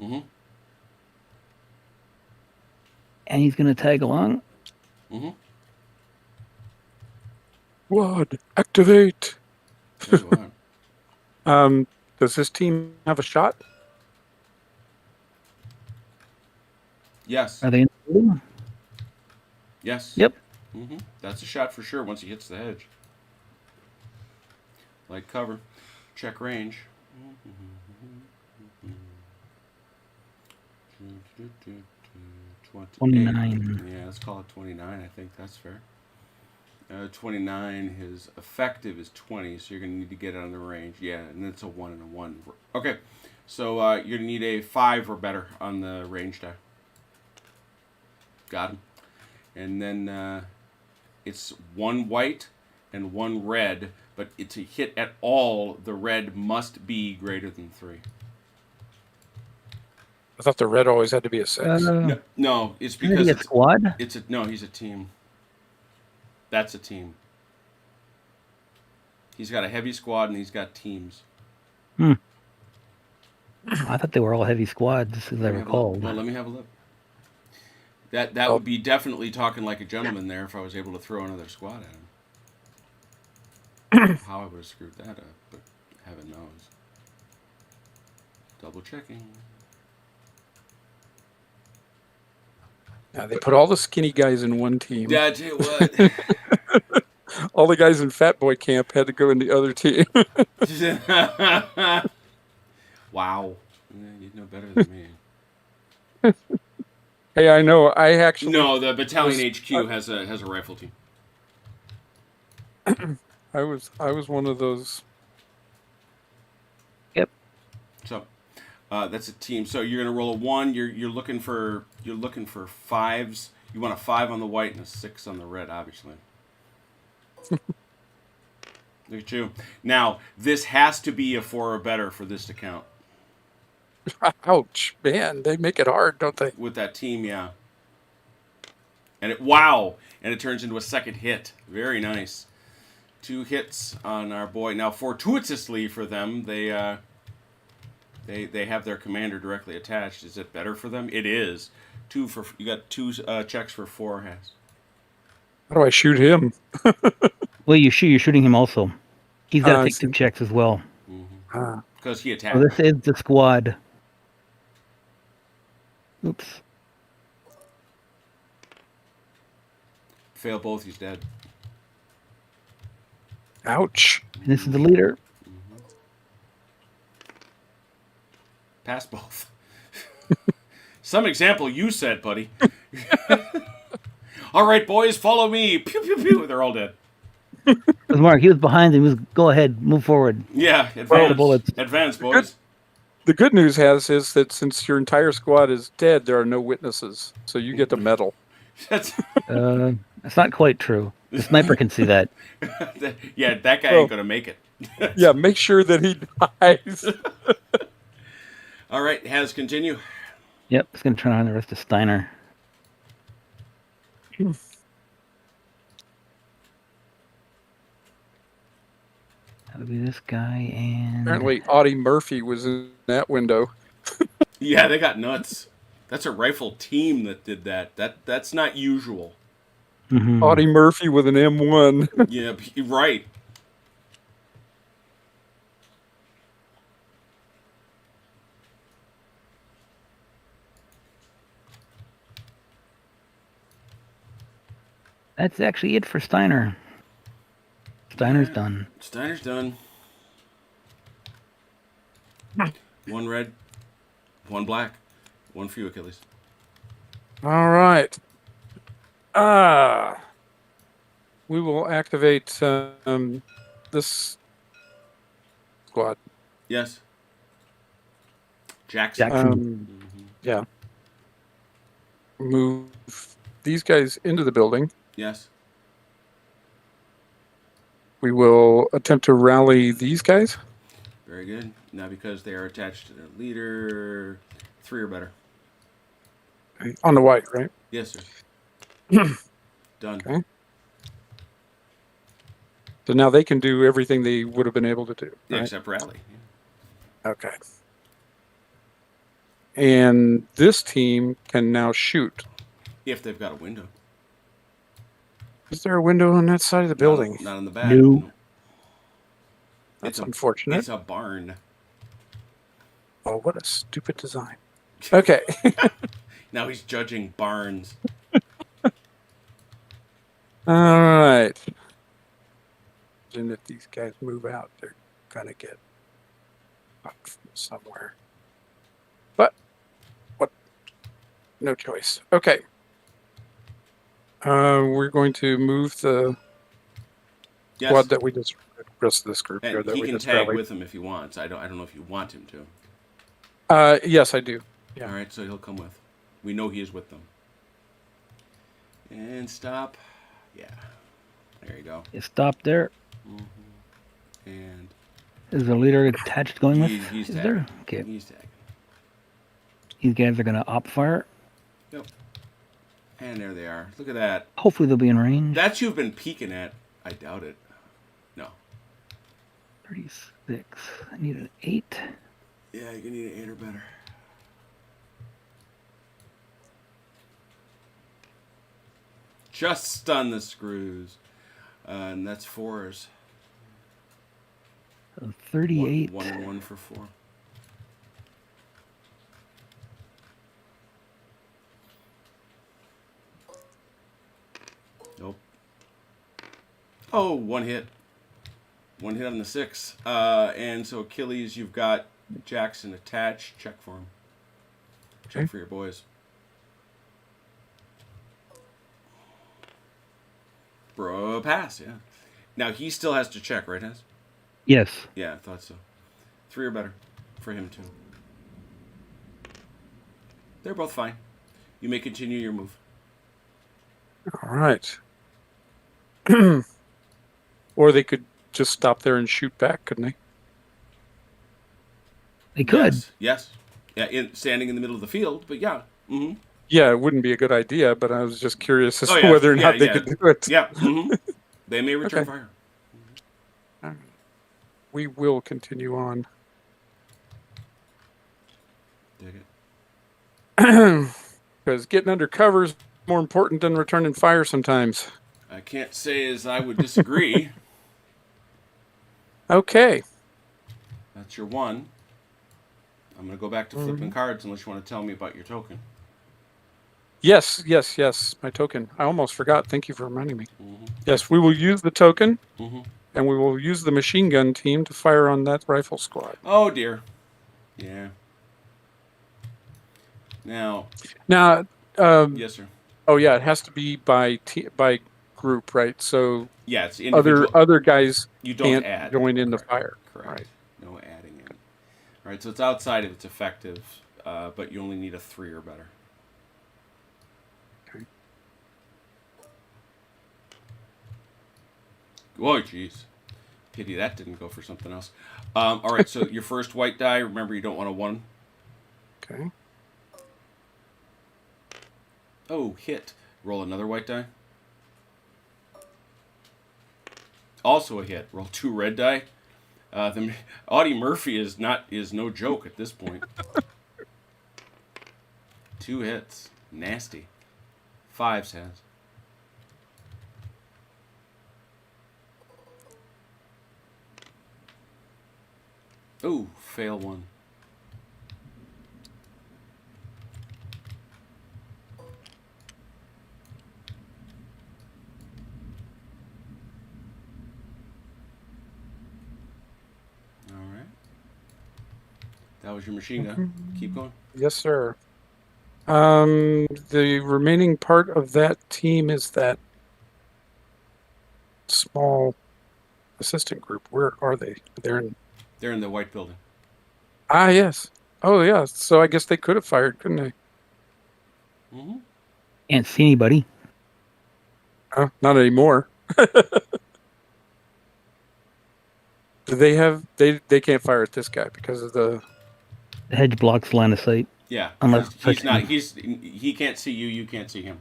[SPEAKER 1] Mm-hmm.
[SPEAKER 3] And he's going to tag along.
[SPEAKER 1] Mm-hmm.
[SPEAKER 2] Wad, activate.
[SPEAKER 1] There you are.
[SPEAKER 2] Does this team have a shot?
[SPEAKER 1] Yes.
[SPEAKER 3] Are they in the building?
[SPEAKER 1] Yes.
[SPEAKER 3] Yep.
[SPEAKER 1] Mm-hmm. That's a shot for sure once he hits the hedge. Like cover. Check range.
[SPEAKER 3] 29.
[SPEAKER 1] Yeah, let's call it 29. I think that's fair. 29, his effective is 20, so you're going to need to get it on the range. Yeah, and it's a 1 and a 1. Okay, so you're going to need a 5 or better on the range die. Got him. and then it's one white and one red. But to hit at all, the red must be greater than 3.
[SPEAKER 2] I thought the red always had to be a 6.
[SPEAKER 1] No, it's
[SPEAKER 3] Isn't he
[SPEAKER 1] because
[SPEAKER 3] a squad?
[SPEAKER 1] he's a team. That's a team. He's got a heavy squad and he's got teams.
[SPEAKER 3] I thought they were all heavy squads, as I recall.
[SPEAKER 1] Well, let me have a look. That would be definitely talking like a gentleman there if I was able to throw another squad at him. How I would have screwed that up, but heaven knows. Double checking.
[SPEAKER 2] They put all the skinny guys in one team.
[SPEAKER 1] Yeah, I tell you what.
[SPEAKER 2] All the guys in Fat Boy Camp had to go in the other team.
[SPEAKER 1] Wow. Yeah, you'd know better than me.
[SPEAKER 2] Hey, I know. I actually
[SPEAKER 1] No, the battalion HQ has a rifle team.
[SPEAKER 2] I was one of those.
[SPEAKER 3] Yep.
[SPEAKER 1] So, that's a team. So you're gonna roll a 1. You're looking for 5s. You want a 5 on the white and a 6 on the red, obviously. Look at you. Now this has to be a 4 or better for this to count.
[SPEAKER 2] Ouch, man! They make it hard, don't they?
[SPEAKER 1] With that team, yeah. And it turns into a second hit. Very nice. 2 hits on our boy. Now, fortuitously for them, they have their commander directly attached. Is it better for them? It is. You got 2 checks for 4 has.
[SPEAKER 2] How do I shoot him?
[SPEAKER 3] Well, you're shooting him also. He's got to take 2 checks as well.
[SPEAKER 1] Because he attacked.
[SPEAKER 3] So this is the squad. Oops.
[SPEAKER 1] Fail both, he's dead.
[SPEAKER 2] Ouch.
[SPEAKER 3] And this is the leader.
[SPEAKER 1] Pass both. Some example you said, buddy. All right, boys, follow me. Pew, pew, pew. They're all dead.
[SPEAKER 3] Because Mark, he was behind him. He was, go ahead, move forward.
[SPEAKER 1] Yeah,
[SPEAKER 3] Follow the bullets.
[SPEAKER 1] Advance, boys.
[SPEAKER 2] The good news is that since your entire squad is dead, there are no witnesses, so you get the medal.
[SPEAKER 1] That's
[SPEAKER 3] not quite true. The sniper can see that.
[SPEAKER 1] yeah, that guy ain't gonna make it.
[SPEAKER 2] Yeah, make sure that he dies.
[SPEAKER 1] All right, Has, continue.
[SPEAKER 3] Yep, it's going to turn on the rest of Steiner. That'll be this guy and...
[SPEAKER 2] Apparently, Audie Murphy was in that window.
[SPEAKER 1] Yeah, they got nuts. That's a rifle team that did that. That's not usual.
[SPEAKER 3] Mm-hmm.
[SPEAKER 2] Audie Murphy with an M1.
[SPEAKER 1] Yeah, right.
[SPEAKER 3] That's actually it for Steiner. Steiner's done.
[SPEAKER 1] Steiner's done. 1 red, 1 black, 1 for you, Achilles.
[SPEAKER 2] All right. We will activate this squad.
[SPEAKER 1] Yes.
[SPEAKER 3] Jackson.
[SPEAKER 2] Yeah. Move these guys into the building.
[SPEAKER 1] Yes.
[SPEAKER 2] We will attempt to rally these guys.
[SPEAKER 1] Very good. Now, because they are attached to their leader, 3 or better.
[SPEAKER 2] On the white, right?
[SPEAKER 1] Yes, sir. Done.
[SPEAKER 2] Okay. So now they can do everything they would have been able to do.
[SPEAKER 1] Yeah,
[SPEAKER 2] right?
[SPEAKER 1] except rally. Yeah.
[SPEAKER 2] Okay. And this team can now shoot.
[SPEAKER 1] If they've got a window.
[SPEAKER 2] Is there a window on that side of the building?
[SPEAKER 1] Not on the back.
[SPEAKER 3] No.
[SPEAKER 2] That's unfortunate.
[SPEAKER 1] It's a barn.
[SPEAKER 2] Oh, what a stupid design. Okay.
[SPEAKER 1] Now he's judging barns.
[SPEAKER 2] All right. And if these guys move out, they're going to get up from somewhere. But, what? No choice. Okay. We're going to move the squad that we just, the rest of this group
[SPEAKER 1] And
[SPEAKER 2] here that
[SPEAKER 1] he
[SPEAKER 2] we
[SPEAKER 1] can
[SPEAKER 2] just
[SPEAKER 1] tag
[SPEAKER 2] rallied.
[SPEAKER 1] with him if he wants. I don't know if you want him to.
[SPEAKER 2] Yes, I do. Yeah.
[SPEAKER 1] All right, so he'll come with. We know he is with them. And stop. Yeah. There you go.
[SPEAKER 3] You stop there.
[SPEAKER 1] And
[SPEAKER 3] Is the leader attached going with?
[SPEAKER 1] he's
[SPEAKER 3] Is
[SPEAKER 1] tagging.
[SPEAKER 3] there? Okay.
[SPEAKER 1] He's tagging.
[SPEAKER 3] These guys are going to op fire.
[SPEAKER 1] Yep. And there they are. Look at that.
[SPEAKER 3] Hopefully they'll be in range.
[SPEAKER 1] That you've been peeking at. I doubt it. No.
[SPEAKER 3] 36. I need an 8.
[SPEAKER 1] Yeah, you need an 8 or better. Just stun the screws. And that's 4s.
[SPEAKER 3] 38.
[SPEAKER 1] 1 and 1 for 4. Nope. Oh, 1 hit. 1 hit on the 6. And so Achilles, you've got Jackson attached. Check for him. Check
[SPEAKER 2] Okay.
[SPEAKER 1] for your boys. Bro, pass, yeah. Now he still has to check, right, Hez?
[SPEAKER 3] Yes.
[SPEAKER 1] Yeah, I thought so. 3 or better for him, too. They're both fine. You may continue your move.
[SPEAKER 2] All right. Or they could just stop there and shoot back, couldn't they?
[SPEAKER 3] They could.
[SPEAKER 1] Yes. Yeah, standing in the middle of the field, but yeah. Mm-hmm.
[SPEAKER 2] Yeah, it wouldn't be a good idea, but I was just curious as
[SPEAKER 1] Oh,
[SPEAKER 2] to
[SPEAKER 1] yeah.
[SPEAKER 2] whether or
[SPEAKER 1] Yeah,
[SPEAKER 2] not they
[SPEAKER 1] yeah.
[SPEAKER 2] could do it.
[SPEAKER 1] Yeah. Mm-hmm. They may return
[SPEAKER 2] Okay.
[SPEAKER 1] fire.
[SPEAKER 2] All right. We will continue on.
[SPEAKER 1] Dig it.
[SPEAKER 2] Because getting under cover is more important than returning fire sometimes.
[SPEAKER 1] I can't say as I would disagree.
[SPEAKER 2] Okay.
[SPEAKER 1] That's your 1. I'm going to go back to flipping cards unless you want to tell me about your token.
[SPEAKER 2] Yes. My token. I almost forgot. Thank you for reminding me.
[SPEAKER 1] Mm-hmm.
[SPEAKER 2] Yes, we will use the token,
[SPEAKER 1] Mm-hmm.
[SPEAKER 2] and we will use the machine gun team to fire on that rifle squad.
[SPEAKER 1] Oh, dear. Yeah. Now,
[SPEAKER 2] Now,
[SPEAKER 1] yes, sir.
[SPEAKER 2] oh yeah, it has to be by group, right? So
[SPEAKER 1] Yeah, it's individual.
[SPEAKER 2] other guys
[SPEAKER 1] You don't
[SPEAKER 2] can't
[SPEAKER 1] add.
[SPEAKER 2] join in the
[SPEAKER 1] Correct.
[SPEAKER 2] fire.
[SPEAKER 1] Correct.
[SPEAKER 2] Right.
[SPEAKER 1] No adding in. All right, so it's outside of its effective, but you only need a 3 or better.
[SPEAKER 2] Okay.
[SPEAKER 1] Oh, jeez. Pity that didn't go for something else. All right, so your first white die, remember you don't want a 1.
[SPEAKER 2] Okay.
[SPEAKER 1] Oh, hit. Roll another white die. Also a hit. Roll 2 red die. The Audie Murphy is no joke at this point. 2 hits. Nasty. 5s has. Ooh, fail 1. All right. That was your machine gun. Keep going.
[SPEAKER 2] Yes, sir. The remaining part of that team is that small assistant group. Where are they? They're in.
[SPEAKER 1] They're in the white building.
[SPEAKER 2] Ah, yes. Oh, yeah. So I guess they could have fired, couldn't they?
[SPEAKER 1] Mm-hmm.
[SPEAKER 3] Can't see anybody.
[SPEAKER 2] Not anymore. Do they have? They can't fire at this guy because of the.
[SPEAKER 3] The hedge blocks line of sight.
[SPEAKER 1] Yeah.
[SPEAKER 3] Unless
[SPEAKER 1] he's not. He can't see you. You can't see him.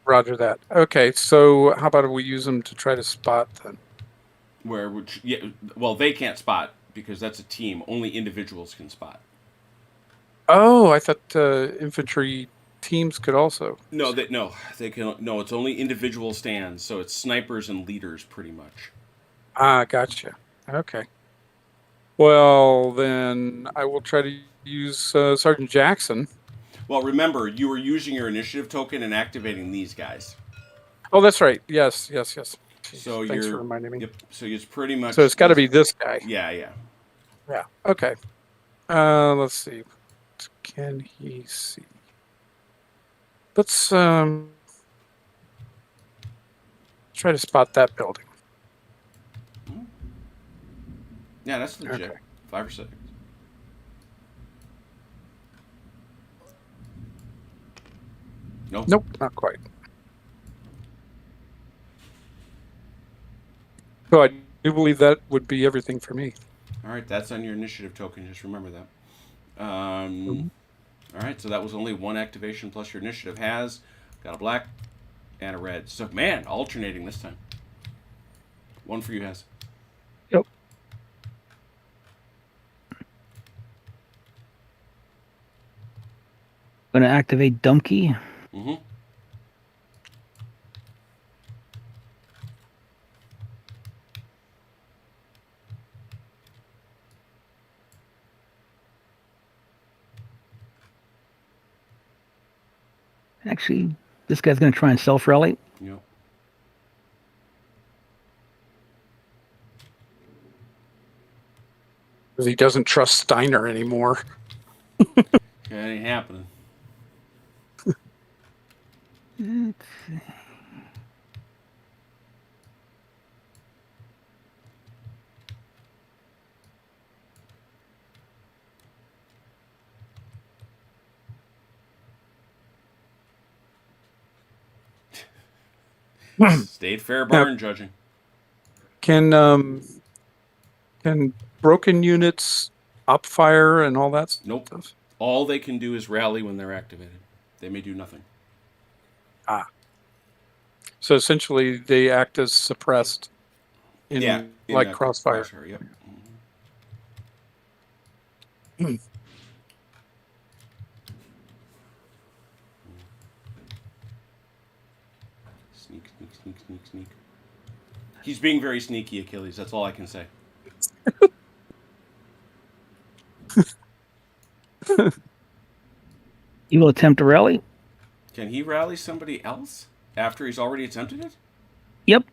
[SPEAKER 2] Roger that. Okay, so how about we use them to try to spot then?
[SPEAKER 1] Well, they can't spot because that's a team. Only individuals can spot.
[SPEAKER 2] Oh, I thought infantry teams could also.
[SPEAKER 1] No, they can. No, it's only individual stands. So it's snipers and leaders, pretty much.
[SPEAKER 2] Ah, gotcha. Okay. Well, then I will try to use Sergeant Jackson.
[SPEAKER 1] Well, remember, you were using your initiative token and activating these guys.
[SPEAKER 2] Oh, that's right. Yes. Jeez,
[SPEAKER 1] So
[SPEAKER 2] thanks for reminding me.
[SPEAKER 1] Yep. So it's pretty much.
[SPEAKER 2] So it's got to be this guy.
[SPEAKER 1] Yeah.
[SPEAKER 2] Yeah. Okay. Let's see. What can he see? Let's try to spot that building.
[SPEAKER 1] Yeah, that's legit.
[SPEAKER 2] Okay.
[SPEAKER 1] 5 or 6.
[SPEAKER 2] Nope, not quite. So I do believe that would be everything for me.
[SPEAKER 1] All right, that's on your initiative token. Just remember that. All right, so that was only one activation plus your initiative has. Got a black and a red. So, man, alternating this time. One for you, has.
[SPEAKER 3] Yep. Going to activate Dumpkey.
[SPEAKER 1] Mm-hmm.
[SPEAKER 3] Actually, this guy's going to try and self-rally.
[SPEAKER 1] Yep.
[SPEAKER 2] Because he doesn't trust Steiner anymore.
[SPEAKER 1] That ain't happening. State Fair barn judging.
[SPEAKER 2] Can broken units upfire and all that
[SPEAKER 1] Nope.
[SPEAKER 2] stuff?
[SPEAKER 1] All they can do is rally when they're activated. They may do nothing.
[SPEAKER 2] So essentially, they act as suppressed in like crossfire.
[SPEAKER 1] Yep. Sneak, sneak, sneak, sneak, sneak. He's being very sneaky, Achilles. That's all I can say.
[SPEAKER 3] You will attempt to rally.
[SPEAKER 1] Can he rally somebody else after he's already attempted it?
[SPEAKER 3] Yep.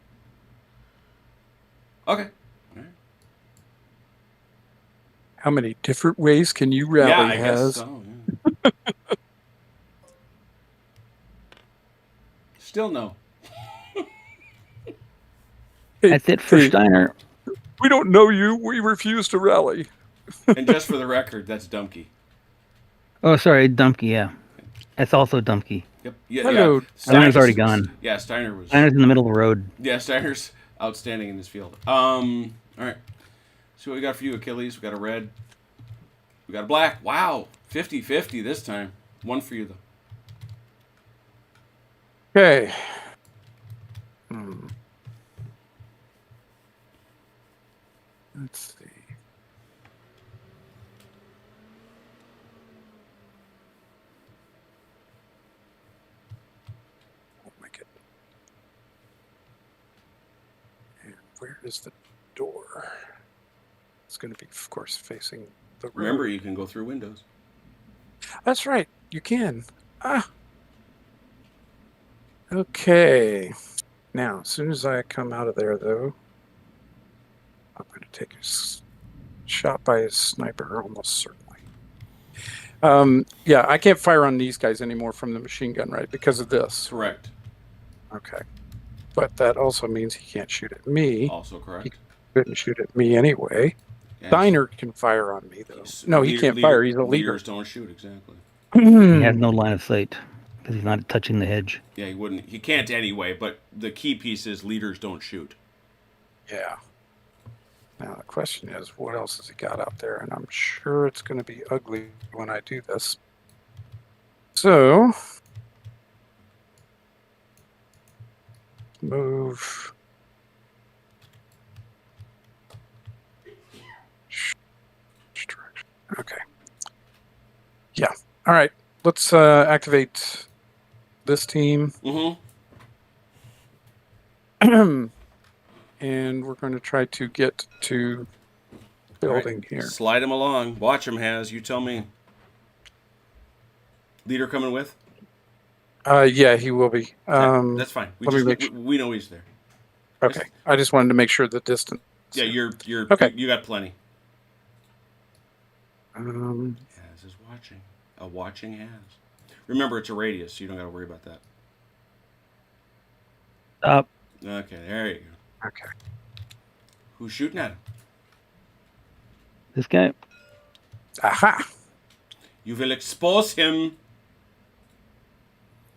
[SPEAKER 1] Okay. All right.
[SPEAKER 2] How many different ways can you rally?
[SPEAKER 1] Yeah, I guess so. Yeah. Still no.
[SPEAKER 3] That's it for Steiner.
[SPEAKER 2] We don't know you. We refuse to rally.
[SPEAKER 1] And just for the record, that's Dumpkey.
[SPEAKER 3] Oh, sorry, Dumpkey. Yeah, that's also Dumpkey.
[SPEAKER 1] Yep. Yeah.
[SPEAKER 2] Hello.
[SPEAKER 1] Yeah.
[SPEAKER 3] Steiner's already gone.
[SPEAKER 1] Yeah, Steiner was.
[SPEAKER 3] Steiner's in the middle of the road.
[SPEAKER 1] Yeah, Steiner's outstanding in this field. All right. So what we got for you, Achilles? We got a red. We got a black. Wow. 50-50 this time. One for you, though.
[SPEAKER 2] Okay. Let's see. Oh my goodness. And where is the door? It's going to be, of course, facing the road.
[SPEAKER 1] Remember, you can go through windows.
[SPEAKER 2] That's right. You can. Okay. Now, as soon as I come out of there, though, I'm going to take a shot by a sniper, almost certainly. Yeah, I can't fire on these guys anymore from the machine gun, right? Because of this.
[SPEAKER 1] Correct.
[SPEAKER 2] Okay. But that also means he can't shoot at me.
[SPEAKER 1] Also correct.
[SPEAKER 2] He couldn't shoot at me anyway.
[SPEAKER 1] Yes.
[SPEAKER 2] Steiner can fire on me, though. No, he can't fire. He's a leader.
[SPEAKER 1] Leaders don't shoot, exactly.
[SPEAKER 3] He has no line of sight because he's not touching the hedge.
[SPEAKER 1] Yeah, he wouldn't. He can't anyway, but the key piece is leaders don't shoot.
[SPEAKER 2] Yeah. Now, the question is, what else has he got out there? And I'm sure it's going to be ugly when I do this. So, move. Okay. Yeah. All right. Let's activate this team.
[SPEAKER 1] Mm-hmm.
[SPEAKER 2] And we're going to try to get to building here.
[SPEAKER 1] Slide him along. Watch him, Has. You tell me. Leader coming with?
[SPEAKER 2] Yeah, he will be.
[SPEAKER 1] That's fine. We know he's there.
[SPEAKER 2] Okay. I just wanted to make sure the distance.
[SPEAKER 1] Yeah, you're
[SPEAKER 2] okay.
[SPEAKER 1] You got plenty.
[SPEAKER 2] Has
[SPEAKER 1] is watching. A watching Has. Remember, it's a radius, so you don't got to worry about that.
[SPEAKER 3] Up.
[SPEAKER 1] Okay, there you go.
[SPEAKER 2] Okay.
[SPEAKER 1] Who's shooting at him?
[SPEAKER 3] This guy.
[SPEAKER 2] Aha!
[SPEAKER 1] You will expose him.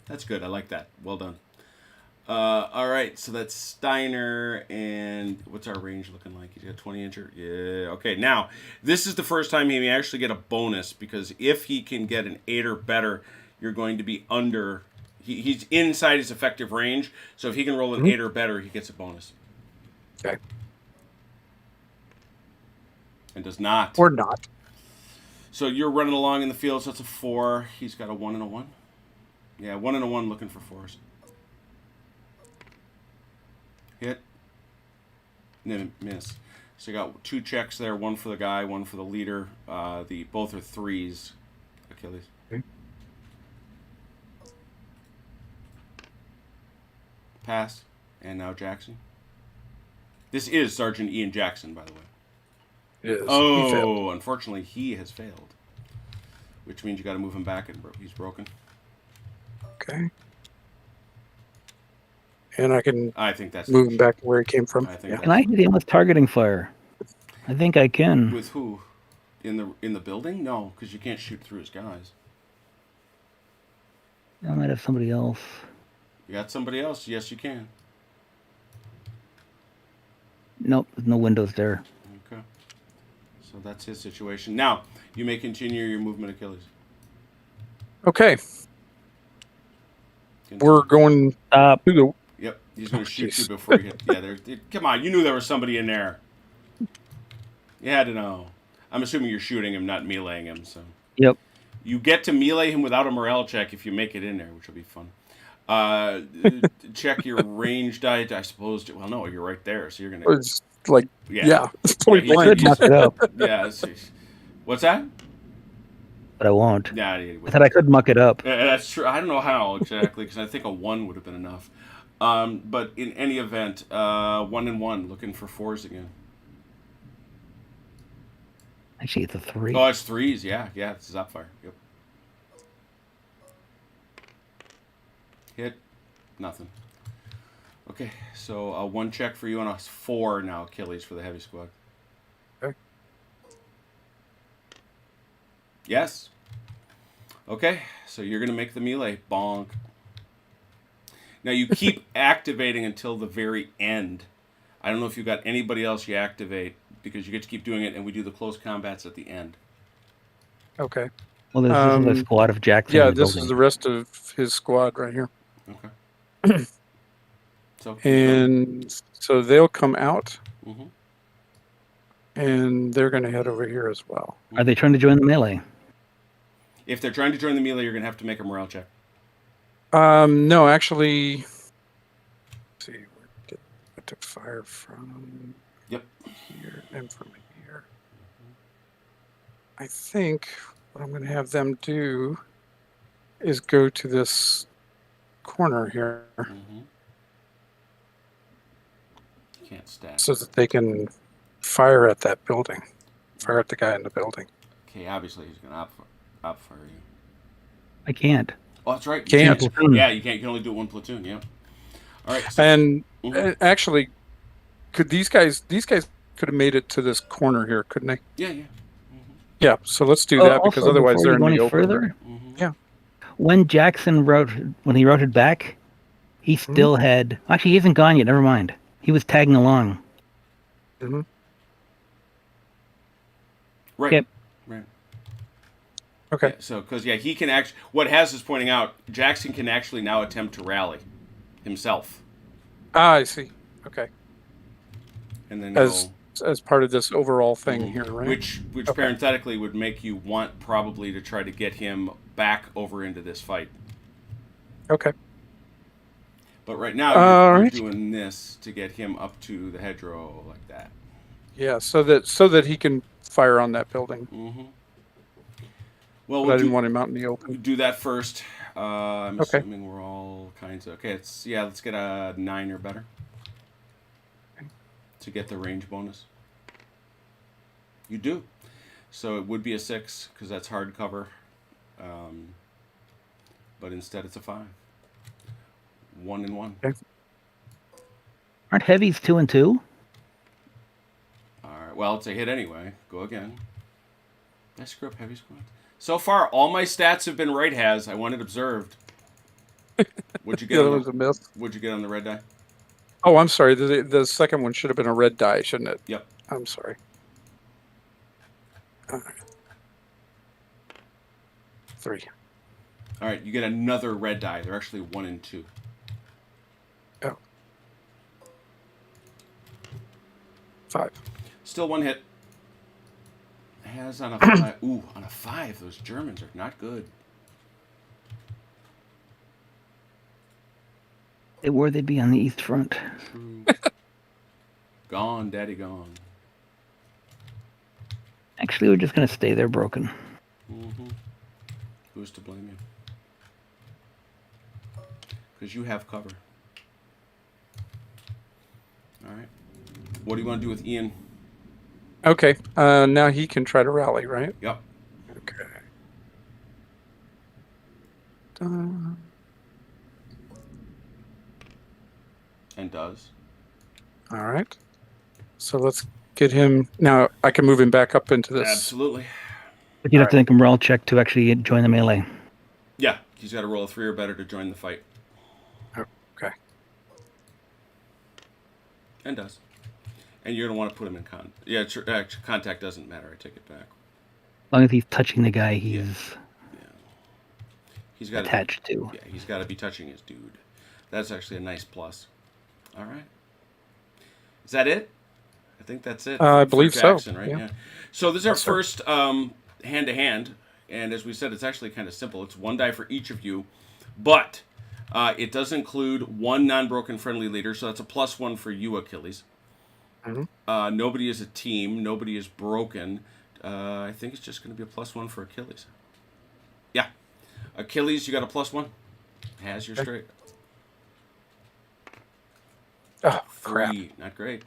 [SPEAKER 1] That's good. I like that. Well done. All right, so that's Steiner, and what's our range looking like? He's got 20 incher. Yeah. Okay, now this is the first time he may actually get a bonus because if he can get an 8 or better, you're going to be under. He's inside his effective range, so if he can roll an 8 or better, he gets a bonus.
[SPEAKER 2] Okay.
[SPEAKER 1] And does not.
[SPEAKER 2] Or not.
[SPEAKER 1] So you're running along in the field, so that's a 4. He's got a 1 and a 1. Yeah, 1 and a 1 looking for 4s. Hit. Miss. So you got 2 checks there, 1 for the guy, 1 for the leader. Both are 3s. Achilles.
[SPEAKER 2] Okay.
[SPEAKER 1] Pass. And now Jackson. This is Sergeant Ian Jackson, by the way.
[SPEAKER 2] It is. He
[SPEAKER 1] Oh,
[SPEAKER 2] failed.
[SPEAKER 1] unfortunately, he has failed. Which means you got to move him back, and he's broken.
[SPEAKER 2] Okay. And I can
[SPEAKER 1] I think that's
[SPEAKER 2] move him back where he came from.
[SPEAKER 1] I think
[SPEAKER 2] Yeah.
[SPEAKER 3] Can I hit him with targeting fire? I think I can.
[SPEAKER 1] With who? In the building? No, because you can't shoot through his guys.
[SPEAKER 3] I might have somebody else.
[SPEAKER 1] You got somebody else? Yes, you can.
[SPEAKER 3] Nope, there's no windows there.
[SPEAKER 1] Okay. So that's his situation. Now, you may continue your movement, Achilles.
[SPEAKER 2] Okay.
[SPEAKER 1] Continue.
[SPEAKER 2] We're going
[SPEAKER 3] Stop.
[SPEAKER 2] to the.
[SPEAKER 1] Yep, he's going to shoot
[SPEAKER 2] jeez.
[SPEAKER 1] you before you hit. Yeah, come on, you knew there was somebody in there. You had to know. I'm assuming you're shooting him, not meleeing him. So
[SPEAKER 3] Yep.
[SPEAKER 1] you get to melee him without a morale check if you make it in there, which will be fun. Check your range die, I suppose. Well, no, you're right there, so you're going to.
[SPEAKER 2] It's like, yeah. It's
[SPEAKER 1] Yeah,
[SPEAKER 2] point
[SPEAKER 1] he's-
[SPEAKER 2] blank.
[SPEAKER 3] Muck it up,
[SPEAKER 1] Yeah. What's that?
[SPEAKER 3] but I won't.
[SPEAKER 1] Yeah,
[SPEAKER 3] I said I could muck it up.
[SPEAKER 1] that's true. I don't know how exactly because I think a 1 would have been enough. But in any event, 1 and 1, looking for 4s again.
[SPEAKER 3] Actually, it's a 3.
[SPEAKER 1] Oh, it's 3s. Yeah, it's Zapfire. Yep. Hit, nothing. Okay, so 1 check for you and a 4 now, Achilles, for the heavy squad.
[SPEAKER 2] Okay.
[SPEAKER 1] Yes. Okay, so you're gonna make the melee. Bonk. Now you keep activating until the very end. I don't know if you got anybody else you activate because you get to keep doing it, and we do the close combats at the end.
[SPEAKER 2] Okay.
[SPEAKER 3] Well, this is a squad of Jackson.
[SPEAKER 2] Yeah,
[SPEAKER 3] in the
[SPEAKER 2] this is
[SPEAKER 3] building.
[SPEAKER 2] the rest of his squad right here.
[SPEAKER 1] Okay. So.
[SPEAKER 2] And so they'll come out
[SPEAKER 1] Mm-hmm.
[SPEAKER 2] and they're going to head over here as well.
[SPEAKER 3] Are they trying to join the melee?
[SPEAKER 1] If they're trying to join the melee, you're gonna have to make a morale check.
[SPEAKER 2] No, actually, let's see, I took fire from
[SPEAKER 1] Yep.
[SPEAKER 2] here and from here. I think what I'm going to have them do is go to this corner here
[SPEAKER 1] Mm-hmm. Can't stack.
[SPEAKER 2] so that they can fire at that building, fire at the guy in the building.
[SPEAKER 1] Okay, obviously he's gonna op fire you.
[SPEAKER 3] I can't.
[SPEAKER 1] Oh, that's right. You
[SPEAKER 2] Can't.
[SPEAKER 3] Platoon.
[SPEAKER 1] Yeah, you can't. You can only do it 1 platoon. Yeah. All right. So,
[SPEAKER 2] And
[SPEAKER 1] Mhm.
[SPEAKER 2] actually, could these guys could have made it to this corner here, couldn't they?
[SPEAKER 1] yeah.
[SPEAKER 2] Yeah, so let's do that because
[SPEAKER 3] Also,
[SPEAKER 2] otherwise
[SPEAKER 3] before
[SPEAKER 2] they're
[SPEAKER 3] you
[SPEAKER 2] in
[SPEAKER 3] go
[SPEAKER 2] the
[SPEAKER 3] any
[SPEAKER 2] open.
[SPEAKER 3] further,
[SPEAKER 1] Mm-hmm.
[SPEAKER 2] Yeah.
[SPEAKER 3] when Jackson routed back, he still had. Actually, he isn't gone yet. Never mind. He was tagging along.
[SPEAKER 2] Mhm.
[SPEAKER 1] Right.
[SPEAKER 3] Yep.
[SPEAKER 1] Right.
[SPEAKER 2] Okay.
[SPEAKER 1] Yeah, so, because he can actually. What Haz is pointing out, Jackson can actually now attempt to rally himself,
[SPEAKER 2] I see. Okay.
[SPEAKER 1] and then
[SPEAKER 2] As part of this overall thing
[SPEAKER 1] Mhm.
[SPEAKER 2] here, right?
[SPEAKER 1] Which
[SPEAKER 2] Okay.
[SPEAKER 1] parenthetically would make you want probably to try to get him back over into this fight.
[SPEAKER 2] Okay.
[SPEAKER 1] But right now you're
[SPEAKER 2] right.
[SPEAKER 1] doing this to get him up to the hedgerow like that.
[SPEAKER 2] Yeah, so that he can fire on that building.
[SPEAKER 1] Mm-hmm. Well,
[SPEAKER 2] But I didn't want him out in the
[SPEAKER 1] we'll
[SPEAKER 2] open.
[SPEAKER 1] do that first. I'm
[SPEAKER 2] Okay.
[SPEAKER 1] assuming we're all kinds of okay. Let's get a 9 or better to get the range bonus. You do, so it would be a 6 because that's hard cover, but instead it's a 5. 1 and 1.
[SPEAKER 2] Okay.
[SPEAKER 3] Aren't heavies 2 and 2?
[SPEAKER 1] All right. Well, it's a hit anyway. Go again. Did I screw up heavy squad? So far, all my stats have been right. I want it observed. What'd you
[SPEAKER 2] The
[SPEAKER 1] get
[SPEAKER 2] other
[SPEAKER 1] on
[SPEAKER 2] one's a miss.
[SPEAKER 1] What'd you get on the red die?
[SPEAKER 2] Oh, I'm sorry. The second one should have been a red die, shouldn't it?
[SPEAKER 1] Yep.
[SPEAKER 2] I'm sorry. All right. 3.
[SPEAKER 1] All right, you get another red die. They're actually 1 and 2.
[SPEAKER 2] Oh. 5.
[SPEAKER 1] Still 1 hit. Has on a 5. Ooh, on a 5, those Germans are not good.
[SPEAKER 3] They were, they'd be on the East Front.
[SPEAKER 1] True. Gone, daddy, gone.
[SPEAKER 3] Actually, we're just going to stay there broken.
[SPEAKER 1] Mm-hmm. Who's to blame you? Because you have cover. All right. What do you want to do with Ian?
[SPEAKER 2] Okay. Now he can try to rally, right?
[SPEAKER 1] Yep.
[SPEAKER 2] Okay. Dun.
[SPEAKER 1] And does.
[SPEAKER 2] All right. So let's get him. Now I can move him back up into this.
[SPEAKER 1] Absolutely.
[SPEAKER 3] But you'd have to
[SPEAKER 2] Alright.
[SPEAKER 3] make a morale check to actually join the melee.
[SPEAKER 1] Yeah, he's got to roll a 3 or better to join the fight.
[SPEAKER 2] Okay.
[SPEAKER 1] And does. And you're going to want to put him in con. Yeah, contact doesn't matter. I take it back.
[SPEAKER 3] As long as he's touching the guy he's
[SPEAKER 1] He's got
[SPEAKER 3] attached to.
[SPEAKER 1] Yeah, he's got to be touching his dude. That's actually a nice plus. All right. Is that it? I think that's it.
[SPEAKER 2] I
[SPEAKER 1] for
[SPEAKER 2] believe
[SPEAKER 1] Jackson,
[SPEAKER 2] so.
[SPEAKER 1] Right?
[SPEAKER 2] Yeah.
[SPEAKER 1] So this is our
[SPEAKER 2] Yes, sir.
[SPEAKER 1] first hand-to-hand, and as we said, it's actually kind of simple. It's 1 die for each of you, but it does include 1 non-broken friendly leader, so that's a +1 for you, Achilles.
[SPEAKER 2] Mm-hmm.
[SPEAKER 1] Nobody is a team. Nobody is broken. I think it's just going to be a +1 for Achilles. Yeah. Achilles, you got a +1? Has your straight.
[SPEAKER 2] Oh, crap.
[SPEAKER 1] 3, not great.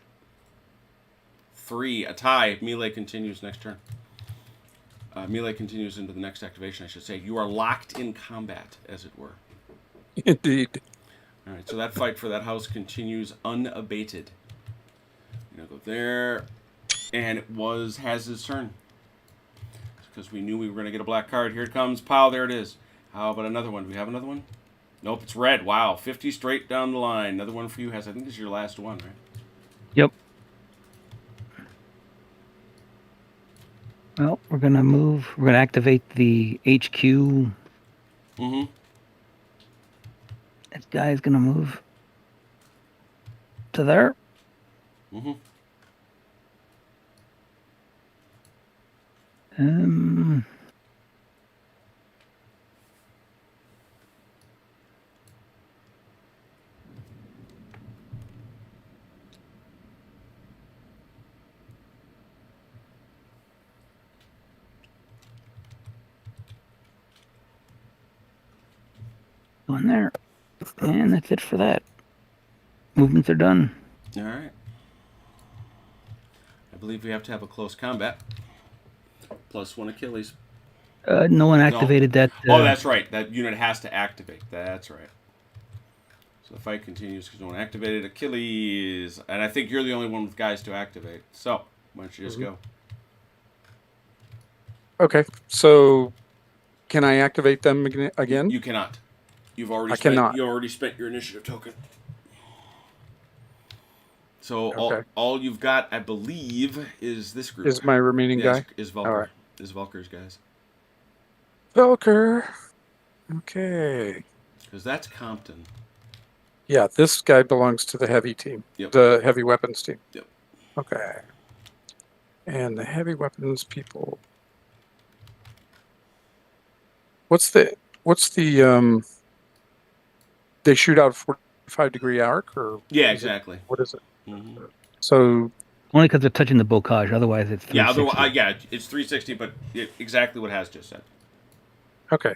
[SPEAKER 1] 3, a tie. Melee continues next turn. Melee continues into the next activation, I should say. You are locked in combat, as it were.
[SPEAKER 2] Indeed.
[SPEAKER 1] All right, so that fight for that house continues unabated. You're going to go there, and it has his turn. Because we knew we were going to get a black card. Here it comes. Pow, there it is. How about another one? Do we have another one? Nope, it's red. Wow, 50 straight down the line. Another one for you has, I think this is your last one, right?
[SPEAKER 3] Yep. Well, we're going to move. We're going to activate the HQ.
[SPEAKER 1] Mm-hmm.
[SPEAKER 3] This guy's going to move to there.
[SPEAKER 1] Mm-hmm.
[SPEAKER 3] Going there. And that's it for that. Movements are done.
[SPEAKER 1] All right. I believe we have to have a close combat. +1 Achilles.
[SPEAKER 3] No one activated that.
[SPEAKER 1] Oh, that's right. That unit has to activate. That's right. So the fight continues because no one activated Achilles. And I think you're the only one with guys to activate. So, why don't you just go?
[SPEAKER 2] Okay. So can I activate them again?
[SPEAKER 1] You cannot. You've already
[SPEAKER 2] I
[SPEAKER 1] spent,
[SPEAKER 2] cannot.
[SPEAKER 1] You already spent your initiative token. So
[SPEAKER 2] Okay.
[SPEAKER 1] all you've got, I believe, is this group.
[SPEAKER 2] Is my remaining guy?
[SPEAKER 1] Is Velker.
[SPEAKER 2] All right.
[SPEAKER 1] Is Velker's guys.
[SPEAKER 2] Velker. Okay.
[SPEAKER 1] Because that's Compton.
[SPEAKER 2] Yeah, this guy belongs to the heavy team.
[SPEAKER 1] Yep.
[SPEAKER 2] The heavy weapons team.
[SPEAKER 1] Yep.
[SPEAKER 2] Okay. And the heavy weapons people. What's the they shoot out a 45-degree arc, or
[SPEAKER 1] Yeah, exactly.
[SPEAKER 2] what is it?
[SPEAKER 1] Mm-hmm.
[SPEAKER 2] So
[SPEAKER 3] Only because they're touching the bocage. Otherwise, it's 360.
[SPEAKER 1] Yeah, otherwise, it's 360, but exactly what Has just said.
[SPEAKER 2] okay.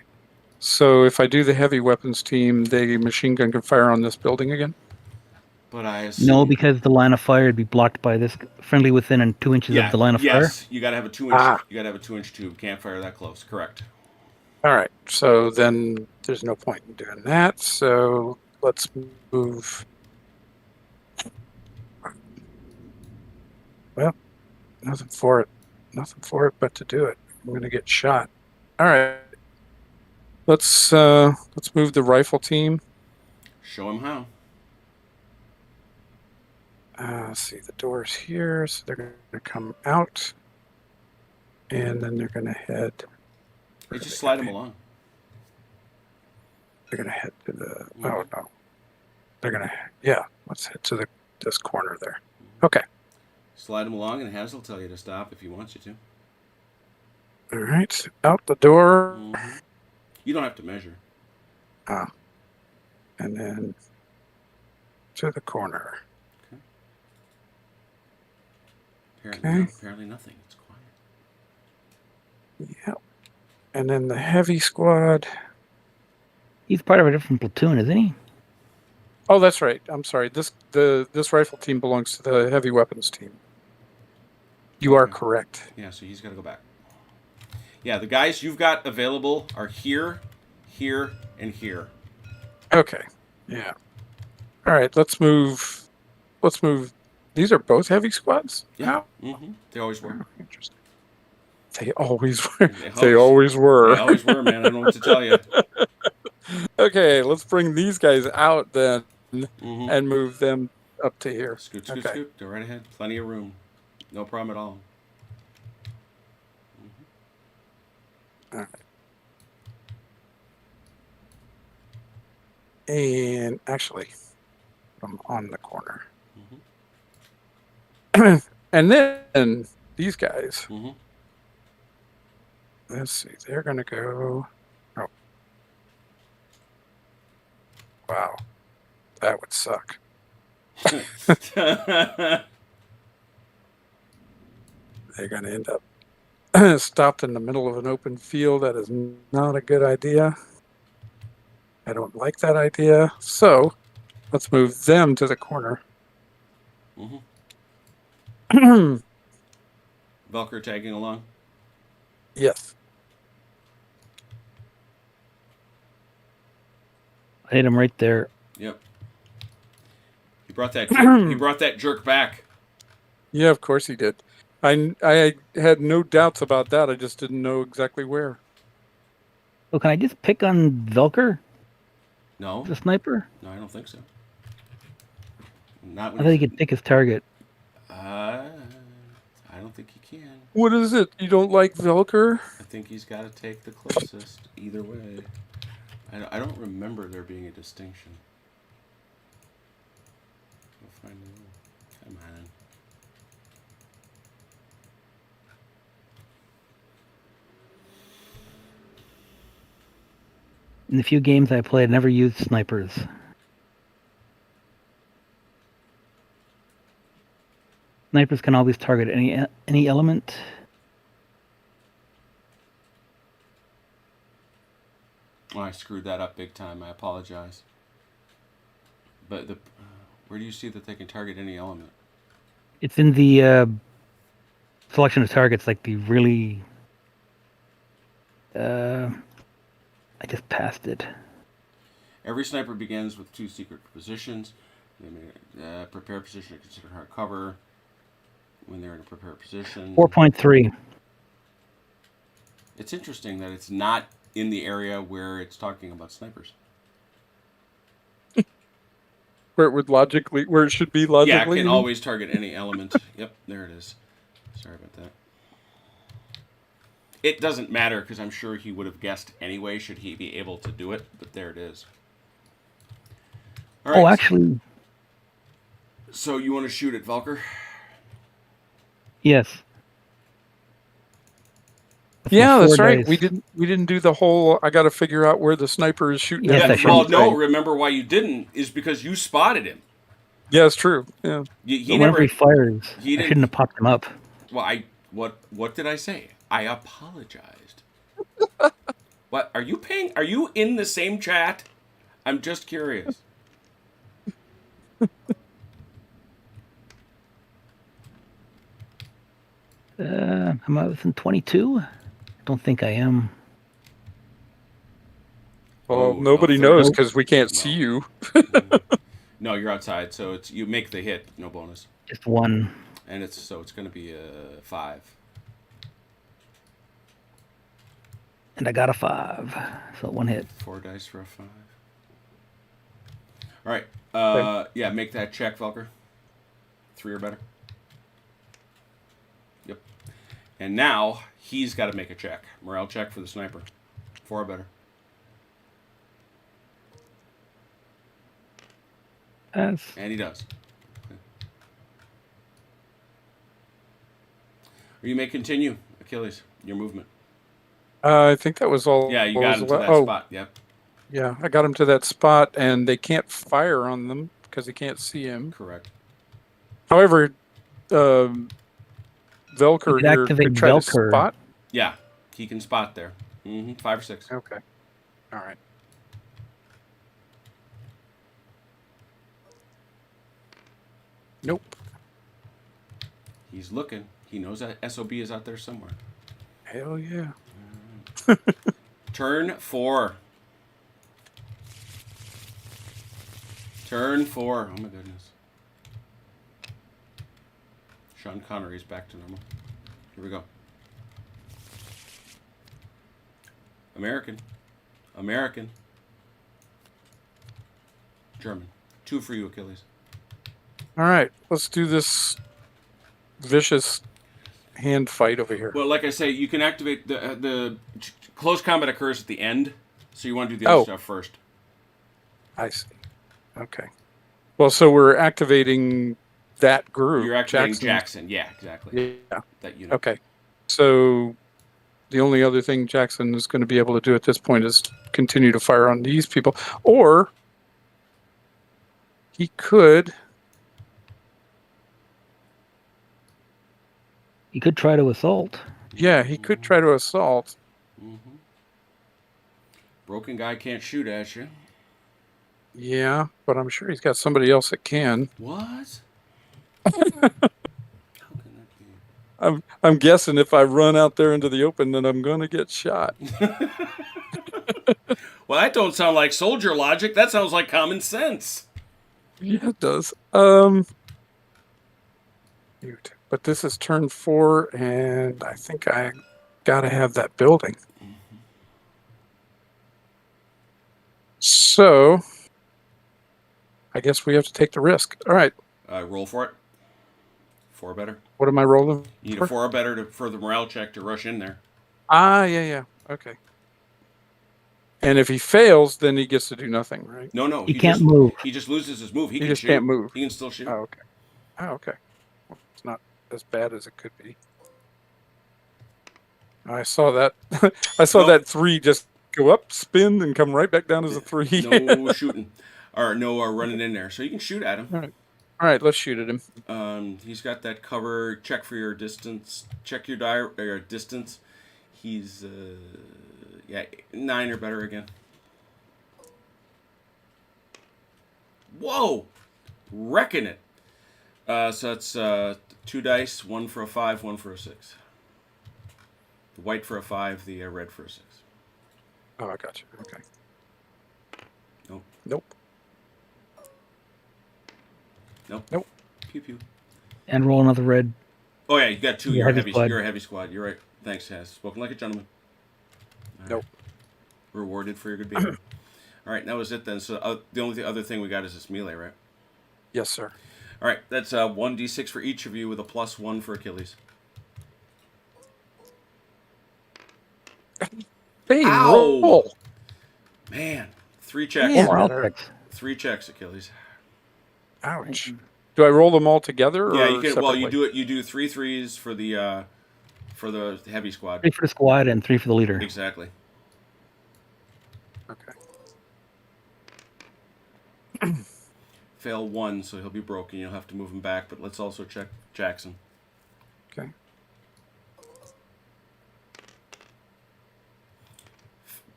[SPEAKER 2] So if I do the heavy weapons team, the machine gun can fire on this building again?
[SPEAKER 1] But I assume...
[SPEAKER 3] No, because the line of fire would be blocked by this friendly within and 2 inches of the line of fire.
[SPEAKER 1] Yes, you got to have a 2-inch. You got to have a 2-inch tube. Can't fire that close. Correct.
[SPEAKER 2] All right. So then there's no point in doing that. So let's move. Well, nothing for it. Nothing for it but to do it. I'm going to get shot. All right. Let's move the rifle team.
[SPEAKER 1] Show him how.
[SPEAKER 2] Let's see, the door's here, so they're going to come out, and then they're going to head.
[SPEAKER 1] Hey, just slide him along.
[SPEAKER 2] They're going to head to the. Oh no, they're going to. Yeah, let's head to this corner there. Okay.
[SPEAKER 1] Slide him along, and Hazel will tell you to stop if he wants you to.
[SPEAKER 2] All right, out the door.
[SPEAKER 1] Mm-hmm. You don't have to measure.
[SPEAKER 2] And then to the corner.
[SPEAKER 1] Apparently nothing. It's quiet.
[SPEAKER 2] Yep. And then the heavy squad.
[SPEAKER 3] He's part of a different platoon, isn't he?
[SPEAKER 2] Oh, that's right. I'm sorry. This rifle team belongs to the heavy weapons team. You are correct.
[SPEAKER 1] Yeah, so he's got to go back. Yeah, the guys you've got available are here, here, and here.
[SPEAKER 2] Okay. Yeah. All right. Let's move. These are both heavy squads.
[SPEAKER 1] Yeah. Mm-hmm. They always were.
[SPEAKER 2] Oh, interesting. They always were.
[SPEAKER 1] They
[SPEAKER 2] always were.
[SPEAKER 1] They always were, man. I don't know what to tell you.
[SPEAKER 2] Okay, let's bring these guys out then, and move them up to here.
[SPEAKER 1] Scoot. Go right ahead. Plenty of room. No problem at all.
[SPEAKER 2] All right. And actually, I'm on the corner. And then these guys. Let's see. They're going to go. Oh. Wow. That would suck. They're going to end up stopped in the middle of an open field. That is not a good idea. I don't like that idea. So let's move them to the corner.
[SPEAKER 1] Velker tagging along?
[SPEAKER 2] Yes.
[SPEAKER 3] I hit him right there.
[SPEAKER 1] Yep. He brought that jerk back.
[SPEAKER 2] Yeah, of course he did. I had no doubts about that. I just didn't know exactly where.
[SPEAKER 3] Oh, can I just pick on Velker?
[SPEAKER 1] No.
[SPEAKER 3] The sniper?
[SPEAKER 1] No, I don't think so. Not when
[SPEAKER 3] I thought he could pick his target.
[SPEAKER 1] I don't think he can.
[SPEAKER 2] What is it? You don't like Velker?
[SPEAKER 1] I think he's got to take the closest. Either way. I don't remember there being a distinction. We'll find out. Come on.
[SPEAKER 3] In the few games I played, I never used snipers. Snipers can always target any element.
[SPEAKER 1] Oh, I screwed that up big time. I apologize. But where do you see that they can target any element?
[SPEAKER 3] It's in the selection of targets, like the really... I just passed it.
[SPEAKER 1] Every sniper begins with 2 secret positions. They may prepare position to consider hard cover when they're in a prepared position.
[SPEAKER 3] 4.3.
[SPEAKER 1] It's interesting that it's not in the area where it's talking about snipers.
[SPEAKER 2] Where it should be logically.
[SPEAKER 1] Yeah, it can always target any element. Yep, there it is. Sorry about that. It doesn't matter because I'm sure he would have guessed anyway should he be able to do it, but there it is. All right.
[SPEAKER 3] Oh, actually...
[SPEAKER 1] So you want to shoot at Velker?
[SPEAKER 3] Yes.
[SPEAKER 2] Yeah, that's right.
[SPEAKER 3] Dice.
[SPEAKER 2] We didn't do the whole. I got to figure out where the sniper is shooting.
[SPEAKER 3] Yes,
[SPEAKER 2] at.
[SPEAKER 1] Well, no. Remember why you didn't is because you spotted him.
[SPEAKER 2] Yeah, it's true. Yeah.
[SPEAKER 3] Whenever he fires, I shouldn't have popped him up.
[SPEAKER 1] Well, what did I say? I apologized. What are you paying? Are you in the same chat? I'm just curious.
[SPEAKER 3] Am I within 22? I don't think I am.
[SPEAKER 2] Well, nobody knows because we can't see you.
[SPEAKER 1] No, you're outside, so you make the hit, no bonus.
[SPEAKER 3] Just one.
[SPEAKER 1] And it's going to be a 5.
[SPEAKER 3] And I got a 5. So 1 hit.
[SPEAKER 1] 4 dice for a 5. All right. Yeah, make that check, Velker. 3 or better. Yep. And now he's got to make a check. Morale check for the sniper. 4 or better.
[SPEAKER 3] That's
[SPEAKER 1] And he does. Okay. Or you may continue, Achilles, your movement.
[SPEAKER 2] I think that was all.
[SPEAKER 1] Yeah, you
[SPEAKER 2] what
[SPEAKER 1] got
[SPEAKER 2] was
[SPEAKER 1] him
[SPEAKER 2] the
[SPEAKER 1] to
[SPEAKER 2] la-
[SPEAKER 1] that
[SPEAKER 2] oh,
[SPEAKER 1] spot. Yep.
[SPEAKER 2] yeah, I got him to that spot, and they can't fire on them because they can't see him.
[SPEAKER 1] Correct.
[SPEAKER 2] However,
[SPEAKER 3] You
[SPEAKER 2] Velker
[SPEAKER 3] could
[SPEAKER 2] here
[SPEAKER 3] activate
[SPEAKER 2] could try to
[SPEAKER 3] Velker.
[SPEAKER 2] spot.
[SPEAKER 1] Yeah, he can spot there. 5 or 6.
[SPEAKER 2] Okay. All right. Nope.
[SPEAKER 1] He's looking. He knows that SOB is out there somewhere.
[SPEAKER 2] Hell yeah.
[SPEAKER 1] Turn 4. Turn 4. Oh my goodness. Sean Connery's back to normal. Here we go. American. American. German. 2 for you, Achilles.
[SPEAKER 2] All right. Let's do this vicious hand fight over here.
[SPEAKER 1] Well, like I say, you can activate the close combat occurs at the end, so you want to do the other stuff first.
[SPEAKER 2] I see. Okay. Well, so we're activating that group.
[SPEAKER 1] You're activating Jackson. Yeah, exactly.
[SPEAKER 2] Yeah.
[SPEAKER 1] That unit.
[SPEAKER 2] Okay. So the only other thing Jackson is going to be able to do at this point is continue to fire on these people, or he could.
[SPEAKER 3] You could try to assault.
[SPEAKER 2] Yeah, he could try to assault.
[SPEAKER 1] Mm-hmm. Broken guy can't shoot at you.
[SPEAKER 2] Yeah, but I'm sure he's got somebody else that can.
[SPEAKER 1] What? How can that be?
[SPEAKER 2] I'm guessing if I run out there into the open, then I'm going to get shot.
[SPEAKER 1] Well, that don't sound like soldier logic. That sounds like common sense.
[SPEAKER 2] Yeah, it does. Shoot. But this is turn 4, and I think I got to have that building.
[SPEAKER 1] Mm-hmm.
[SPEAKER 2] So I guess we have to take the risk. All right.
[SPEAKER 1] Roll for it. 4 or better.
[SPEAKER 2] What am I rolling?
[SPEAKER 1] You need a 4 or better for the morale check to rush in there.
[SPEAKER 2] Yeah. Okay. And if he fails, then he gets to do nothing, right?
[SPEAKER 1] No.
[SPEAKER 3] He can't move.
[SPEAKER 1] He just loses his move. He can
[SPEAKER 2] just
[SPEAKER 1] shoot.
[SPEAKER 2] can't move.
[SPEAKER 1] He can still shoot.
[SPEAKER 2] Oh, okay. Well, it's not as bad as it could be. I saw that. I saw that 3 just go up, spin, and come right back down as a 3.
[SPEAKER 1] No shooting. Or no running in there. So you can shoot at him.
[SPEAKER 2] All right, let's shoot at him.
[SPEAKER 1] He's got that cover. Check for your distance. Check your distance. He's 9 or better again. Whoa! Wrecking it. So that's 2 dice, 1 for a 5, 1 for a 6. The white for a 5, the red for a 6.
[SPEAKER 2] Oh, I got you. Okay.
[SPEAKER 1] Nope.
[SPEAKER 2] Nope.
[SPEAKER 1] Pew pew.
[SPEAKER 3] And roll another red.
[SPEAKER 1] Oh yeah, you got 2.
[SPEAKER 3] You're heavy squad.
[SPEAKER 1] You're a heavy squad. You're right. Thanks, Has. Spoken like a gentleman. All
[SPEAKER 2] Nope.
[SPEAKER 1] Right. Rewarded for your good behavior. All right, that was it then. So the only other thing we got is this melee, right?
[SPEAKER 2] Yes, sir.
[SPEAKER 1] All right, that's 1d6 for each of you with a +1 for Achilles.
[SPEAKER 2] Hey,
[SPEAKER 1] Ow!
[SPEAKER 2] roll.
[SPEAKER 1] Man, 3 checks.
[SPEAKER 2] Yeah.
[SPEAKER 3] Morale
[SPEAKER 2] better.
[SPEAKER 3] checks.
[SPEAKER 1] 3 checks, Achilles.
[SPEAKER 2] Ouch. Do I roll them all together? Or
[SPEAKER 1] Yeah, you can.
[SPEAKER 2] separately?
[SPEAKER 1] Well, you do it. You do 3 threes for the heavy squad.
[SPEAKER 3] 3 for the squad and 3 for the leader.
[SPEAKER 1] Exactly.
[SPEAKER 2] Okay.
[SPEAKER 1] Fail 1, so he'll be broken. You'll have to move him back. But let's also check Jackson.
[SPEAKER 2] Okay.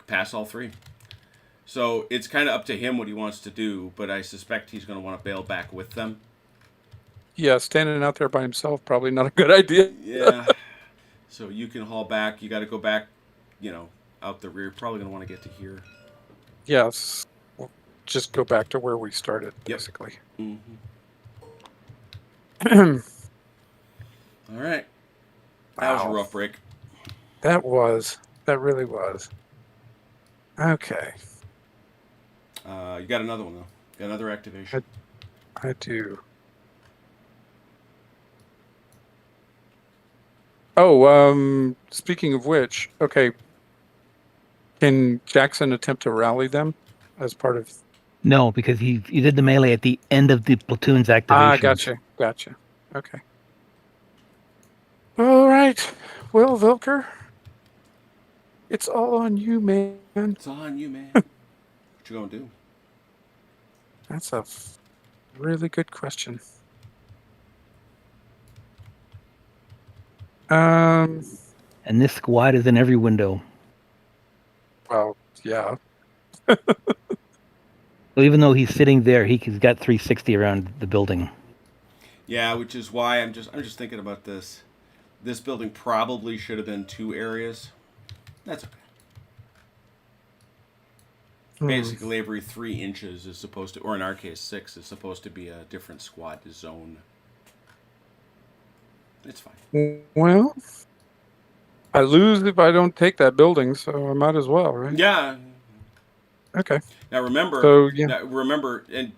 [SPEAKER 1] Pass all 3. So it's kind of up to him what he wants to do, but I suspect he's going to want to bail back with them.
[SPEAKER 2] Yeah, standing out there by himself, probably not a good idea.
[SPEAKER 1] Yeah. So you can haul back. You got to go back, out the rear. Probably going to want to get to here.
[SPEAKER 2] Yes. We'll just go back to where we started,
[SPEAKER 1] Yep.
[SPEAKER 2] basically.
[SPEAKER 1] Mm-hmm. All right. That was a
[SPEAKER 2] Wow.
[SPEAKER 1] rough break.
[SPEAKER 2] That was. That really was. Okay.
[SPEAKER 1] You got another one though. Got another activation.
[SPEAKER 2] I do. Oh, speaking of which, okay. Can Jackson attempt to rally them as part of?
[SPEAKER 3] No, because he did the melee at the end of the platoon's activation.
[SPEAKER 2] Gotcha. Okay. All right. Well, Velker, it's all on you, man.
[SPEAKER 1] It's on you, man. What you gonna do?
[SPEAKER 2] That's a really good question. Um.
[SPEAKER 3] And this squad is in every window.
[SPEAKER 2] Well, yeah.
[SPEAKER 3] So even though he's sitting there, he's got 360 around the building.
[SPEAKER 1] Yeah, which is why I'm just thinking about this. This building probably should have been 2 areas. That's okay. Basically, every 3 inches is supposed to, or in our case, 6 is supposed to be a different squad zone. It's fine.
[SPEAKER 2] Well, I lose if I don't take that building, so I might as well, right?
[SPEAKER 1] Yeah.
[SPEAKER 2] Okay.
[SPEAKER 1] Now remember,
[SPEAKER 2] So yeah.
[SPEAKER 1] and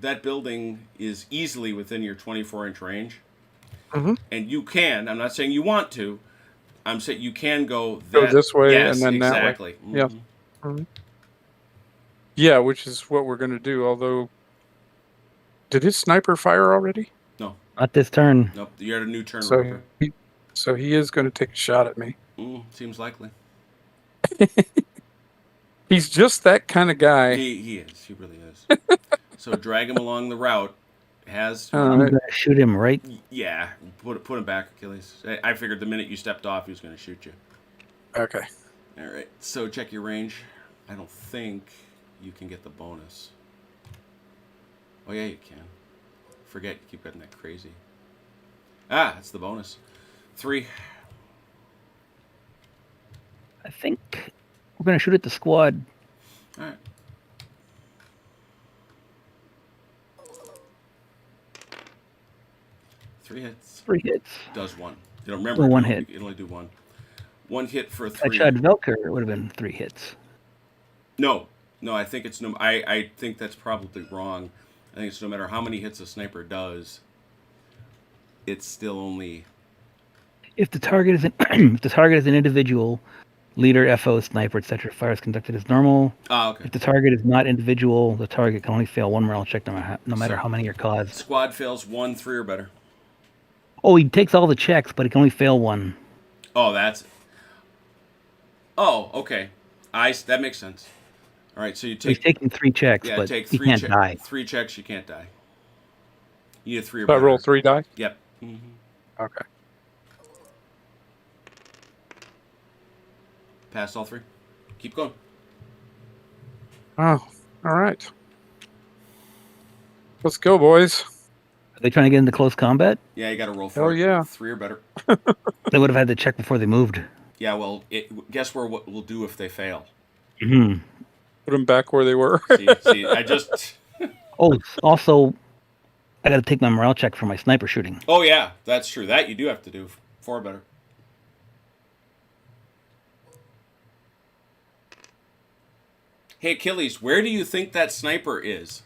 [SPEAKER 1] that building is easily within your 24-inch range,
[SPEAKER 2] Mhm.
[SPEAKER 1] and you can. I'm not saying you want to. I'm saying you can go
[SPEAKER 2] Go
[SPEAKER 1] that.
[SPEAKER 2] this way
[SPEAKER 1] Yes,
[SPEAKER 2] and then
[SPEAKER 1] exactly.
[SPEAKER 2] that way. Yes. Mhm. Yeah, which is what we're going to do. Although, did his sniper fire already?
[SPEAKER 1] No,
[SPEAKER 3] Not this turn.
[SPEAKER 1] nope. You're at a new turn,
[SPEAKER 2] So
[SPEAKER 1] Roper.
[SPEAKER 2] he is going to take a shot at me.
[SPEAKER 1] Seems likely.
[SPEAKER 2] He's just that kind of guy.
[SPEAKER 1] He is. He really is. So drag him along the route. Has
[SPEAKER 2] All
[SPEAKER 3] I'm
[SPEAKER 2] right.
[SPEAKER 3] going to shoot him right.
[SPEAKER 1] yeah. Put him back, Achilles. I figured the minute you stepped off, he was going to shoot you.
[SPEAKER 2] Okay.
[SPEAKER 1] All right. So check your range. I don't think you can get the bonus. Oh yeah, you can. Forget. You keep getting that crazy. Ah, that's the bonus. 3.
[SPEAKER 3] I think we're going to shoot at the squad.
[SPEAKER 1] All right. Three hits.
[SPEAKER 3] 3 hits.
[SPEAKER 1] Does 1. You don't remember.
[SPEAKER 3] Oh, one
[SPEAKER 1] it'll
[SPEAKER 3] hit.
[SPEAKER 1] It'll only do 1. 1 hit for a
[SPEAKER 3] If I
[SPEAKER 1] 3.
[SPEAKER 3] shot Velker, it would have been 3 hits.
[SPEAKER 1] No, I think it's no. I think that's probably wrong. I think it's no matter how many hits a sniper does, it's still only.
[SPEAKER 3] If the target is if the target is an individual, leader, FO, sniper, etc., fire is conducted as normal.
[SPEAKER 1] Ah, okay.
[SPEAKER 3] If the target is not individual, the target can only fail 1 morale check no matter
[SPEAKER 1] So-
[SPEAKER 3] how many are caused.
[SPEAKER 1] Squad fails 1, 3 or better.
[SPEAKER 3] Oh, he takes all the checks, but he can only fail 1.
[SPEAKER 1] Oh, that's. Oh, okay. That makes sense. All right, so you
[SPEAKER 3] So he's
[SPEAKER 1] take.
[SPEAKER 3] taking 3 checks,
[SPEAKER 1] Yeah,
[SPEAKER 3] but
[SPEAKER 1] take
[SPEAKER 3] he
[SPEAKER 1] 3
[SPEAKER 3] can't die.
[SPEAKER 1] 3 checks. You can't die. You need a 3 or
[SPEAKER 2] So I
[SPEAKER 1] better.
[SPEAKER 2] roll 3 die.
[SPEAKER 1] Yep.
[SPEAKER 2] Okay.
[SPEAKER 1] Pass all 3. Keep going.
[SPEAKER 2] Oh, all right. Let's go, boys.
[SPEAKER 3] Are they trying to get into close combat?
[SPEAKER 1] Yeah, you got to roll for
[SPEAKER 2] Hell
[SPEAKER 1] it.
[SPEAKER 2] yeah.
[SPEAKER 1] 3 or better.
[SPEAKER 3] They would have had to check before they moved.
[SPEAKER 1] Yeah, well, guess what we'll do if they fail.
[SPEAKER 3] Hmm.
[SPEAKER 2] Put them back where they were.
[SPEAKER 1] See, I just.
[SPEAKER 3] Oh, also, I got to take my morale check for my sniper shooting.
[SPEAKER 1] Oh yeah, that's true. That you do have to do 4 or better. Hey Achilles, where do you think that sniper is?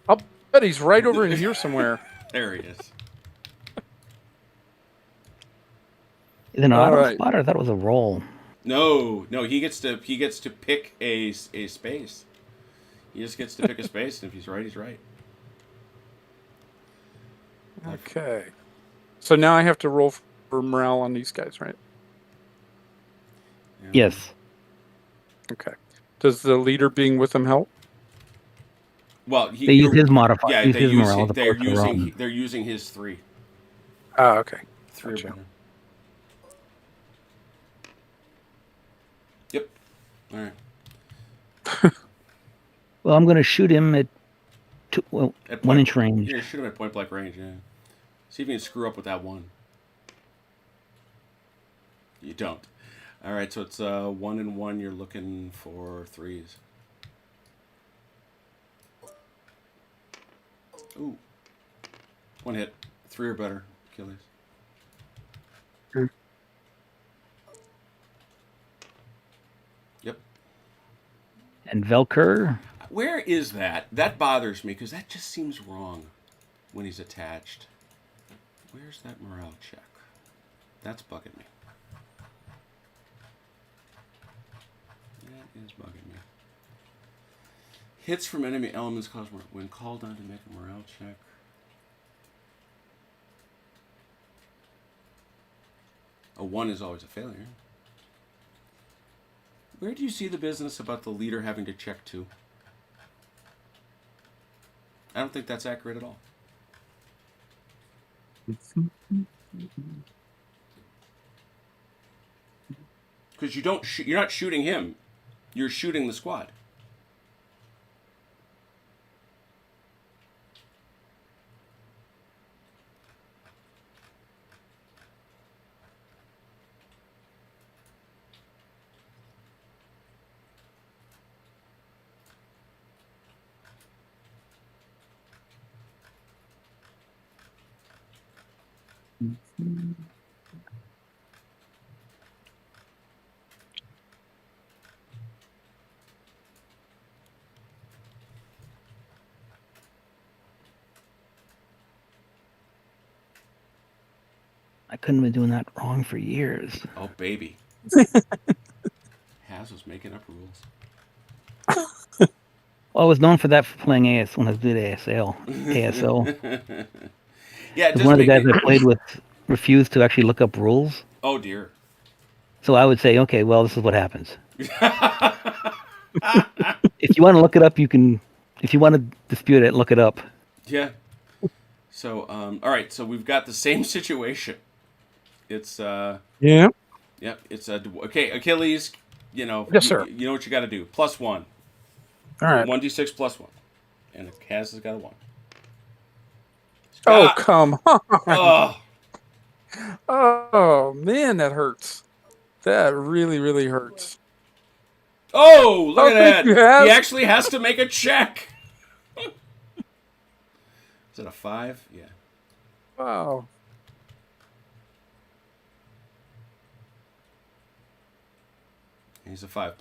[SPEAKER 2] I'll bet he's right over in here somewhere.
[SPEAKER 1] There he is.
[SPEAKER 3] Is it an
[SPEAKER 2] All
[SPEAKER 3] auto
[SPEAKER 2] right.
[SPEAKER 3] spot, or I thought it was a roll?
[SPEAKER 1] No, he gets to pick a space. He just gets to pick a space, and if he's right, he's right.
[SPEAKER 2] Okay. So now I have to roll for morale on these guys, right?
[SPEAKER 1] Yeah.
[SPEAKER 3] Yes.
[SPEAKER 2] Okay. Does the leader being with them help?
[SPEAKER 1] Well,
[SPEAKER 3] They use his modifier.
[SPEAKER 1] Yeah,
[SPEAKER 3] use his morale as
[SPEAKER 1] they're
[SPEAKER 3] opposed to their own.
[SPEAKER 1] using his 3.
[SPEAKER 2] Ah, okay.
[SPEAKER 1] 3
[SPEAKER 2] Gotcha.
[SPEAKER 1] or better. Yep. All right.
[SPEAKER 3] Well, I'm going to shoot him at
[SPEAKER 1] At
[SPEAKER 3] 1
[SPEAKER 1] point-
[SPEAKER 3] inch range.
[SPEAKER 1] Yeah, shoot him at point blank range. Yeah. See if you can screw up with that 1. You don't. All right, so it's 1 and 1. You're looking for 3s. Ooh. 1 hit. 3 or better. Achilles. Yep.
[SPEAKER 3] And Velker.
[SPEAKER 1] Where is that? That bothers me because that just seems wrong when he's attached. Where's that morale check? That's bugging me. That is bugging me. Hits from enemy elements cause when called on to make a morale check. A 1 is always a failure. Where do you see the business about the leader having to check 2? I don't think that's accurate at all. Because you're not shooting him. You're shooting the squad.
[SPEAKER 3] I couldn't have been doing that wrong for years.
[SPEAKER 1] Oh, baby. Haz was making up rules.
[SPEAKER 3] Well, I was known for that for playing AS when I did ASL.
[SPEAKER 1] Yeah, it does
[SPEAKER 3] One of the
[SPEAKER 1] make
[SPEAKER 3] guys
[SPEAKER 1] me...
[SPEAKER 3] I played with refused to actually look up rules.
[SPEAKER 1] Oh, dear.
[SPEAKER 3] So I would say, okay, well, this is what happens. If you want to look it up, you can. If you want to dispute it, look it up.
[SPEAKER 1] Yeah. So, all right. So we've got the same situation. It's
[SPEAKER 2] Yeah.
[SPEAKER 1] Yep. It's okay. Achilles. You know.
[SPEAKER 2] Yes, sir.
[SPEAKER 1] You know what you got to do. +1.
[SPEAKER 2] All right.
[SPEAKER 1] 1d6 +1, and Kaz has got a 1.
[SPEAKER 2] Oh,
[SPEAKER 1] Scott.
[SPEAKER 2] come on.
[SPEAKER 1] Oh.
[SPEAKER 2] Oh, man, that hurts. That really, really hurts.
[SPEAKER 1] Oh, look at
[SPEAKER 2] thank
[SPEAKER 1] that.
[SPEAKER 2] you, Haz.
[SPEAKER 1] He actually has to make a check. Is it a 5? Yeah.
[SPEAKER 2] Wow.
[SPEAKER 1] He's a 5+.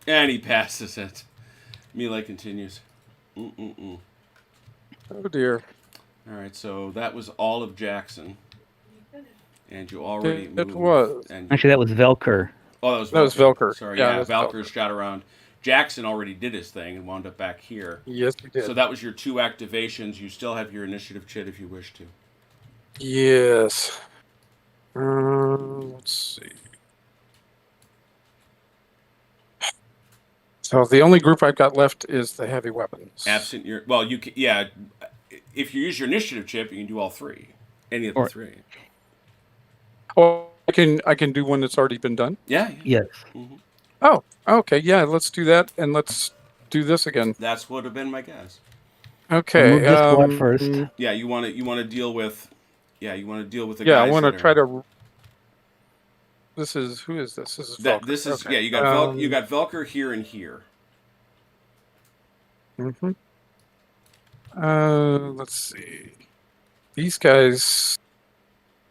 [SPEAKER 1] And he passes it. Melee continues. Mm-mm-mm.
[SPEAKER 2] Oh, dear.
[SPEAKER 1] All right, so that was all of Jackson. And you already
[SPEAKER 2] It
[SPEAKER 1] moved.
[SPEAKER 2] was.
[SPEAKER 1] And
[SPEAKER 3] Actually, that was Velker.
[SPEAKER 1] oh, that was Velker.
[SPEAKER 2] That was Velker.
[SPEAKER 1] Sorry,
[SPEAKER 2] Yeah,
[SPEAKER 1] yeah,
[SPEAKER 2] that's
[SPEAKER 1] Velker
[SPEAKER 2] Velker.
[SPEAKER 1] shot around. Jackson already did his thing and wound up back here.
[SPEAKER 2] Yes, we did.
[SPEAKER 1] So that was your 2 activations. You still have your initiative chit if you wish to.
[SPEAKER 2] Yes. Let's see. So the only group I've got left is the heavy weapons.
[SPEAKER 1] Absent your you can, yeah. If you use your initiative chip, you can do all 3. Any of the 3.
[SPEAKER 2] Oh, I can do one that's already been done.
[SPEAKER 1] Yeah.
[SPEAKER 3] Yes.
[SPEAKER 1] Mm-hmm.
[SPEAKER 2] Oh, okay. Yeah, let's do that, and let's do this again.
[SPEAKER 1] That's would have been my guess.
[SPEAKER 2] Okay.
[SPEAKER 3] Move this squad first.
[SPEAKER 1] Yeah, you want to deal with. Yeah, you want to deal with the
[SPEAKER 2] Yeah,
[SPEAKER 1] guys.
[SPEAKER 2] I want to
[SPEAKER 1] that
[SPEAKER 2] try
[SPEAKER 1] are-
[SPEAKER 2] to. This is who is this? This is Velker.
[SPEAKER 1] This is
[SPEAKER 2] okay.
[SPEAKER 1] yeah. You got Velker here and here.
[SPEAKER 2] Mm-hmm. Let's see. These guys,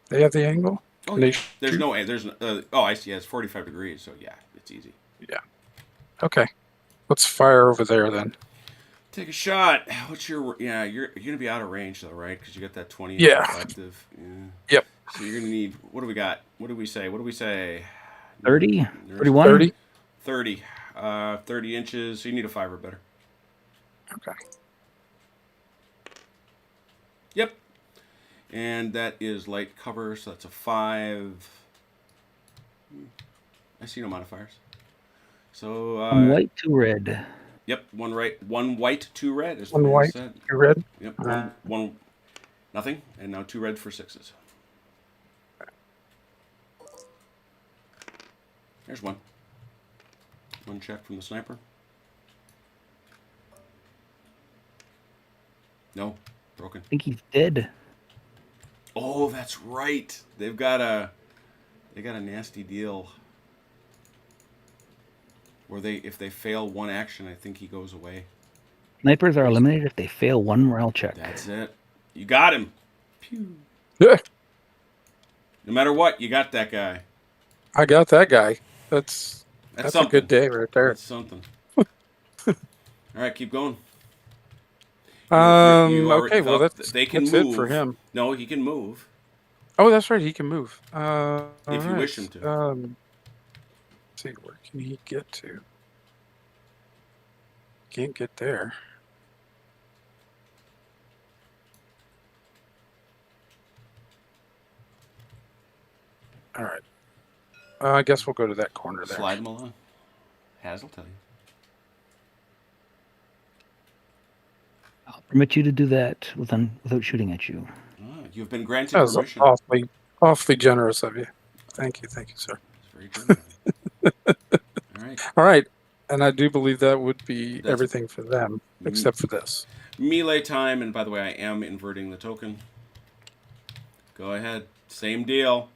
[SPEAKER 2] they have the angle.
[SPEAKER 1] Oh,
[SPEAKER 2] They
[SPEAKER 1] yeah. There's
[SPEAKER 2] shoot?
[SPEAKER 1] no. There's. Oh, I see. Yeah, it's 45 degrees. So yeah, it's easy.
[SPEAKER 2] Yeah. Okay. Let's fire over there then.
[SPEAKER 1] Take a shot. What's your? Yeah, you're gonna be out of range though, right? Because you got that 20
[SPEAKER 2] Yeah.
[SPEAKER 1] reflective. Yeah.
[SPEAKER 2] Yep.
[SPEAKER 1] So you're gonna need. What do we got? What do we say?
[SPEAKER 3] 30?
[SPEAKER 1] There's
[SPEAKER 3] 31?
[SPEAKER 2] 30.
[SPEAKER 1] 30. 30 inches. So you need a 5 or better.
[SPEAKER 2] Okay.
[SPEAKER 1] Yep. And that is light cover, so that's a 5. I see no modifiers. So
[SPEAKER 3] 1 white, 2 red.
[SPEAKER 1] Yep, 1 white, 2 red. Is the
[SPEAKER 2] One
[SPEAKER 1] way
[SPEAKER 2] white,
[SPEAKER 1] it's said.
[SPEAKER 2] 2 red.
[SPEAKER 1] Yep,
[SPEAKER 2] Uh,
[SPEAKER 1] one nothing, and now 2 red for 6s. There's one. 1 check from the sniper. No, broken.
[SPEAKER 3] I think he's dead.
[SPEAKER 1] Oh, that's right. They got a nasty deal where if they fail 1 action, I think he goes away.
[SPEAKER 3] Snipers are eliminated if they fail one morale check.
[SPEAKER 1] That's it. You got him. Pew.
[SPEAKER 2] Yeah,
[SPEAKER 1] No matter what, you got that guy.
[SPEAKER 2] I got that guy. That's a
[SPEAKER 1] something.
[SPEAKER 2] good day right there.
[SPEAKER 1] That's something. All right, keep going. You already
[SPEAKER 2] Okay, well
[SPEAKER 1] felt they can
[SPEAKER 2] that's
[SPEAKER 1] move.
[SPEAKER 2] it for him.
[SPEAKER 1] No, he can move
[SPEAKER 2] Oh, that's right. He can move. All
[SPEAKER 1] if you
[SPEAKER 2] right.
[SPEAKER 1] wish him to.
[SPEAKER 2] Let's see, where can he get to? Can't get there. All right. I guess we'll go to that corner there.
[SPEAKER 1] Slide him along. Haz will tell you.
[SPEAKER 3] I'll permit you to do that without shooting at you.
[SPEAKER 1] You've been granted
[SPEAKER 2] That was
[SPEAKER 1] permission.
[SPEAKER 2] awfully generous of you. Thank you, sir.
[SPEAKER 1] It's very generous. All right.
[SPEAKER 2] All right, and I do believe that would be
[SPEAKER 1] That's-
[SPEAKER 2] everything for them, except for this.
[SPEAKER 1] Melee time, and by the way, I am inverting the token. Go ahead. Same deal.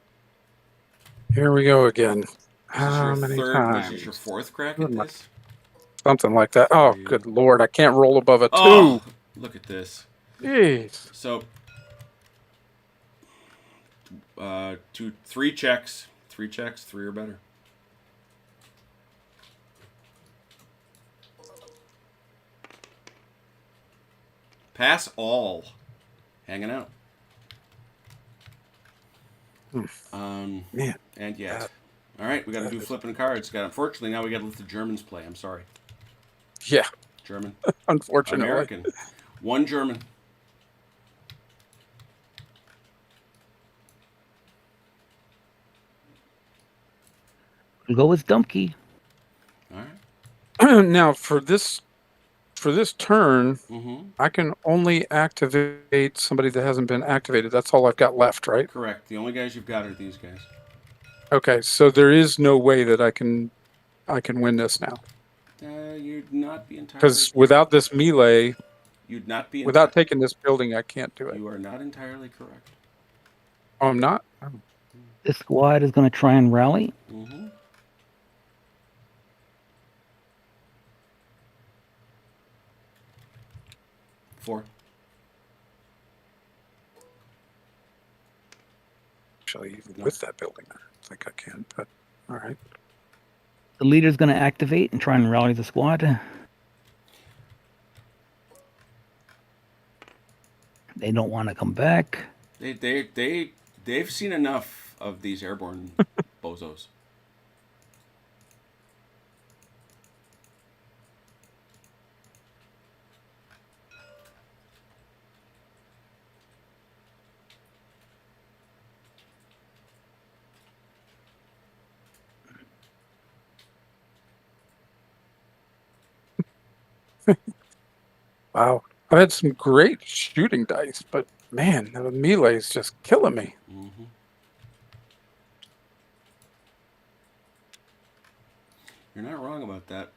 [SPEAKER 2] Here we go again. How
[SPEAKER 1] This is
[SPEAKER 2] many
[SPEAKER 1] your
[SPEAKER 2] times?
[SPEAKER 1] This is your fourth crack at this?
[SPEAKER 2] Something like that. Oh,
[SPEAKER 1] you.
[SPEAKER 2] good Lord. I can't roll above a 2.
[SPEAKER 1] Oh, look at this.
[SPEAKER 2] Jeez.
[SPEAKER 1] So, 3 checks. 3 checks, 3 or better. Pass all. Hanging out.
[SPEAKER 2] Man.
[SPEAKER 1] And yet. All right, we got to do flipping cards. Unfortunately, now we got to let the Germans play. I'm sorry.
[SPEAKER 2] Yeah,
[SPEAKER 1] German.
[SPEAKER 2] unfortunately.
[SPEAKER 1] American. 1 German.
[SPEAKER 3] We'll go with Dumpke.
[SPEAKER 1] All right.
[SPEAKER 2] Now, for this turn,
[SPEAKER 1] Mm-hmm.
[SPEAKER 2] I can only activate somebody that hasn't been activated. That's all I've got left, right?
[SPEAKER 1] Correct. The only guys you've got are these guys.
[SPEAKER 2] Okay, so there is no way that I can win this now.
[SPEAKER 1] You'd not be entirely.
[SPEAKER 2] Because without this melee,
[SPEAKER 1] You'd not be.
[SPEAKER 2] without taking this building, I can't do it.
[SPEAKER 1] You are not entirely correct.
[SPEAKER 2] Oh, I'm not? Oh.
[SPEAKER 3] This squad is going to try and rally.
[SPEAKER 1] Mm-hmm. Four.
[SPEAKER 2] Actually, even with that building, I don't think I can, but all right.
[SPEAKER 3] The leader's going to activate and try and rally the squad. They don't want to come back.
[SPEAKER 1] They've seen enough of these airborne bozos.
[SPEAKER 2] Wow. I've had some great shooting dice, but man, the melee is just killing me.
[SPEAKER 1] Mm-hmm. You're not wrong about that.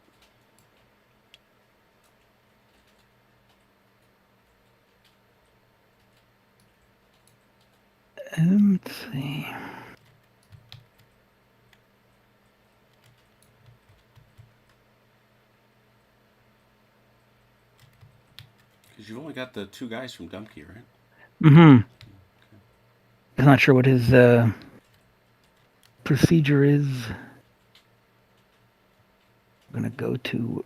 [SPEAKER 3] Let's see.
[SPEAKER 1] Because you've only got the 2 guys from Dumpke, right?
[SPEAKER 3] Mm-hmm. I'm not sure what his procedure is. I'm going to go to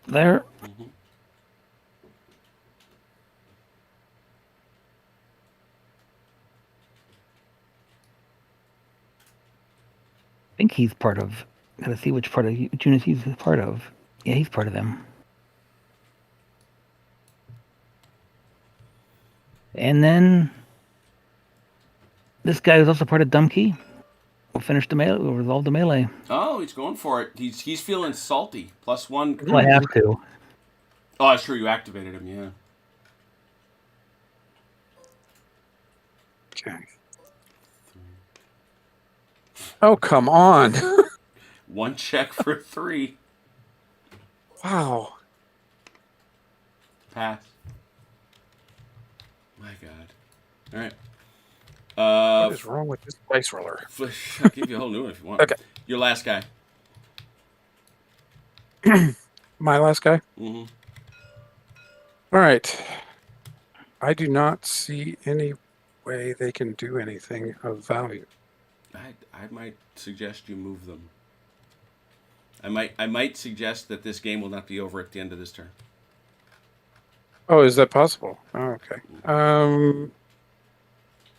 [SPEAKER 3] there.
[SPEAKER 1] Mm-hmm.
[SPEAKER 3] I think he's part of. Gotta see which unit he's part of. Yeah, he's part of them. And then this guy is also part of Dumpke. We'll finish the melee. We'll resolve the melee.
[SPEAKER 1] Oh, he's going for it. He's feeling salty. +1.
[SPEAKER 3] Well, I have to.
[SPEAKER 1] Oh, that's true. You activated him, yeah.
[SPEAKER 2] Okay. Oh, come on.
[SPEAKER 1] 1 check for 3.
[SPEAKER 2] Wow.
[SPEAKER 1] Pass. My God. All right.
[SPEAKER 2] What is wrong with this dice roller?
[SPEAKER 1] I'll give you a whole new one if you want.
[SPEAKER 2] Okay.
[SPEAKER 1] Your last guy.
[SPEAKER 2] My last guy.
[SPEAKER 1] Mm-hmm.
[SPEAKER 2] All right. I do not see any way they can do anything of value.
[SPEAKER 1] I might suggest you move them. I might suggest that this game will not be over at the end of this turn.
[SPEAKER 2] Oh, is that possible? Oh, okay.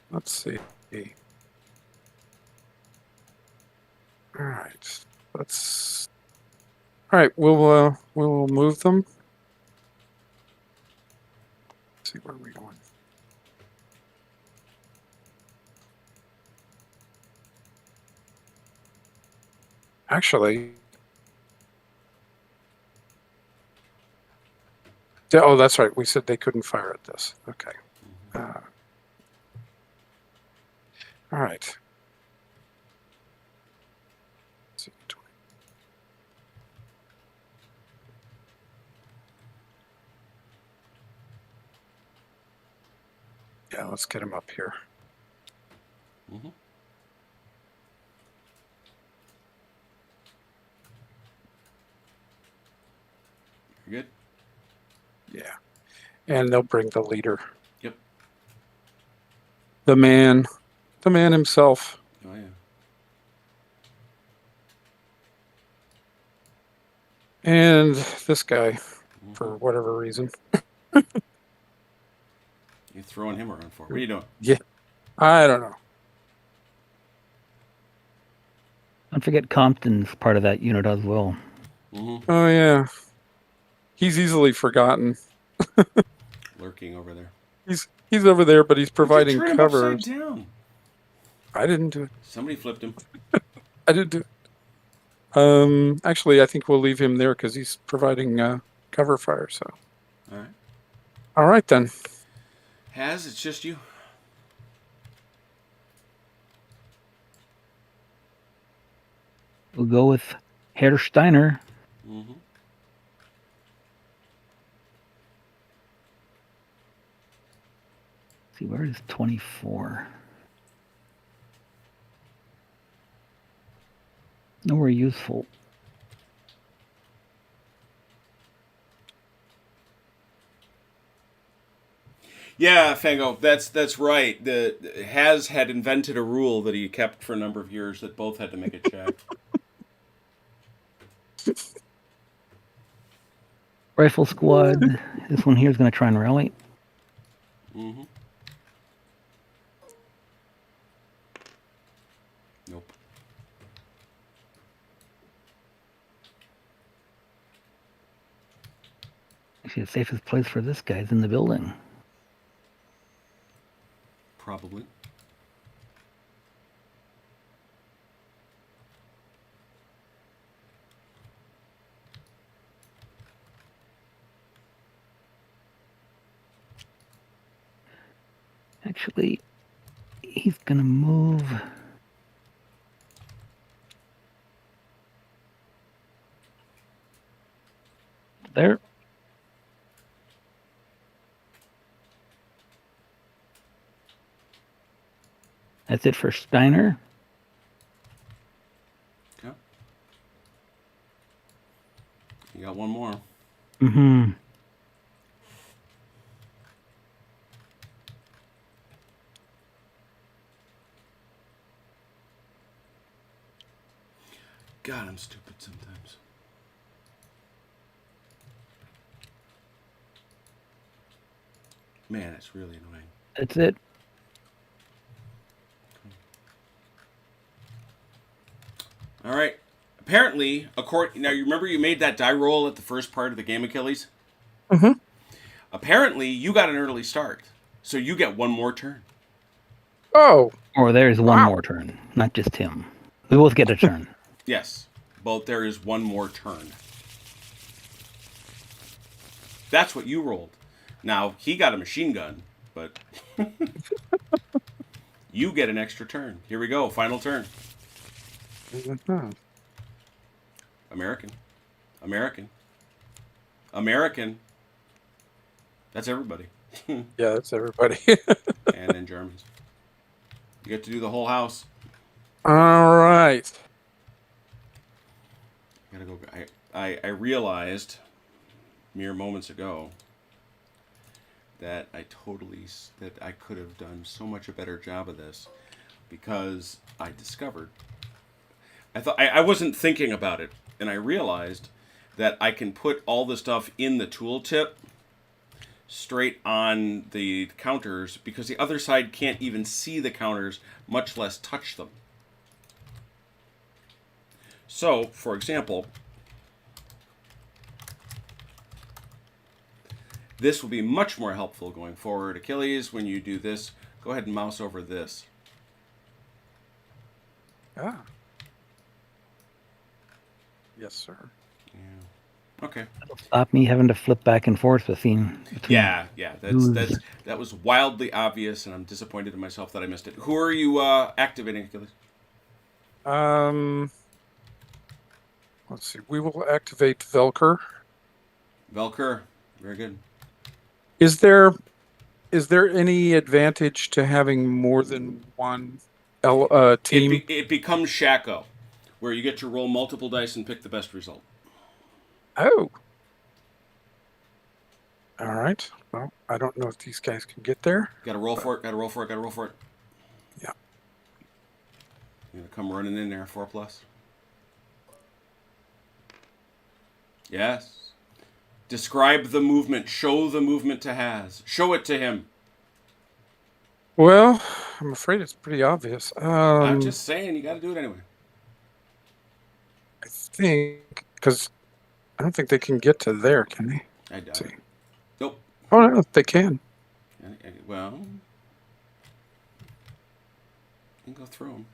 [SPEAKER 2] Let's see. All right. Let's. All right. We'll move them. Let's see where we're going. Actually. Oh, that's right. We said they couldn't fire at this. Okay. All right. Let's see, yeah, let's get him up here.
[SPEAKER 1] Mm-hmm. You're good?
[SPEAKER 2] Yeah. And they'll bring the leader.
[SPEAKER 1] Yep.
[SPEAKER 2] The man himself.
[SPEAKER 1] Oh, yeah.
[SPEAKER 2] And this guy,
[SPEAKER 1] Mm-hmm.
[SPEAKER 2] for whatever reason.
[SPEAKER 1] You're throwing him around for? What are you doing?
[SPEAKER 2] Yeah. I don't know.
[SPEAKER 3] Don't forget Compton's part of that unit as well.
[SPEAKER 1] Mm-hmm.
[SPEAKER 2] Oh, yeah. He's easily forgotten.
[SPEAKER 1] Lurking over there.
[SPEAKER 2] He's over there, but he's providing
[SPEAKER 1] turn him
[SPEAKER 2] cover.
[SPEAKER 1] upside down.
[SPEAKER 2] I didn't do it.
[SPEAKER 1] Somebody flipped him.
[SPEAKER 2] I didn't do it. Actually, I think we'll leave him there because he's providing cover fire. So,
[SPEAKER 1] All right.
[SPEAKER 2] all right then.
[SPEAKER 1] It's just you.
[SPEAKER 3] We'll go with Herr Steiner.
[SPEAKER 1] Mm-hmm.
[SPEAKER 3] Let's see, where is 24? Nowhere useful.
[SPEAKER 1] Yeah, Fango, that's right. The Has had invented a rule that he kept for a number of years that both had to make a check.
[SPEAKER 3] Rifle squad. This one here is going to try and rally.
[SPEAKER 1] Mm-hmm. Nope.
[SPEAKER 3] Actually, the safest place for this guy is in the building.
[SPEAKER 1] Probably.
[SPEAKER 3] Actually, he's going to move. There. That's it for Steiner.
[SPEAKER 1] Okay. You got one more.
[SPEAKER 3] Mm-hmm.
[SPEAKER 1] God, I'm stupid sometimes. Man, it's really annoying.
[SPEAKER 3] That's it.
[SPEAKER 1] All right. Apparently, now you remember you made that die roll at the first part of the game, Achilles?
[SPEAKER 2] Mm-hmm.
[SPEAKER 1] Apparently, you got an early start, so you get one more turn.
[SPEAKER 2] Oh.
[SPEAKER 3] Or there's one
[SPEAKER 2] Wow.
[SPEAKER 3] more turn, not just him. We both get a turn.
[SPEAKER 1] Yes, both. There is one more turn. That's what you rolled. Now he got a machine gun, but you get an extra turn. Here we go. Final turn.
[SPEAKER 2] Mhm.
[SPEAKER 1] American. American. American. That's everybody.
[SPEAKER 2] Yeah, that's everybody.
[SPEAKER 1] And then Germans. You get to do the whole house.
[SPEAKER 2] All right.
[SPEAKER 1] Gotta go. I realized mere moments ago that I could have done so much a better job of this because I discovered I wasn't thinking about it, and I realized that I can put all the stuff in the tooltip straight on the counters because the other side can't even see the counters, much less touch them. So, for example, this will be much more helpful going forward. Achilles, when you do this, go ahead and mouse over this.
[SPEAKER 2] Ah. Yes, sir.
[SPEAKER 1] Yeah. Okay.
[SPEAKER 3] Stop me having to flip back and forth between
[SPEAKER 1] Yeah.
[SPEAKER 3] who's-
[SPEAKER 1] That was wildly obvious, and I'm disappointed in myself that I missed it. Who are you activating, Achilles?
[SPEAKER 2] Let's see. We will activate Velker.
[SPEAKER 1] Velker. Very good.
[SPEAKER 2] Is there any advantage to having more than one team?
[SPEAKER 1] It becomes Shaco, where you get to roll multiple dice and pick the best result.
[SPEAKER 2] Oh. All right. Well, I don't know if these guys can get there.
[SPEAKER 1] Got to roll for it. Got to roll for it. Got to roll for it.
[SPEAKER 2] Yeah.
[SPEAKER 1] You're gonna come running in there, 4+. Yes. Describe the movement. Show the movement to Has. Show it to him.
[SPEAKER 2] Well, I'm afraid it's pretty obvious.
[SPEAKER 1] I'm just saying, you got to do it anyway.
[SPEAKER 2] I think because I don't think they can get to there, can they?
[SPEAKER 1] I doubt
[SPEAKER 2] See.
[SPEAKER 1] it. Nope.
[SPEAKER 2] Oh no, they can.
[SPEAKER 1] Well, you can go through them.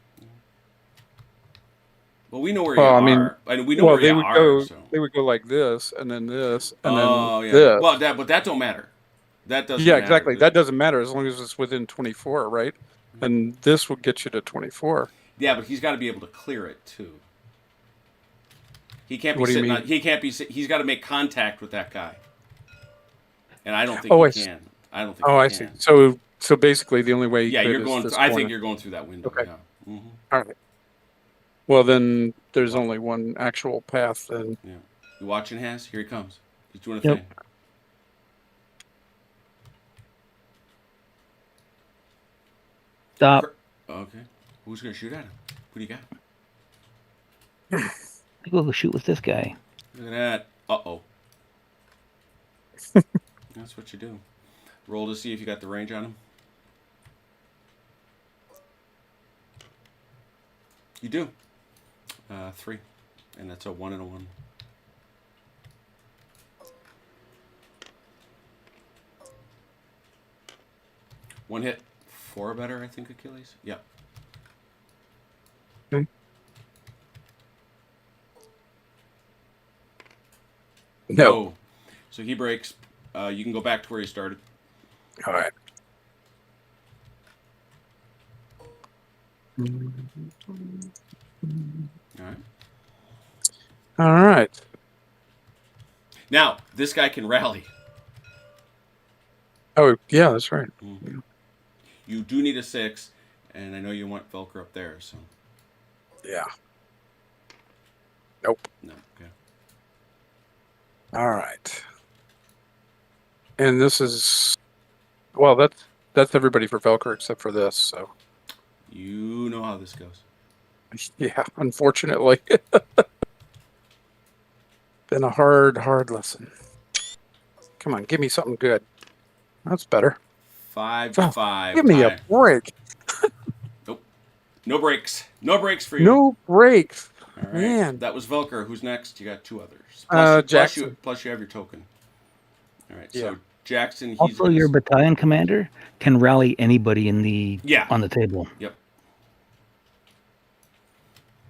[SPEAKER 1] Well, we know where
[SPEAKER 2] Well,
[SPEAKER 1] you
[SPEAKER 2] I mean,
[SPEAKER 1] are. I mean, we know where you are. So.
[SPEAKER 2] They would go like this, and then this, and
[SPEAKER 1] Oh,
[SPEAKER 2] then
[SPEAKER 1] yeah.
[SPEAKER 2] this.
[SPEAKER 1] Well, but that don't matter. That doesn't
[SPEAKER 2] Yeah,
[SPEAKER 1] matter.
[SPEAKER 2] exactly. That doesn't matter as long as it's within 24, right? And this will get you to 24.
[SPEAKER 1] Yeah, but he's got to be able to clear it too. He can't be
[SPEAKER 2] What do you
[SPEAKER 1] sitting.
[SPEAKER 2] mean?
[SPEAKER 1] He can't be. He's got to make contact with that guy. And I don't think
[SPEAKER 2] Oh,
[SPEAKER 1] he
[SPEAKER 2] I see.
[SPEAKER 1] can. I don't think.
[SPEAKER 2] Oh,
[SPEAKER 1] he
[SPEAKER 2] I
[SPEAKER 1] can.
[SPEAKER 2] see. So basically, the only way you
[SPEAKER 1] Yeah,
[SPEAKER 2] could
[SPEAKER 1] you're
[SPEAKER 2] is
[SPEAKER 1] going.
[SPEAKER 2] this
[SPEAKER 1] I
[SPEAKER 2] corner.
[SPEAKER 1] think you're going through that window.
[SPEAKER 2] Okay.
[SPEAKER 1] Yeah. Mm-hmm.
[SPEAKER 2] All right. Well, then there's only one actual path. Then.
[SPEAKER 1] Yeah. You watching, Has? Here he comes. He's doing a
[SPEAKER 3] Yep.
[SPEAKER 1] thing.
[SPEAKER 3] Stop.
[SPEAKER 1] Okay. Who's gonna shoot at him? Who do you got?
[SPEAKER 3] I go shoot with this guy.
[SPEAKER 1] Look at that. Uh-oh. That's what you do. Roll to see if you got the range on him. You do. 3. And that's a 1 and a 1. One hit. 4 or better, I think, Achilles. Yeah.
[SPEAKER 2] Okay. No.
[SPEAKER 1] So he breaks. You can go back to where you started.
[SPEAKER 2] All right.
[SPEAKER 1] All right.
[SPEAKER 2] All right.
[SPEAKER 1] Now, this guy can rally.
[SPEAKER 2] Oh, yeah, that's right.
[SPEAKER 1] Mm-hmm. You do need a 6, and I know you want Velcro up there, so.
[SPEAKER 2] Yeah. Nope.
[SPEAKER 1] No, okay.
[SPEAKER 2] All right. And this is, well, that's everybody for Velcro except for this. So.
[SPEAKER 1] You know how this goes.
[SPEAKER 2] Yeah, unfortunately. Been a hard lesson. Come on, give me something good. That's better.
[SPEAKER 1] 5
[SPEAKER 2] Oh,
[SPEAKER 1] 5.
[SPEAKER 2] Give me a break.
[SPEAKER 1] Nope. No breaks. No breaks for you.
[SPEAKER 2] No breaks.
[SPEAKER 1] All right.
[SPEAKER 2] Man.
[SPEAKER 1] That was Velker. Who's next? You got 2 others.
[SPEAKER 2] Jackson.
[SPEAKER 1] Plus you have your token. All right.
[SPEAKER 2] Yeah.
[SPEAKER 1] So Jackson. He's
[SPEAKER 3] Also, your battalion commander can rally anybody in the on the table.
[SPEAKER 1] Yep.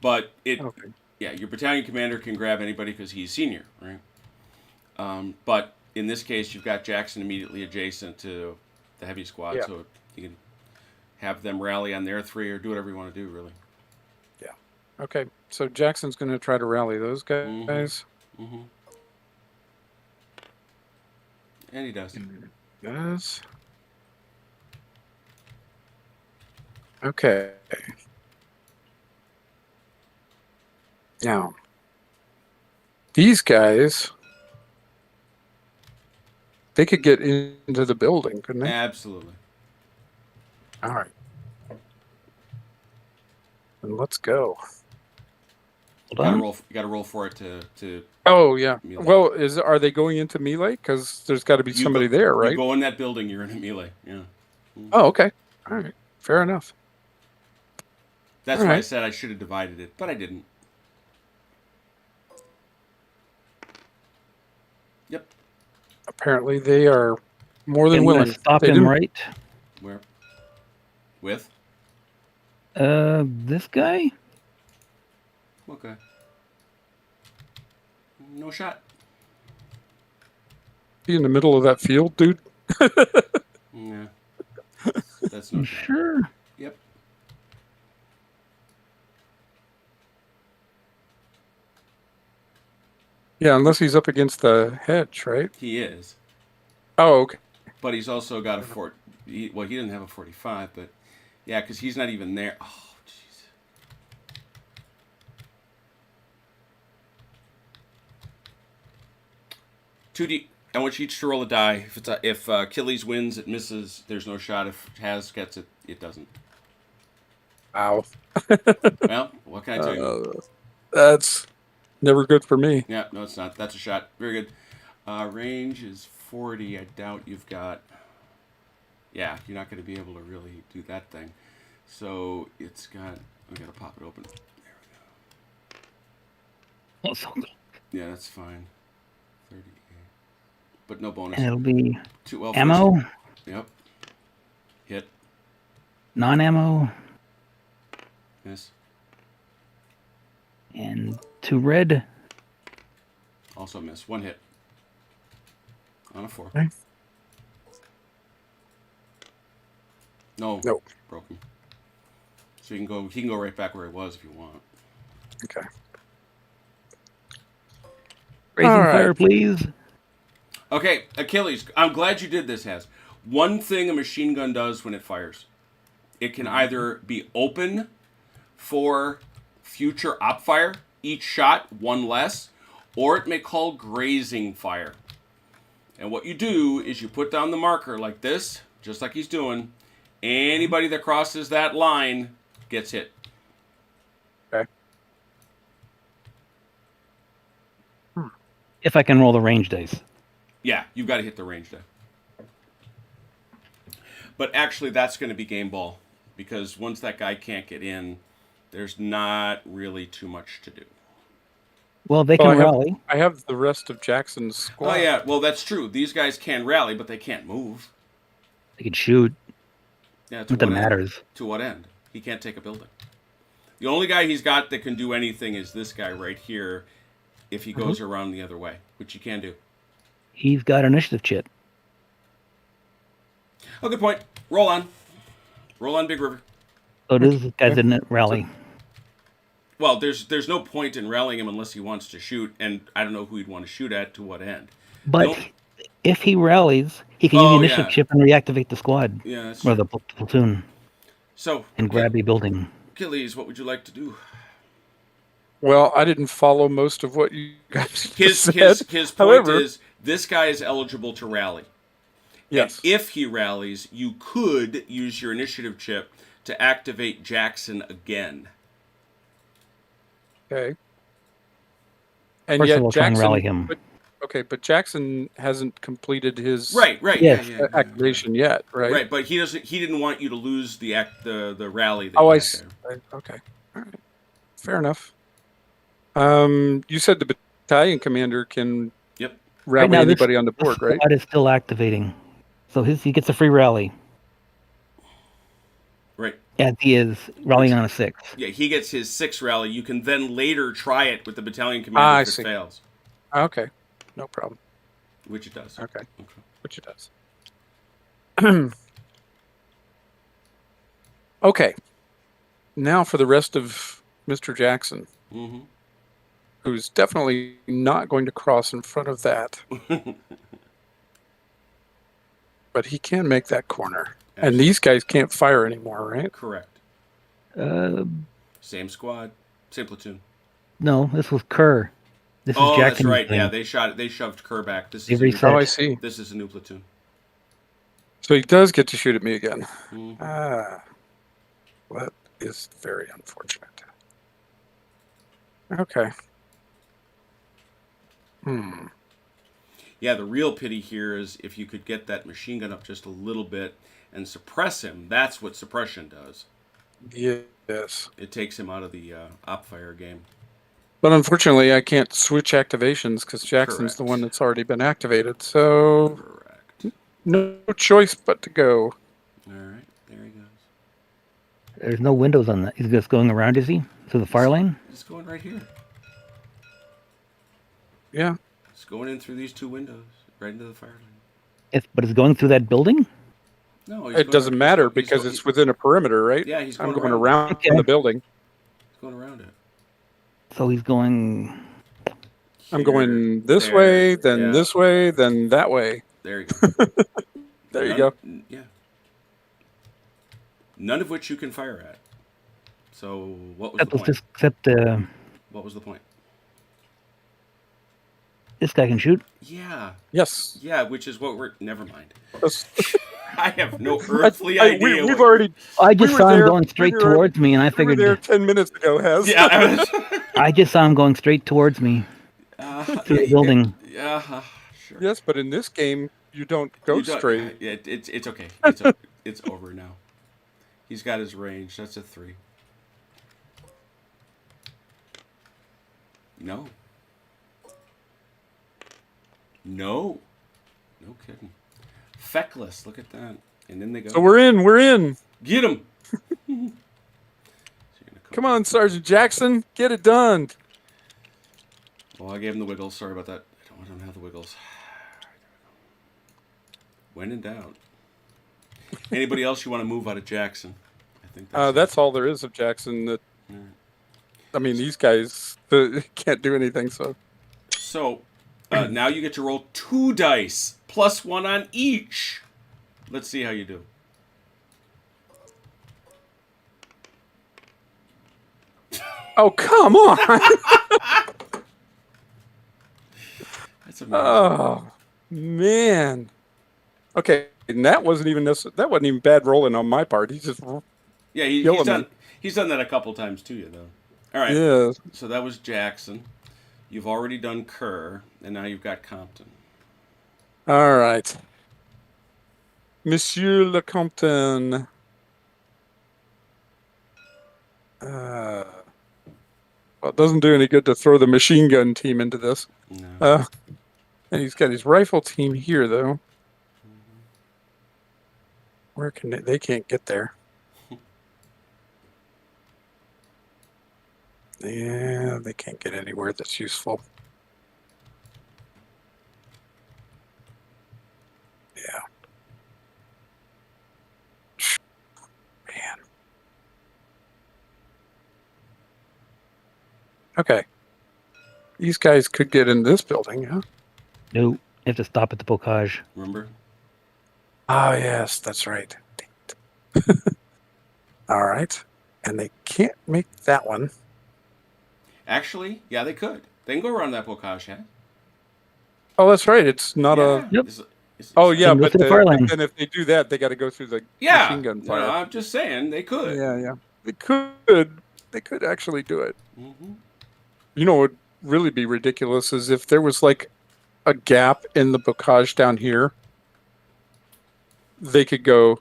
[SPEAKER 1] But
[SPEAKER 2] Okay.
[SPEAKER 1] yeah, your battalion commander can grab anybody because he's senior, right? But in this case, you've got Jackson immediately adjacent to the heavy squad,
[SPEAKER 2] Yeah.
[SPEAKER 1] so you can have them rally on their 3 or do whatever you want to do, really.
[SPEAKER 2] Yeah. Okay. So Jackson's going to try to rally those guys.
[SPEAKER 1] Mm-hmm. And he does.
[SPEAKER 2] Yes. Okay. Now, these guys they could get into the building, couldn't they?
[SPEAKER 1] Absolutely.
[SPEAKER 2] All right. Then let's go.
[SPEAKER 3] Hold on.
[SPEAKER 1] You gotta roll for it to
[SPEAKER 2] Oh yeah.
[SPEAKER 1] Melee.
[SPEAKER 2] Well, are they going into melee? Because there's got to be somebody there, right?
[SPEAKER 1] You go in that building, you're in a melee. Yeah.
[SPEAKER 2] Oh, okay. All right. Fair enough.
[SPEAKER 1] That's
[SPEAKER 2] All
[SPEAKER 1] why I
[SPEAKER 2] right.
[SPEAKER 1] said I should have divided it, but I didn't. Yep.
[SPEAKER 2] Apparently, they are more than
[SPEAKER 3] I'm gonna
[SPEAKER 2] willing.
[SPEAKER 3] stop
[SPEAKER 2] They
[SPEAKER 3] him
[SPEAKER 2] didn't-
[SPEAKER 3] right.
[SPEAKER 1] Where? With?
[SPEAKER 3] This guy?
[SPEAKER 1] Okay. No shot.
[SPEAKER 2] Be in the middle of that field, dude.
[SPEAKER 1] Yeah. That's no
[SPEAKER 3] You
[SPEAKER 1] shot.
[SPEAKER 3] sure?
[SPEAKER 1] Yep.
[SPEAKER 2] Yeah, unless he's up against the hedge, right?
[SPEAKER 1] He is.
[SPEAKER 2] Oh, okay.
[SPEAKER 1] But he's also got a he didn't have a 45, but yeah, because he's not even there. Oh, jeez. I want you each to roll a die. If Achilles wins, it misses. There's no shot. If Haz gets it, it doesn't.
[SPEAKER 2] Wow.
[SPEAKER 1] Well, what can I tell you?
[SPEAKER 2] That's never good for me.
[SPEAKER 1] Yeah, no, it's not. That's a shot. Very good. Range is 40. I doubt you've got... Yeah, you're not going to be able to really do that thing. So it's got... We got to pop it open. There we go.
[SPEAKER 3] Oh, so-
[SPEAKER 1] Yeah, that's fine. 38. But no bonus.
[SPEAKER 3] and it'll be
[SPEAKER 1] Well,
[SPEAKER 3] ammo,
[SPEAKER 1] first- Yep. Hit.
[SPEAKER 3] non-ammo,
[SPEAKER 1] Miss.
[SPEAKER 3] and 2 red.
[SPEAKER 1] Also miss. 1 hit. On a 4.
[SPEAKER 2] Okay.
[SPEAKER 1] No.
[SPEAKER 2] Nope.
[SPEAKER 1] Broken. So he can go right back where he was if you want.
[SPEAKER 2] Okay.
[SPEAKER 3] Raising
[SPEAKER 2] All right.
[SPEAKER 3] fire, please.
[SPEAKER 1] Okay, Achilles, I'm glad you did this, Has. One thing a machine gun does when it fires, it can either be open for future op fire, each shot, 1 less, or it may call grazing fire. And what you do is you put down the marker like this, just like he's doing. Anybody that crosses that line gets hit.
[SPEAKER 2] Okay.
[SPEAKER 3] If I can roll the range dice.
[SPEAKER 1] Yeah, you've got to hit the range there. But actually, that's going to be game ball. Because once that guy can't get in, there's not really too much to do.
[SPEAKER 3] Well, they
[SPEAKER 2] Well,
[SPEAKER 3] can rally.
[SPEAKER 2] I have the rest of Jackson's squad.
[SPEAKER 1] Oh, yeah. Well, that's true. These guys can rally, but they can't move.
[SPEAKER 3] They can shoot.
[SPEAKER 1] Yeah,
[SPEAKER 3] Not that matters.
[SPEAKER 1] To what end? He can't take a building. The only guy he's got that can do anything is this guy right here if he goes around the other way, which he can do.
[SPEAKER 3] He's got initiative chit.
[SPEAKER 1] Oh, good point. Roll on. Roll on, Big River.
[SPEAKER 3] So this guy's in rally.
[SPEAKER 1] Well, there's no point in rallying him unless he wants to shoot, and I don't know who he'd want to shoot at to what end.
[SPEAKER 3] But
[SPEAKER 1] Don't-
[SPEAKER 3] if he rallies, he can use the initiative chip and reactivate the squad.
[SPEAKER 1] Yeah, that's
[SPEAKER 3] Or
[SPEAKER 1] true.
[SPEAKER 3] the platoon.
[SPEAKER 1] So,
[SPEAKER 3] And grab a building.
[SPEAKER 1] Achilles, what would you like to do?
[SPEAKER 2] Well, I didn't follow most of what you guys
[SPEAKER 1] His
[SPEAKER 2] said.
[SPEAKER 1] point
[SPEAKER 2] However,
[SPEAKER 1] is this guy is eligible to rally.
[SPEAKER 2] yes.
[SPEAKER 1] And if he rallies, you could use your initiative chip to activate Jackson again.
[SPEAKER 2] Okay. And
[SPEAKER 3] First
[SPEAKER 2] yet
[SPEAKER 3] of all, try and
[SPEAKER 2] Jackson,
[SPEAKER 3] rally him.
[SPEAKER 2] but Jackson hasn't completed his
[SPEAKER 1] Right.
[SPEAKER 3] Yes.
[SPEAKER 1] Yeah.
[SPEAKER 2] activation yet, right?
[SPEAKER 1] Right, but he didn't want you to lose the rally. That
[SPEAKER 2] Oh,
[SPEAKER 1] you
[SPEAKER 2] I
[SPEAKER 1] had
[SPEAKER 2] see.
[SPEAKER 1] there.
[SPEAKER 2] Okay. All right. Fair enough. You said the battalion commander can
[SPEAKER 1] Yep.
[SPEAKER 2] rally
[SPEAKER 3] now, this-
[SPEAKER 2] anybody on the board,
[SPEAKER 3] the
[SPEAKER 2] right?
[SPEAKER 3] squad is still activating. So he gets a free rally.
[SPEAKER 1] Right.
[SPEAKER 3] As he is rallying on a 6.
[SPEAKER 1] Yeah, he gets his 6 rally. You can then later try it with the battalion
[SPEAKER 2] I
[SPEAKER 1] commander if
[SPEAKER 2] see.
[SPEAKER 1] it fails,
[SPEAKER 2] Okay. No problem.
[SPEAKER 1] which it does.
[SPEAKER 2] Okay. Which it does. Okay. Now for the rest of Mr. Jackson,
[SPEAKER 1] Mm-hmm.
[SPEAKER 2] who's definitely not going to cross in front of that. But he can make that corner. And these guys can't fire anymore, right?
[SPEAKER 1] Correct.
[SPEAKER 3] Uh,
[SPEAKER 1] Same squad, same platoon.
[SPEAKER 3] no, this was Kerr. This is
[SPEAKER 1] Oh, that's
[SPEAKER 3] Jackson's
[SPEAKER 1] right. Yeah,
[SPEAKER 3] thing.
[SPEAKER 1] they shot it. They shoved Kerr back. This
[SPEAKER 3] They
[SPEAKER 1] is a new,
[SPEAKER 3] reset.
[SPEAKER 2] Oh, I see.
[SPEAKER 1] this is a new platoon.
[SPEAKER 2] So he does get to shoot at me again.
[SPEAKER 1] Mhm.
[SPEAKER 2] Ah, that is very unfortunate. Okay.
[SPEAKER 1] Yeah, the real pity here is if you could get that machine gun up just a little bit and suppress him. That's what suppression does.
[SPEAKER 2] Yes.
[SPEAKER 1] It takes him out of the op fire game.
[SPEAKER 2] But unfortunately, I can't switch activations because Jackson's the
[SPEAKER 1] Correct.
[SPEAKER 2] one that's already been activated. So
[SPEAKER 1] Correct.
[SPEAKER 2] no choice but to go.
[SPEAKER 1] All right, there he goes.
[SPEAKER 3] There's no windows on that. He's just going around, is he? To the fire lane?
[SPEAKER 1] He's going right here.
[SPEAKER 2] Yeah.
[SPEAKER 1] He's going in through these two windows, right into the fire lane.
[SPEAKER 3] But it's going through that building?
[SPEAKER 1] No, he's
[SPEAKER 2] It
[SPEAKER 1] going-
[SPEAKER 2] doesn't
[SPEAKER 1] he's
[SPEAKER 2] matter
[SPEAKER 1] go- he's
[SPEAKER 2] because
[SPEAKER 1] go-
[SPEAKER 2] it's within a perimeter, right?
[SPEAKER 1] Yeah, he's
[SPEAKER 2] I'm
[SPEAKER 1] going
[SPEAKER 2] going
[SPEAKER 1] around.
[SPEAKER 2] around
[SPEAKER 3] Okay.
[SPEAKER 2] the building.
[SPEAKER 1] He's going around it.
[SPEAKER 3] So he's going.
[SPEAKER 2] I'm
[SPEAKER 1] Here,
[SPEAKER 2] going this
[SPEAKER 1] there,
[SPEAKER 2] way, then
[SPEAKER 1] yeah,
[SPEAKER 2] this way, then that way.
[SPEAKER 1] There you go.
[SPEAKER 2] There you go.
[SPEAKER 1] Yeah. None of which you can fire at. So what was the point?
[SPEAKER 3] Except
[SPEAKER 1] What was the point?
[SPEAKER 3] this guy can shoot.
[SPEAKER 1] Yeah.
[SPEAKER 2] Yes.
[SPEAKER 1] Yeah, which is what we're. Never mind.
[SPEAKER 2] That's-
[SPEAKER 1] I have no earthly idea.
[SPEAKER 2] we've
[SPEAKER 1] what-
[SPEAKER 2] already.
[SPEAKER 3] I just
[SPEAKER 2] were
[SPEAKER 3] saw him
[SPEAKER 2] there-
[SPEAKER 3] going straight
[SPEAKER 2] we were-
[SPEAKER 3] towards me, and I
[SPEAKER 2] We were
[SPEAKER 3] figured.
[SPEAKER 2] there 10 minutes ago, Hez.
[SPEAKER 1] Yeah.
[SPEAKER 3] I just saw him going straight towards me through the building.
[SPEAKER 1] Yeah. Sure.
[SPEAKER 2] Yes, but in this game, you don't go
[SPEAKER 1] You don't-
[SPEAKER 2] straight.
[SPEAKER 1] Yeah, it's okay. It's over now. He's got his range. That's a 3. No. No. No kidding. Feckless. Look at that. And then they go.
[SPEAKER 2] So we're in. We're in.
[SPEAKER 1] Get him.
[SPEAKER 2] Come on, Sergeant Jackson. Get it done.
[SPEAKER 1] Well, I gave him the wiggles. Sorry about that. I don't have the wiggles. When in doubt. Anybody else you want to move out of Jackson? I think
[SPEAKER 2] That's all there is of Jackson. That
[SPEAKER 1] Yeah.
[SPEAKER 2] I mean, these guys can't do anything. So
[SPEAKER 1] So now you get to roll 2 dice plus 1 on each. Let's see how you do.
[SPEAKER 2] oh, come on.
[SPEAKER 1] That's amazing.
[SPEAKER 2] Oh man. Okay, and that wasn't even bad rolling on my part. He's just
[SPEAKER 1] Yeah,
[SPEAKER 2] killing
[SPEAKER 1] he's done that a couple times to you though. All right.
[SPEAKER 2] yeah.
[SPEAKER 1] So that was Jackson. You've already done Kerr, and now you've got Compton.
[SPEAKER 2] All right, Monsieur Le Compton. Well, it doesn't do any good to throw the machine gun team into this.
[SPEAKER 1] No.
[SPEAKER 2] And he's got his rifle team here, though. Where can they can't get there. Yeah, they can't get anywhere that's useful. Yeah. Man. Okay. These guys could get in this building, huh?
[SPEAKER 3] No, you have to stop at the bocage.
[SPEAKER 1] Remember?
[SPEAKER 2] Oh, yes, that's right. All right. And they can't make that one.
[SPEAKER 1] Actually, yeah, they could. They can go around that bocage, yeah?
[SPEAKER 2] Oh, that's right. It's not
[SPEAKER 1] Yeah.
[SPEAKER 3] Yep.
[SPEAKER 2] Oh, yeah,
[SPEAKER 3] Can go
[SPEAKER 2] but,
[SPEAKER 3] through the fire lane.
[SPEAKER 2] then if they do that, they got to go through the
[SPEAKER 1] Yeah.
[SPEAKER 2] machine gun
[SPEAKER 1] No,
[SPEAKER 2] fire.
[SPEAKER 1] I'm just saying they could.
[SPEAKER 2] Yeah. They could. They could actually do it.
[SPEAKER 1] Mm-hmm.
[SPEAKER 2] You know what would really be ridiculous is if there was like a gap in the bocage down here, they could go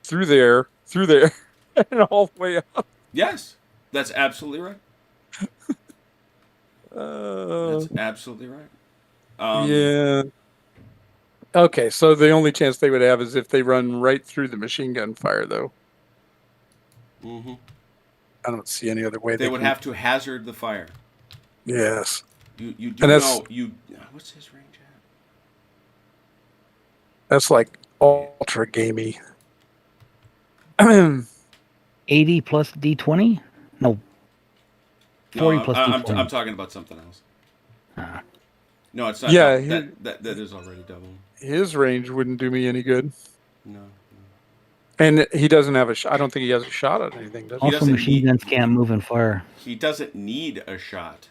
[SPEAKER 2] through there, and all the way up.
[SPEAKER 1] Yes, that's absolutely right.
[SPEAKER 2] Uh,
[SPEAKER 1] That's absolutely right.
[SPEAKER 2] yeah. Okay, so the only chance they would have is if they run right through the machine gun fire, though.
[SPEAKER 1] Mm-hmm.
[SPEAKER 2] I don't see any other way
[SPEAKER 1] They would
[SPEAKER 2] can-
[SPEAKER 1] have to hazard the fire.
[SPEAKER 2] Yes.
[SPEAKER 1] You do
[SPEAKER 2] And that's-
[SPEAKER 1] know you. What's his range at?
[SPEAKER 2] That's like ultra gamey.
[SPEAKER 3] 80 plus D20? No. 40
[SPEAKER 1] No,
[SPEAKER 3] plus
[SPEAKER 1] I'm
[SPEAKER 3] D20.
[SPEAKER 1] I'm talking about something else.
[SPEAKER 3] Ah.
[SPEAKER 1] No, it's not.
[SPEAKER 2] Yeah,
[SPEAKER 1] that is already double.
[SPEAKER 2] His range wouldn't do me any good.
[SPEAKER 1] No.
[SPEAKER 2] And he doesn't have I don't think he has a shot at anything, does he?
[SPEAKER 3] Also,
[SPEAKER 1] doesn't
[SPEAKER 3] machine
[SPEAKER 1] need-
[SPEAKER 3] guns can't move and fire.
[SPEAKER 1] He doesn't need a shot.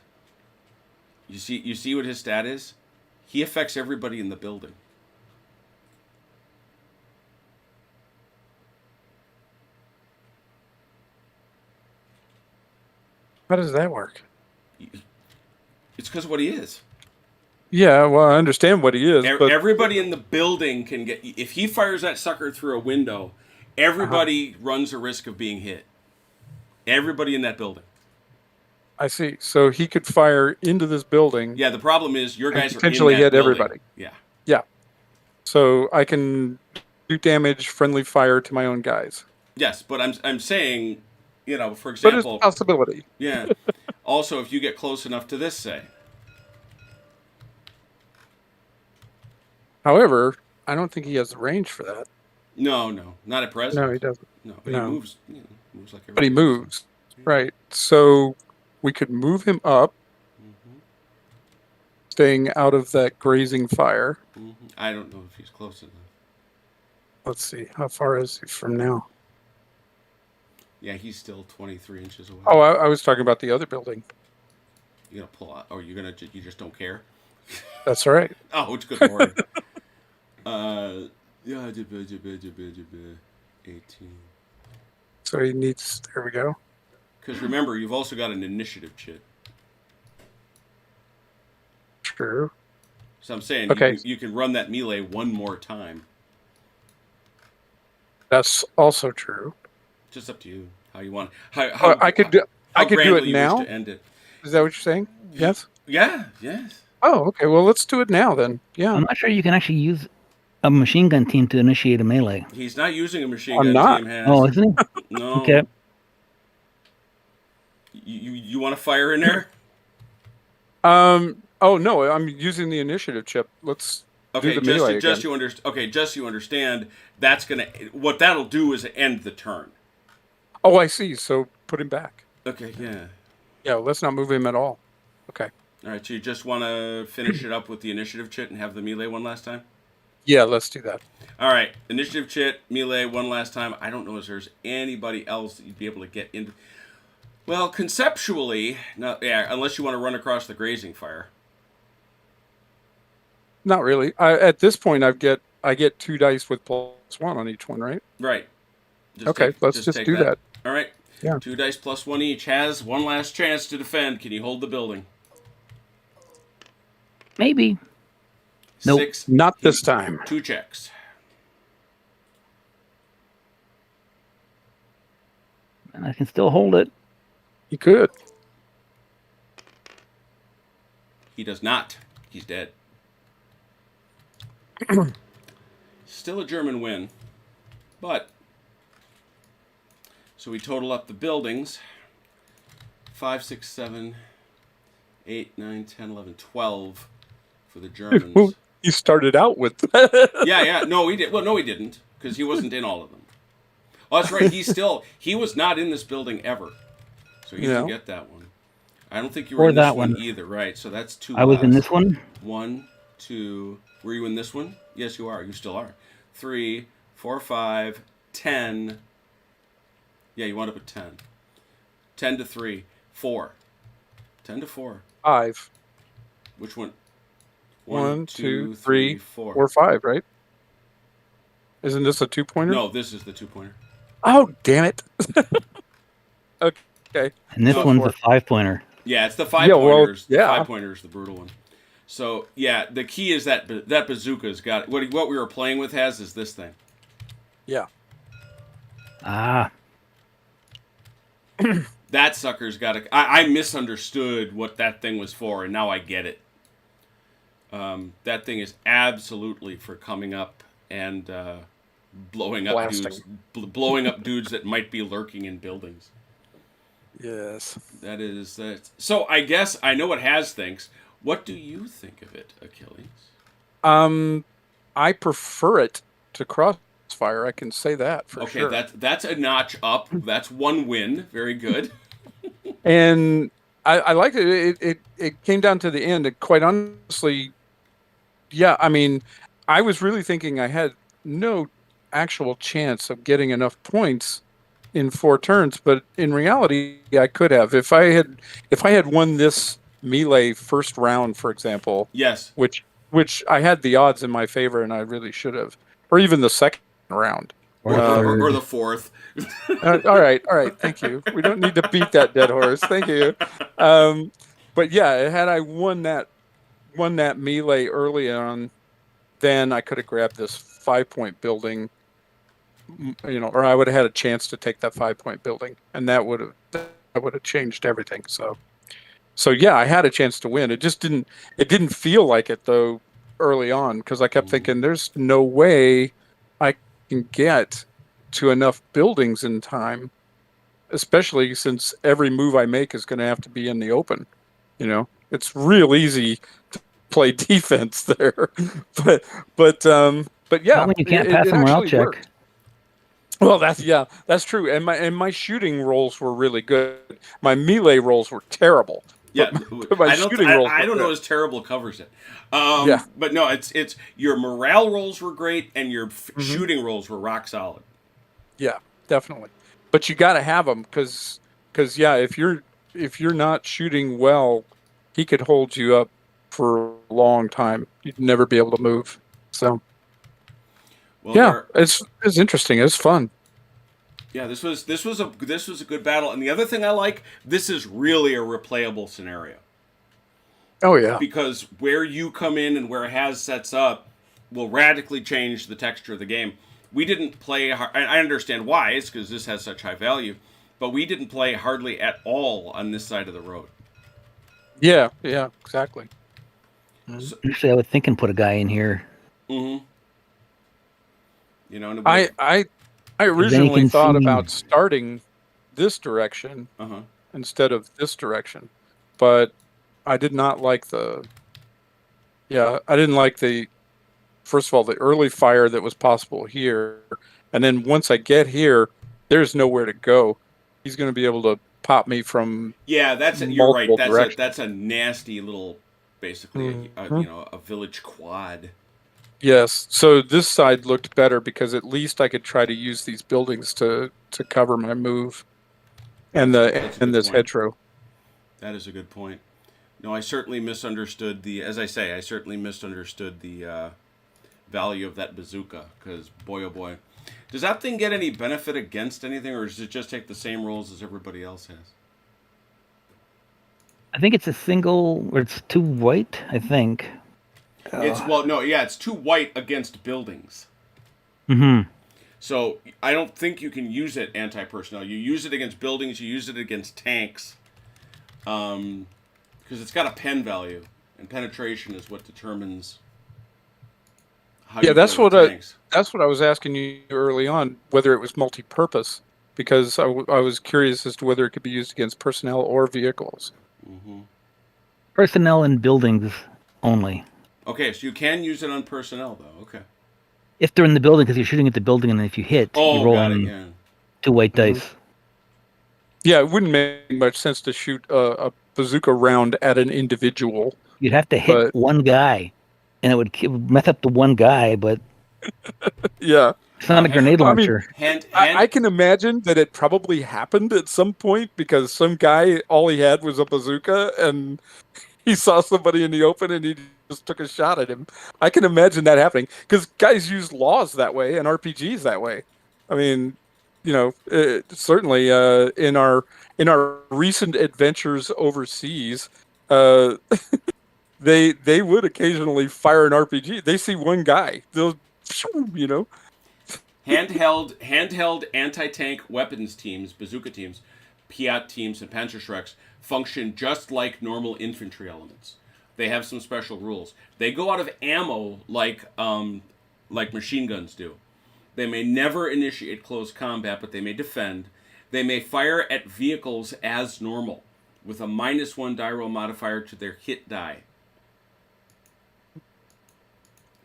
[SPEAKER 1] You see what his stat is? He affects everybody in the building.
[SPEAKER 2] How does that work?
[SPEAKER 1] It's because of what he is.
[SPEAKER 2] Yeah, well, I understand what he is, but
[SPEAKER 1] Everybody in the building can get. If he fires that sucker through a window, everybody runs a risk of being hit. Everybody in that building.
[SPEAKER 2] I see. So he could fire into this building.
[SPEAKER 1] Yeah, the problem is your
[SPEAKER 2] And
[SPEAKER 1] guys are in
[SPEAKER 2] potentially
[SPEAKER 1] that
[SPEAKER 2] hit
[SPEAKER 1] building.
[SPEAKER 2] everybody.
[SPEAKER 1] Yeah.
[SPEAKER 2] Yeah. So I can do damage, friendly fire to my own guys.
[SPEAKER 1] Yes, but I'm saying, for
[SPEAKER 2] But it's a
[SPEAKER 1] example,
[SPEAKER 2] possibility.
[SPEAKER 1] yeah. Also, if you get close enough to this, say,
[SPEAKER 2] However, I don't think he has the range for that.
[SPEAKER 1] no, not at present.
[SPEAKER 2] No, he doesn't.
[SPEAKER 1] No, but
[SPEAKER 2] No.
[SPEAKER 1] he moves. Moves like
[SPEAKER 2] But he
[SPEAKER 1] everybody else.
[SPEAKER 2] moves. Right. So we could move him up,
[SPEAKER 1] Mhm,
[SPEAKER 2] staying out of that grazing fire.
[SPEAKER 1] mhm. I don't know if he's close enough.
[SPEAKER 2] Let's see. How far is he from now?
[SPEAKER 1] Yeah, he's still 23 inches away.
[SPEAKER 2] Oh, I was talking about the other building.
[SPEAKER 1] You're gonna pull out, or you just don't care.
[SPEAKER 2] That's all right.
[SPEAKER 1] Oh, it's good lord. Yeah, 18.
[SPEAKER 2] So he needs. There we go.
[SPEAKER 1] Because remember, you've also got an initiative chit.
[SPEAKER 2] True.
[SPEAKER 1] So I'm saying
[SPEAKER 2] Okay.
[SPEAKER 1] you can run that melee one more time.
[SPEAKER 2] That's also true.
[SPEAKER 1] Just up to you how you want. How
[SPEAKER 2] I could do. I could do
[SPEAKER 1] grandly
[SPEAKER 2] it
[SPEAKER 1] you
[SPEAKER 2] now.
[SPEAKER 1] wish to end it.
[SPEAKER 2] Is that what you're saying? Yes.
[SPEAKER 1] Yeah. Yes.
[SPEAKER 2] Oh, okay. Well, let's do it now then. Yeah.
[SPEAKER 3] I'm not sure you can actually use a machine gun team to initiate a melee.
[SPEAKER 1] He's not using a machine
[SPEAKER 2] I'm
[SPEAKER 1] gun
[SPEAKER 2] not.
[SPEAKER 1] team. Has.
[SPEAKER 3] Oh, isn't he?
[SPEAKER 1] No.
[SPEAKER 3] Okay.
[SPEAKER 1] You want to fire in there?
[SPEAKER 2] Oh no, I'm using the initiative chip. Let's
[SPEAKER 1] Okay,
[SPEAKER 2] do the melee
[SPEAKER 1] just
[SPEAKER 2] again.
[SPEAKER 1] you understand. That's gonna. What that'll do is end the turn.
[SPEAKER 2] Oh, I see. So put him back.
[SPEAKER 1] Okay. Yeah.
[SPEAKER 2] Yeah. Let's not move him at all. Okay.
[SPEAKER 1] All right. So you just want to finish it up with the initiative chit and have the melee one last time.
[SPEAKER 2] Yeah. Let's do that.
[SPEAKER 1] All right, initiative chit, melee, one last time. I don't know if there's anybody else that you'd be able to get into. Well, conceptually, no, yeah, unless you want to run across the grazing fire.
[SPEAKER 2] Not really. At this point, I get 2 dice with +1 on each one, right?
[SPEAKER 1] Right.
[SPEAKER 2] Okay. Let's just
[SPEAKER 1] take
[SPEAKER 2] do that.
[SPEAKER 1] All right.
[SPEAKER 2] Yeah.
[SPEAKER 1] 2 dice plus 1 each. Has one last chance to defend. Can you hold the building?
[SPEAKER 3] Maybe. Nope.
[SPEAKER 1] 6.
[SPEAKER 2] Not this time.
[SPEAKER 1] 2 checks.
[SPEAKER 3] And I can still hold it.
[SPEAKER 2] You could.
[SPEAKER 1] He does not. He's dead. Still a German win. But, so we total up the buildings. 5, 6, 7, 8, 9, 10, 11, 12 for the Germans.
[SPEAKER 2] You started out with.
[SPEAKER 1] Yeah. No, he did. Well, no, he didn't, because he wasn't in all of them. Oh, that's right. He was not in this building ever. So you can get that one. I don't think you were
[SPEAKER 3] Or
[SPEAKER 1] in this
[SPEAKER 3] that
[SPEAKER 1] one
[SPEAKER 3] one.
[SPEAKER 1] either, right? So that's 2.
[SPEAKER 3] I was in
[SPEAKER 1] less.
[SPEAKER 3] this one.
[SPEAKER 1] 1, 2. Were you in this one? Yes, you are. You still are. 3, 4, 5, 10. Yeah, you wound up at 10. 10 to 3. 4. 10 to 4.
[SPEAKER 2] 5.
[SPEAKER 1] Which one?
[SPEAKER 2] 1, 2, 3, 4, 5. Right? Isn't this a 2-pointer?
[SPEAKER 1] No, this is the 2-pointer.
[SPEAKER 2] Oh, damn it! Okay.
[SPEAKER 3] And this
[SPEAKER 1] No,
[SPEAKER 3] one's
[SPEAKER 2] 4.
[SPEAKER 3] a 5-pointer.
[SPEAKER 1] Yeah, it's the 5-pointers.
[SPEAKER 2] Yeah, well, yeah.
[SPEAKER 1] The 5-pointer is the brutal one. So yeah, the key is that bazooka's got what we were playing with is this thing.
[SPEAKER 2] Yeah.
[SPEAKER 3] Ah.
[SPEAKER 1] That sucker's got a. I misunderstood what that thing was for, and now I get it. That thing is absolutely for coming up and blowing up dudes, blowing up dudes that might be lurking in buildings.
[SPEAKER 2] Yes.
[SPEAKER 1] That is that. So I guess I know what Has thinks. What do you think of it, Achilles?
[SPEAKER 2] I prefer it to Crossfire. I can say that for sure.
[SPEAKER 1] Okay, that's a notch up. That's 1 win. Very good.
[SPEAKER 2] And I liked it. It came down to the end. And quite honestly, yeah, I mean, I was really thinking I had no actual chance of getting enough points in 4 turns, but in reality, I could have. If I had won this melee first round, for example,
[SPEAKER 1] Yes.
[SPEAKER 2] which I had the odds in my favor, and I really should have, or even the second round.
[SPEAKER 3] Or
[SPEAKER 1] Or
[SPEAKER 3] the
[SPEAKER 1] the
[SPEAKER 3] third.
[SPEAKER 1] or the fourth.
[SPEAKER 2] All right. Thank you. We don't need to beat that dead horse. Thank you. But yeah, had I won that melee early on, then I could have grabbed this 5-point building, or I would have had a chance to take that 5-point building, and that would have changed everything. So yeah, I had a chance to win. It just didn't feel like it though early on, because I kept thinking there's no way I can get to enough buildings in time, especially since every move I make is going to have to be in the open. It's real easy to play defense there, but yeah,
[SPEAKER 3] Not when you can't pass
[SPEAKER 2] it
[SPEAKER 3] a morale
[SPEAKER 2] actually
[SPEAKER 3] check.
[SPEAKER 2] worked. Well, that's true. And my shooting rolls were really good. My melee rolls were terrible.
[SPEAKER 1] Yeah,
[SPEAKER 2] But my shooting rolls
[SPEAKER 1] I
[SPEAKER 2] were
[SPEAKER 1] don't know
[SPEAKER 2] good.
[SPEAKER 1] as terrible covers it.
[SPEAKER 2] Yeah.
[SPEAKER 1] But no, it's your morale rolls were great and your
[SPEAKER 2] Mhm.
[SPEAKER 1] shooting rolls were rock solid.
[SPEAKER 2] Yeah, definitely. But you got to have them because yeah, if you're not shooting well, he could hold you up for a long time. You'd never be able to move. So
[SPEAKER 1] Well,
[SPEAKER 2] yeah, it's interesting. It's fun.
[SPEAKER 1] yeah, this was a good battle. And the other thing I like, this is really a replayable scenario.
[SPEAKER 2] Oh yeah.
[SPEAKER 1] Because where you come in and where Haz sets up will radically change the texture of the game. We didn't play. I understand why. It's because this has such high value, but we didn't play hardly at all on this side of the road.
[SPEAKER 2] Yeah, exactly.
[SPEAKER 1] So,
[SPEAKER 3] Usually, I would think and put a guy in here.
[SPEAKER 1] mm-hmm. And
[SPEAKER 2] I originally
[SPEAKER 3] can
[SPEAKER 2] thought
[SPEAKER 3] see-
[SPEAKER 2] about starting this direction
[SPEAKER 1] uh-huh.
[SPEAKER 2] instead of this direction, but I did not like I didn't like first of all, the early fire that was possible here. And then once I get here, there's nowhere to go. He's going to be able to pop me from
[SPEAKER 1] Yeah, you're right.
[SPEAKER 2] multiple directions.
[SPEAKER 1] That's a nasty little, basically,
[SPEAKER 2] Mhm.
[SPEAKER 1] a village quad.
[SPEAKER 2] Yes. So this side looked better because at least I could try to use these buildings to cover my move and
[SPEAKER 1] That's a good
[SPEAKER 2] this
[SPEAKER 1] point.
[SPEAKER 2] hedgerow.
[SPEAKER 1] That is a good point. No, I certainly misunderstood as I say, I certainly misunderstood the value of that bazooka, because boy, oh boy. Does that thing get any benefit against anything, or does it just take the same rolls as everybody else has?
[SPEAKER 3] I think it's a single, or it's 2 white. I think.
[SPEAKER 1] It's 2 white against buildings.
[SPEAKER 3] Mm-hmm.
[SPEAKER 1] So I don't think you can use it anti-personnel. You use it against buildings. You use it against tanks, because it's got a pen value, and penetration is what determines how.
[SPEAKER 2] Yeah,
[SPEAKER 1] you
[SPEAKER 2] that's
[SPEAKER 1] play with
[SPEAKER 2] what
[SPEAKER 1] tanks.
[SPEAKER 2] that's what I was asking you early on, whether it was multi-purpose, because I was curious as to whether it could be used against personnel or vehicles.
[SPEAKER 1] Mm-hmm.
[SPEAKER 3] Personnel and buildings only.
[SPEAKER 1] Okay, so you can use it on personnel, though. Okay.
[SPEAKER 3] If they're in the building, because you're shooting at the building, and then if you hit,
[SPEAKER 1] Oh,
[SPEAKER 3] you're
[SPEAKER 1] got it.
[SPEAKER 3] rolling
[SPEAKER 1] Yeah.
[SPEAKER 3] 2 white
[SPEAKER 2] Mhm.
[SPEAKER 3] dice.
[SPEAKER 2] Yeah, it wouldn't make much sense to shoot a bazooka round at an individual.
[SPEAKER 3] You'd have to hit
[SPEAKER 2] But-
[SPEAKER 3] one guy, and it would mess up the one guy, but
[SPEAKER 2] Yeah,
[SPEAKER 3] it's not a grenade
[SPEAKER 2] I mean,
[SPEAKER 3] launcher.
[SPEAKER 2] I can imagine that it probably happened at some point because some guy, all he had was a bazooka and he saw somebody in the open and he just took a shot at him. I can imagine that happening because guys use laws that way and RPGs that way. I mean, certainly in our recent adventures overseas, they would occasionally fire an RPG. They see one guy, they'll,
[SPEAKER 1] handheld anti-tank weapons teams, bazooka teams, Piat teams, and Panzerschrecks function just like normal infantry elements. They have some special rules. They go out of ammo like machine guns do. They may never initiate close combat, but they may defend. They may fire at vehicles as normal, with a -1 die roll modifier to their hit die.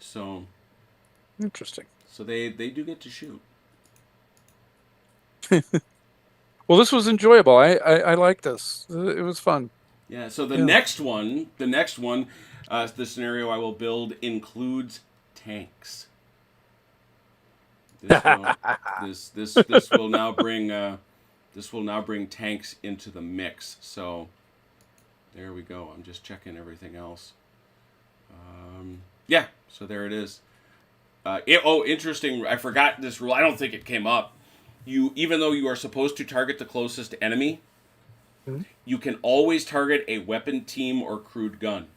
[SPEAKER 1] So
[SPEAKER 2] interesting.
[SPEAKER 1] So they do get to shoot.
[SPEAKER 2] Well, this was enjoyable. I like this. It was fun.
[SPEAKER 1] Yeah. So the next one, the scenario I will build includes tanks. This will now bring tanks into the mix. So There we go. I'm just checking everything else. Yeah, so there it is. Interesting. I forgot this rule. I don't think it came up. Even though you are supposed to target the closest enemy, you can always target a weapon team or crewed gun,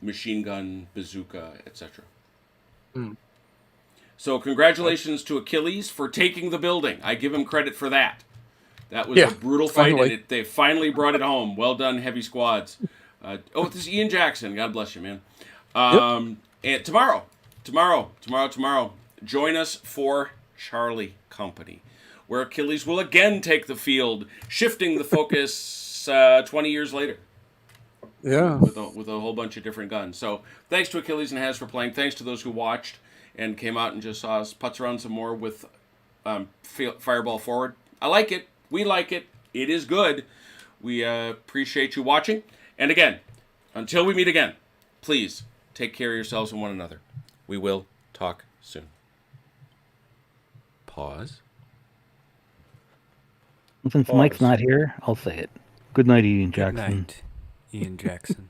[SPEAKER 1] machine gun, bazooka, etc. So congratulations to Achilles for taking the building. I give him credit for that. That was a brutal fight,
[SPEAKER 2] finally.
[SPEAKER 1] and they finally brought it home. Well done, heavy squads. This is Ian Jackson. God bless you, man. And tomorrow, join us for Charlie Company, where Achilles will again take the field, shifting the focus 20 years later.
[SPEAKER 2] Yeah.
[SPEAKER 1] With a whole bunch of different guns. So thanks to Achilles and Has for playing. Thanks to those who watched and came out and just saw us putz around some more with Fireball Forward. I like it. We like it. It is good. We appreciate you watching. And again, until we meet again, please take care of yourselves and one another. We will talk soon. Pause.
[SPEAKER 3] Since Mike's not here, I'll say it. Good night, Ian
[SPEAKER 4] Good
[SPEAKER 3] Jackson.
[SPEAKER 4] night, Ian Jackson.